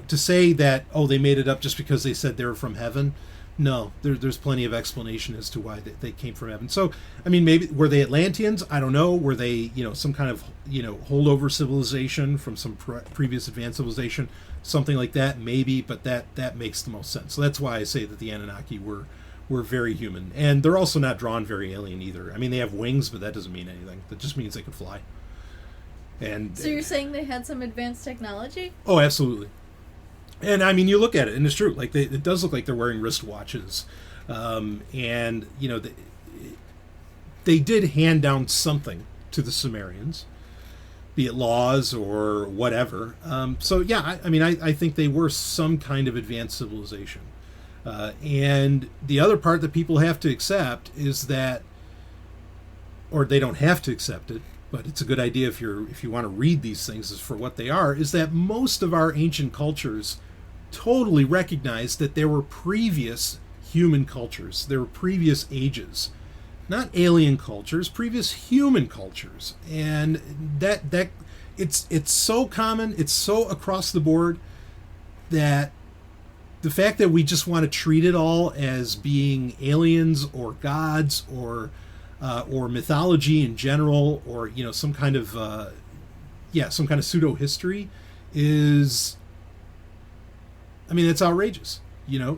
to say that, they made it up just because they said they were from heaven, no, there's plenty of explanation as to why they came from heaven. So, I mean, maybe, were they Atlanteans? I don't know. Were they, some kind of, holdover civilization from some previous advanced civilization? Something like that, maybe, but that makes the most sense. So that's why I say that the Anunnaki were very human. And they're also not drawn very alien either. I mean, they have wings, but that doesn't mean anything. That just means they can fly. And so you're saying they had some advanced technology? Oh, absolutely. And I mean, you look at it, and it's true. Like it does look like they're wearing wristwatches, and they did hand down something to the Sumerians, be it laws or whatever. So yeah, I think they were some kind of advanced civilization. And the other part that people have to accept is that, or they don't have to accept it, but it's a good idea if you want to read these things as for what they are, is that most of our ancient cultures totally recognize that there were previous human cultures, there were previous ages, not alien cultures, previous human cultures, and that it's so common, it's so across the board, that the fact that we just want to treat it all as being aliens or gods or mythology in general, or some kind of pseudo history is, it's outrageous.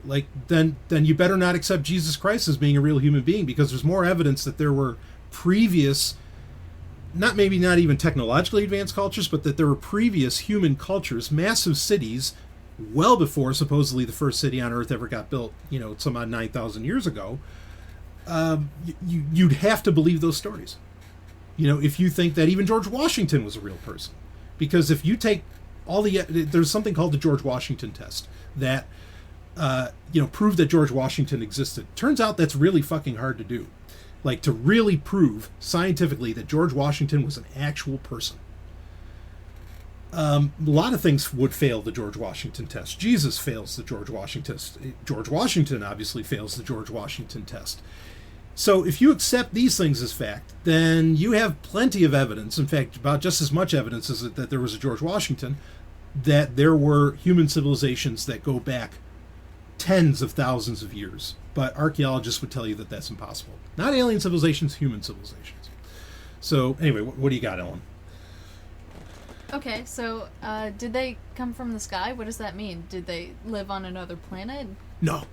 Like then you better not accept Jesus Christ as being a real human being, because there's more evidence that there were previous, not even technologically advanced cultures, but that there were previous human cultures, massive cities, well before supposedly the first city on Earth ever got built, some odd 9,000 years ago. You'd have to believe those stories. If you think that even George Washington was a real person. Because if you take there's something called the George Washington test that, proved that George Washington existed. Turns out that's really fucking hard to do. Like, to really prove scientifically that George Washington was an actual person. A lot of things would fail the George Washington test. Jesus fails the George Washington test. George Washington obviously fails the George Washington test. So if you accept these things as fact, then you have plenty of evidence, in fact, about just as much evidence as that there was a George Washington, that there were human civilizations that go back tens of thousands of years. But archaeologists would tell you that that's impossible. Not alien civilizations, human civilizations. So anyway, what do you got, Ellen? Okay, so did they come from the sky? What does that mean? Did they live on another planet? No.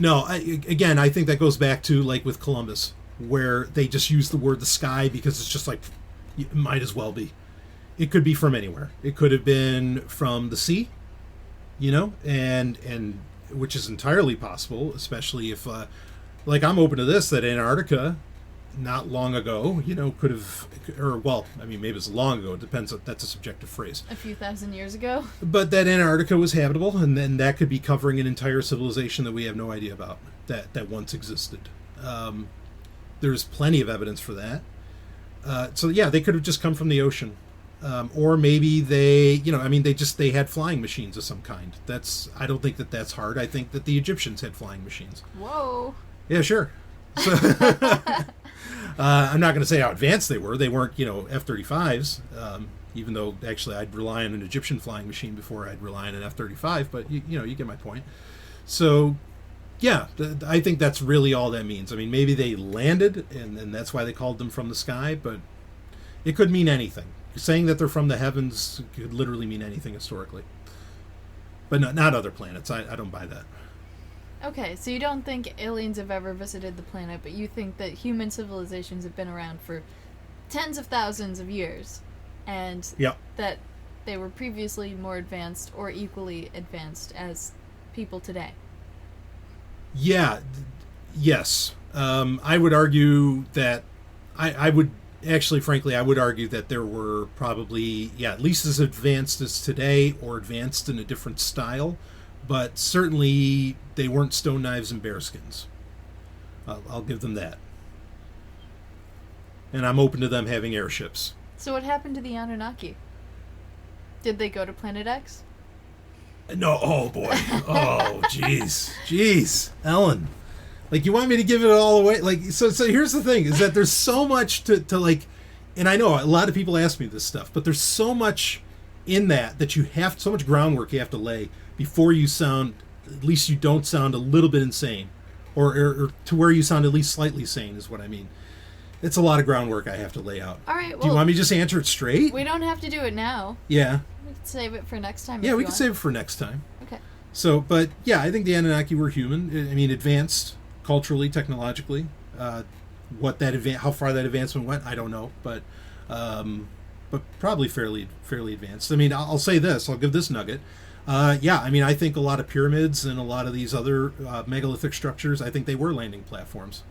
I think that goes back to, like, with Columbus, where they just use the word the sky because it's just like, it might as well be. It could be from anywhere. It could have been from the sea, and which is entirely possible, especially if, I'm open to this, that Antarctica, not long ago, could have, or well, I mean, maybe it's long ago. It depends. That's a subjective phrase. A few thousand years ago. But that Antarctica was habitable, and then that could be covering an entire civilization that we have no idea about that once existed. There's plenty of evidence for that. So yeah, they could have just come from the ocean, or maybe they had flying machines of some kind. I don't think that's hard. I think that the Egyptians had flying machines. Whoa. Yeah, sure. So, I'm not going to say how advanced they were. They weren't, F-35s, even though actually I'd rely on an Egyptian flying machine before I'd rely on an F-35, but you get my point. So, yeah, I think that's really all that means. I mean, maybe they landed, and that's why they called them from the sky, but it could mean anything. Saying that they're from the heavens could literally mean anything historically. But not other planets. I don't buy that. Okay, so you don't think aliens have ever visited the planet, but you think that human civilizations have been around for tens of thousands of years, and that they were previously more advanced or equally advanced as people today. Yeah, yes. I would argue that I would actually, frankly, I would argue that there were probably, at least as advanced as today or advanced in a different style, but certainly they weren't stone knives and bearskins. I'll give them that. And I'm open to them having airships. So what happened to the Anunnaki? Did they go to Planet X? No, oh boy. Oh, jeez. Ellen. Like, you want me to give it all away? Like, so here's the thing, is that there's so much to like, and I know a lot of people ask me this stuff, but there's so much in that you have, so much groundwork you have to lay before you sound, at least you don't sound a little bit insane, or to where you sound at least slightly sane is what I mean. It's a lot of groundwork I have to lay out. All right, well, do you want me to just answer it straight? We don't have to do it now. Yeah. We can save it for next time. Yeah, we can save it for next time. Okay. So, but yeah, I think the Anunnaki were human. I mean, advanced culturally, technologically. How far that advancement went, I don't know, but probably fairly advanced. I mean, I'll say this. I'll give this nugget. I mean, I think a lot of pyramids and a lot of these other megalithic structures, I think they were landing platforms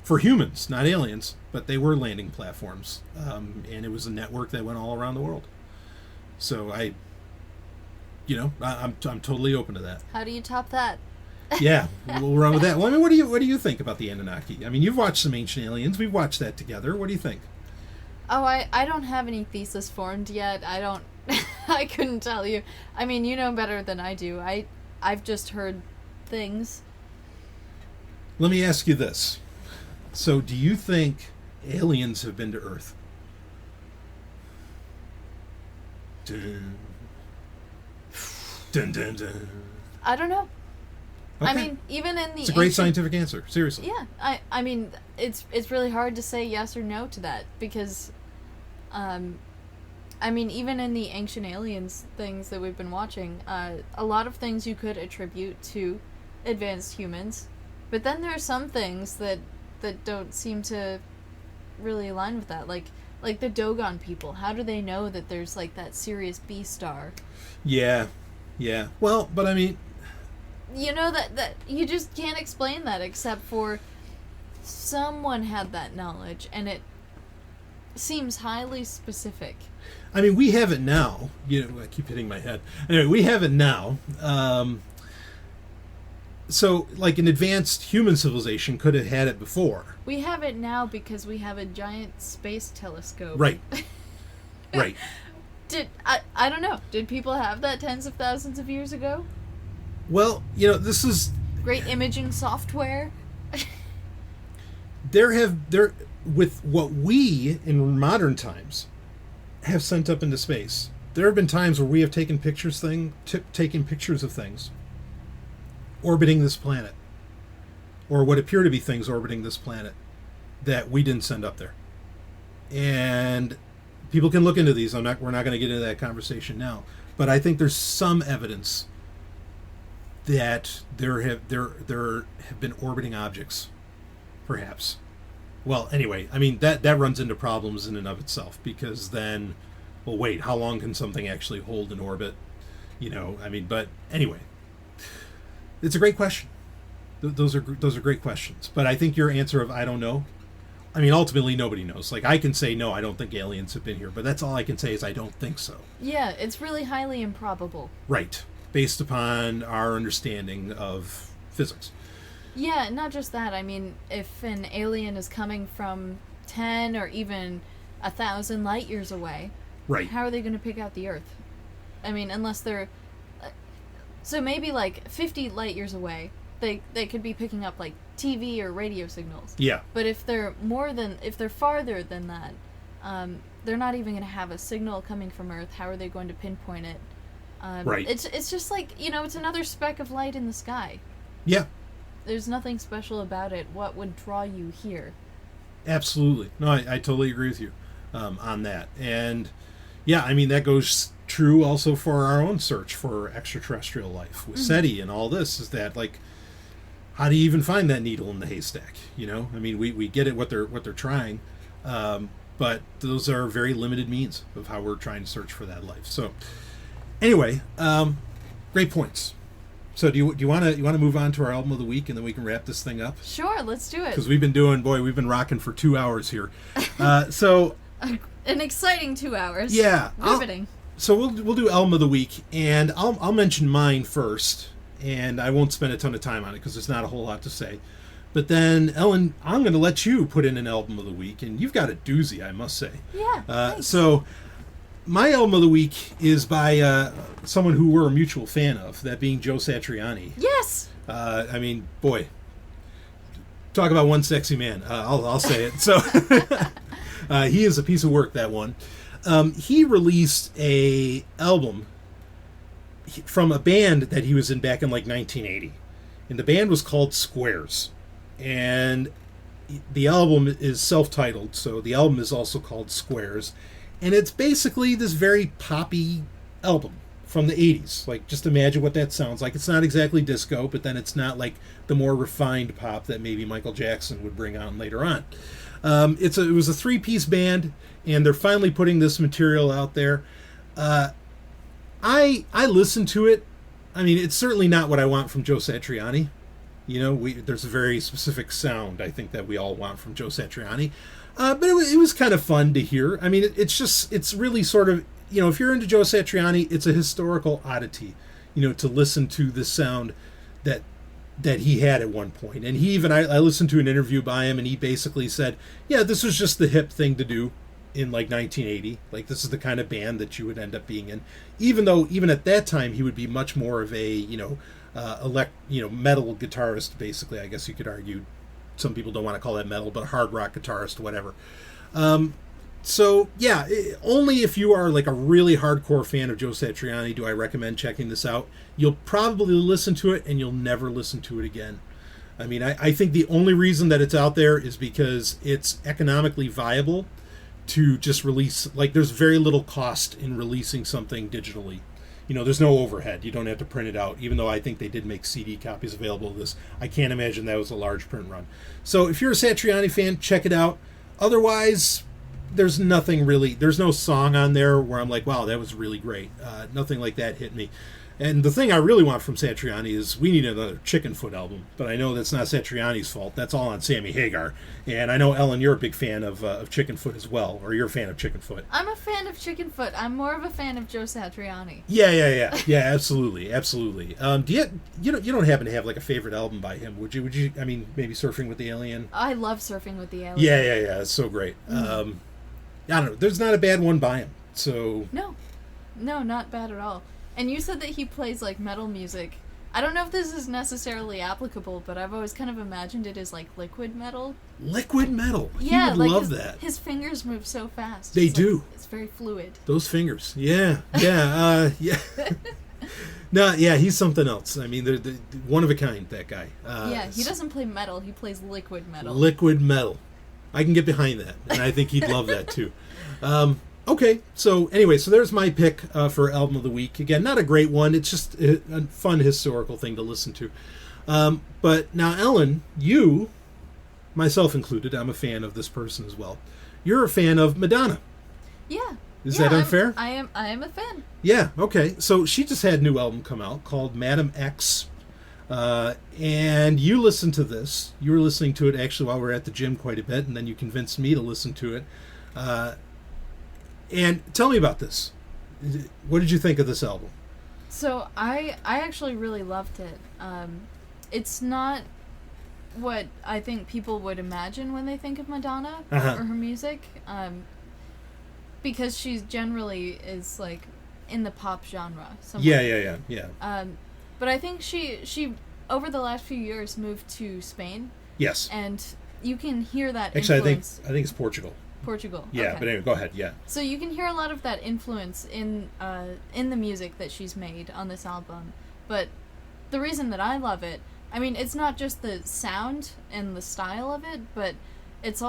for humans, not aliens, but they were landing platforms, and it was a network that went all around the world. So I'm totally open to that. How do you top that? Yeah, we'll run with that. Well, I mean, what do you think about the Anunnaki? I mean, you've watched some Ancient Aliens. We've watched that together. What do you think? Oh, I don't have any thesis formed yet. I couldn't tell you. I mean, you know better than I do. I've just heard things. Let me ask you this. So, do you think aliens have been to Earth? Dun, dun, dun, dun. I don't know. Okay. I mean, even in the it's a great scientific answer. Seriously. Yeah, I mean, it's really hard to say yes or no to that because, I mean, even in the Ancient Aliens things that we've been watching, a lot of things you could attribute to advanced humans, but then there are some things that don't seem to really align with that, like the Dogon people. How do they know that there's like that Sirius B star? Yeah. Well, but I mean, you know that you just can't explain that except for someone had that knowledge, and it seems highly specific. I mean, we have it now. I keep hitting my head. Anyway, we have it now. So, like, an advanced human civilization could have had it before. We have it now because we have a giant space telescope. Right. Right. I don't know. Did people have that tens of thousands of years ago? Well, this is... Great imaging software. With what we, in modern times, have sent up into space, there have been times where we have taken pictures of things orbiting this planet, or what appear to be things orbiting this planet that we didn't send up there. And people can look into these. We're not going to get into that conversation now, but I think there's some evidence that there have been orbiting objects, perhaps. Well, anyway, I mean that runs into problems in and of itself, because then, well, wait, how long can something actually hold in orbit? But anyway, it's a great question. Those are great questions. But I think your answer of I don't know, I mean, ultimately, nobody knows. Like, I can say, no, I don't think aliens have been here, but that's all I can say is I don't think so. Yeah, it's really highly improbable. Right. Based upon our understanding of physics. Yeah, not just that. I mean, if an alien is coming from 10 or even 1,000 light years away, right, how are they going to pick out the Earth? I mean, unless they're... So maybe, like, 50 light years away, they could be picking up, like, TV or radio signals. Yeah. But if they're farther than that, they're not even going to have a signal coming from Earth. How are they going to pinpoint it? Right. It's just like, it's another speck of light in the sky. Yeah. There's nothing special about it. What would draw you here? Absolutely. No, I totally agree with you on that. And, yeah, I mean, that goes true also for our own search for extraterrestrial life with SETI and all this, is that, like, how do you even find that needle in the haystack? I mean, we get it what they're trying, but those are very limited means of how we're trying to search for that life. So, anyway, great points. So do you want to move on to our album of the week, and then we can wrap this thing up? Sure, let's do it. Because we've been rocking for 2 hours here. So an exciting 2 hours. Yeah, riveting. So we'll do album of the week, and I'll mention mine first, and I won't spend a ton of time on it because there's not a whole lot to say. But then, Ellen, I'm going to let you put in an album of the week, and you've got a doozy, I must say. Yeah. So my album of the week is by someone who we're a mutual fan of, that being Joe Satriani. Yes. I mean, boy, talk about one sexy man. I'll say it. So he is a piece of work, that one. He released a album from a band that he was in back in like 1980, and the band was called Squares, and the album is self-titled, so the album is also called Squares, and it's basically this very poppy album from the 80s. Like, just imagine what that sounds like. It's not exactly disco, but then it's not like the more refined pop that maybe Michael Jackson would bring on later on. It was a three-piece band, and they're finally putting this material out there. I listened to it. I mean, it's certainly not what I want from Joe Satriani. There's a very specific sound, I think, that we all want from Joe Satriani. But it was kind of fun to hear. I mean, it's really sort of, if you're into Joe Satriani, it's a historical oddity, to listen to the sound that he had at one point. And I listened to an interview by him, and he basically said, yeah, this was just the hip thing to do in like 1980. Like, this is the kind of band that you would end up being in, even at that time he would be much more of a metal guitarist, basically. I guess you could argue. Some people don't want to call that metal, but hard rock guitarist, whatever. So yeah, only if you are like a really hardcore fan of Joe Satriani do I recommend checking this out. You'll probably listen to it and you'll never listen to it again. I mean, I think the only reason that it's out there is because it's economically viable to just release. Like, there's very little cost in releasing something digitally. There's no overhead. You don't have to print it out, even though I think they did make CD copies available of this. I can't imagine that was a large print run. So if you're a Satriani fan, check it out. Otherwise, there's nothing really. There's no song on there where I'm like, wow, that was really great. Nothing like that hit me. And the thing I really want from Satriani is we need another Chicken Foot album. But I know that's not Satriani's fault. That's all on Sammy Hagar. And I know, Ellen, you're a big fan of Chicken Foot as well, or you're a fan of Chicken Foot. I'm a fan of Chicken Foot. I'm more of a fan of Joe Satriani. Yeah, absolutely. Do you don't happen to have like a favorite album by him, would you? I mean, maybe Surfing with the Alien. I love Surfing with the Alien. Yeah. It's so great. I don't know. There's not a bad one by him. So no, not bad at all. And you said that he plays, like, metal music. I don't know if this is necessarily applicable, but I've always kind of imagined it as, like, liquid metal. Liquid metal? Yeah, he would love that. His fingers move so fast. They do. It's very fluid. Those fingers. Yeah. No, yeah, he's something else. I mean, they're one of a kind, that guy. Yeah, he doesn't play metal. He plays liquid metal. Liquid metal. I can get behind that, and I think he'd love that, too. Okay, so anyway, so there's my pick for Album of the Week. Again, not a great one. It's just a fun historical thing to listen to. But now, Ellen, you, myself included, I'm a fan of this person as well. You're a fan of Madonna. Yeah. Is that unfair? I am a fan. Yeah, okay. So she just had a new album come out called Madame X. And you listened to this. You were listening to it actually while we were at the gym quite a bit, and then you convinced me to listen to it. And tell me about this. What did you think of this album? So I actually really loved it. It's not what I think people would imagine when they think of Madonna or her music, because she generally is like in the pop genre. Yeah. But I think she over the last few years moved to Spain. Yes. And you can hear that actually influence. I think it's Portugal. Portugal. Yeah, okay. But anyway, go ahead. Yeah. So you can hear a lot of that influence in the music that she's made on this album. But the reason that I love it, I mean, it's not just the sound and the style of it, but it's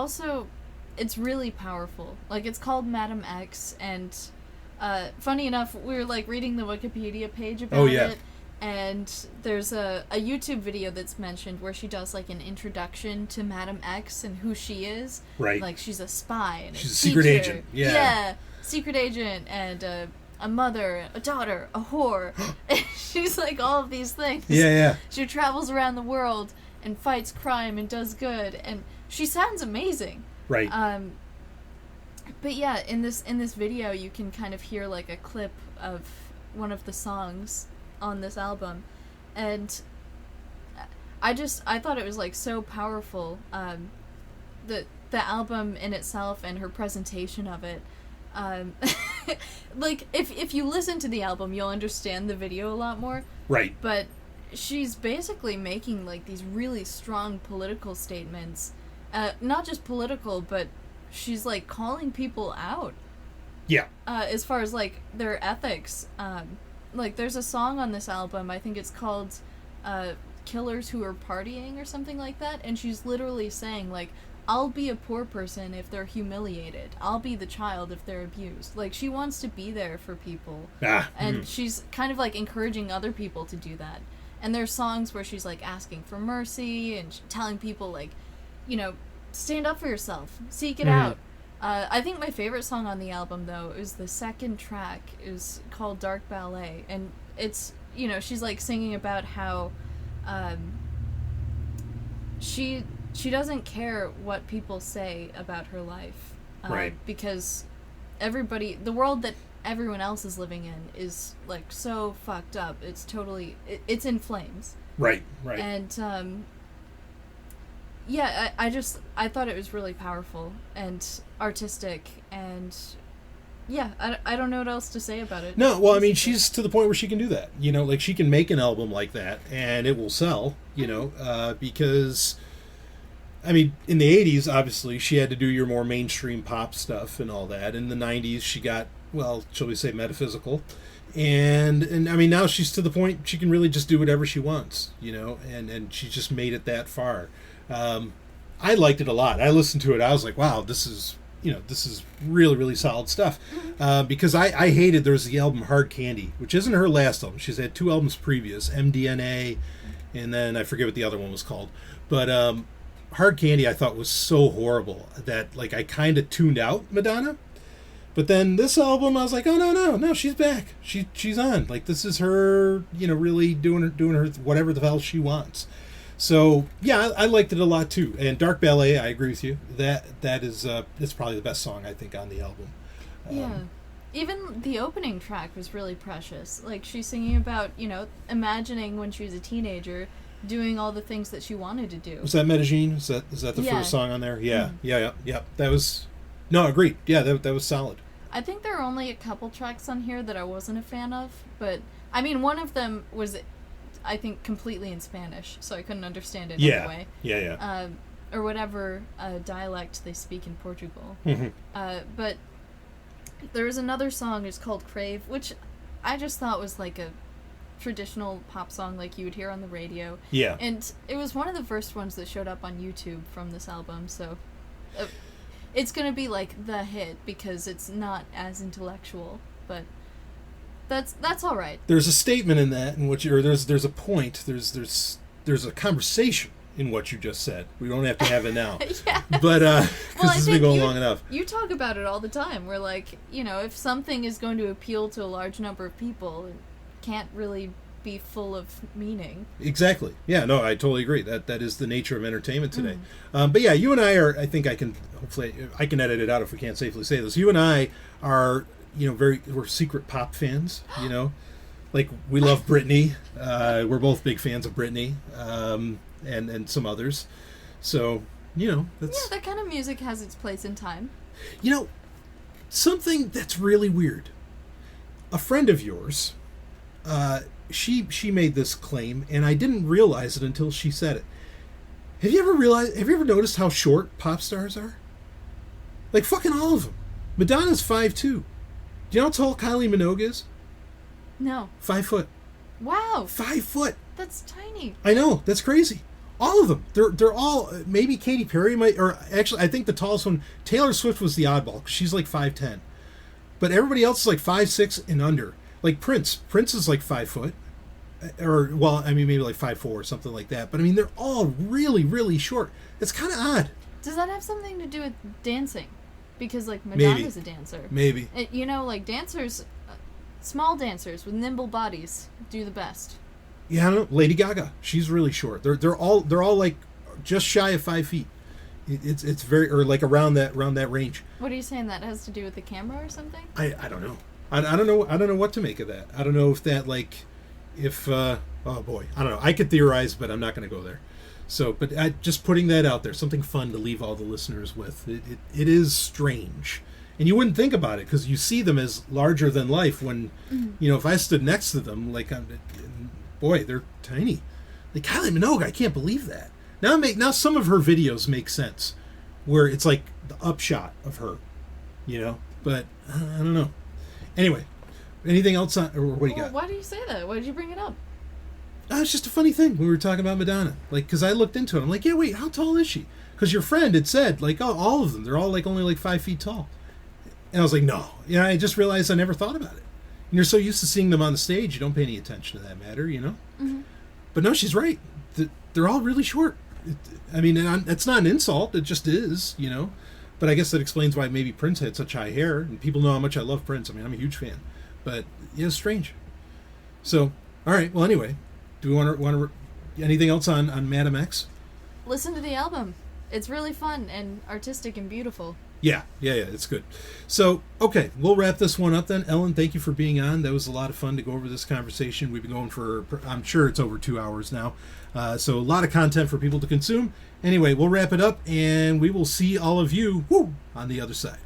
really powerful. Like, it's called Madame X, and funny enough, we were like reading the Wikipedia page about it. And there's a YouTube video that's mentioned where she does like an introduction to Madame X and who she is. Right. Like she's a spy and she's a secret agent. Yeah. Yeah, secret agent and a mother, a daughter, a whore. She's like all of these things. Yeah. She travels around the world and fights crime and does good, and she sounds amazing. Right. But yeah, in this video you can kind of hear like a clip of one of the songs on this album, and I thought it was like so powerful. The album in itself and her presentation of it, like if you listen to the album you'll understand the video a lot more. Right. But she's basically making like these really strong political statements, not just political, but she's like calling people out. Yeah. As far as like their ethics. Like, there's a song on this album, I think it's called Killers Who Are Partying or something like that, and she's literally saying, like, I'll be a poor person if they're humiliated. I'll be the child if they're abused. Like, she wants to be there for people. And she's kind of, like, encouraging other people to do that. And there's songs where she's, like, asking for mercy and telling people, like, you know, stand up for yourself. Seek it out. I think my favorite song on the album, though, is the second track. Is called Dark Ballet, and it's, you know, she's like singing about how she doesn't care what people say about her life, right? Because the world that everyone else is living in is like so fucked up. It's totally it's in flames. Right. And yeah, I thought it was really powerful and artistic, and yeah, I don't know what else to say about it. No, well, I mean, she's to the point where she can do that. You know, like she can make an album like that and it will sell, you know, because, I mean, in the 80s, obviously, she had to do your more mainstream pop stuff and all that. In the 90s, she got, well, shall we say, metaphysical. And I mean, now she's to the point she can really just do whatever she wants, you know, and she just made it that far. I liked it a lot. I listened to it. I was like, wow, this is really, really solid stuff. Because I hated, there was the album Hard Candy, which isn't her last album. She's had 2 albums previous, MDNA, and then I forget what the other one was called. But Hard Candy I thought was so horrible that like I kind of tuned out Madonna. But then this album, I was like, oh, no, she's back. She's on. Like, this is her, you know, really doing her whatever the hell she wants. So yeah, I liked it a lot too. And Dark Ballet, I agree with you. That is it's probably the best song I think on the album. Yeah, even the opening track was really precious. Like she's singing about, you know, imagining when she was a teenager, doing all the things that she wanted to do. Was that Medellin? Is that the first song on there? Yeah, yeah. That was agreed. Yeah, that was solid. I think there are only a couple tracks on here that I wasn't a fan of, but I mean, one of them was, I think, completely in Spanish, so I couldn't understand it anyway. Yeah. Or whatever dialect they speak in Portugal. But there was another song, it's called Crave, which I just thought was like a traditional pop song like you would hear on the radio. Yeah. And it was one of the first ones that showed up on YouTube from this album, so it's going to be like the hit because it's not as intellectual, but that's all right. There's a statement in that in which there's a point, there's a conversation in what you just said. We don't have to have it now. Yeah. But because this has been going long enough. You talk about it all the time. We're like, you know, if something is going to appeal to a large number of people, it can't really be full of meaning. Exactly. Yeah, no, I totally agree. That is the nature of entertainment today. But yeah, you and I are, I think hopefully I can edit it out if we can't safely say this. You and I are, we're secret pop fans, Like, we love Britney. We're both big fans of Britney, and some others. So, that's... Yeah, that kind of music has its place in time. Something that's really weird. A friend of yours, she made this claim, and I didn't realize it until she said it. Have you ever noticed how short pop stars are? Like, fucking all of them. Madonna's 5'2". Do you know how tall Kylie Minogue is? No. 5 foot. Wow. 5 foot. That's tiny. I know. That's crazy. All of them. They're all... Maybe Katy Perry might... Or actually, I think the tallest one... Taylor Swift was the oddball, because she's like 5'10". But everybody else is like 5'6" and under. Like Prince. Prince is like 5 foot. Or, well, I mean, maybe like 5'4" or something like that. But, I mean, they're all really, really short. It's kind of odd. Does that have something to do with dancing? Because, like, Madonna's a dancer. Maybe. Like, dancers... small dancers with nimble bodies do the best. Yeah, I don't know. Lady Gaga, she's really short. They're all like just shy of 5 feet. It's very, or like around that range. What are you saying? That has to do with the camera or something? I don't know. I don't know what to make of that. I don't know if that oh boy, I don't know. I could theorize, but I'm not going to go there. So, but just putting that out there, something fun to leave all the listeners with. It is strange. And you wouldn't think about it because you see them as larger than life when, if I stood next to them, like, boy, they're tiny. Like Kylie Minogue, I can't believe that. Now some of her videos make sense, where it's like the upshot of her, But I don't know. Anyway, anything else on, or what do you got? Why do you say that? Why did you bring it up? It's just a funny thing. We were talking about Madonna, like, because I looked into it. I'm like, yeah, wait, how tall is she? Because your friend had said, like, oh, all of them, they're all like only like 5 feet tall. And I was like, no. I just realized I never thought about it. And you're so used to seeing them on the stage, you don't pay any attention to that matter, Mm-hmm. But no, she's right. They're all really short. It's not an insult. It just is, But I guess that explains why maybe Prince had such high hair. And people know how much I love Prince. I'm a huge fan. But, yeah, it's strange. So, all right. Well, anyway, do we want to anything else on Madame X? Listen to the album. It's really fun and artistic and beautiful. Yeah, it's good. So, okay, we'll wrap this one up then. Ellen, thank you for being on. That was a lot of fun to go over this conversation. We've been going for, I'm sure it's over 2 hours now. So a lot of content for people to consume. Anyway, we'll wrap it up, and we will see all of you on the other side.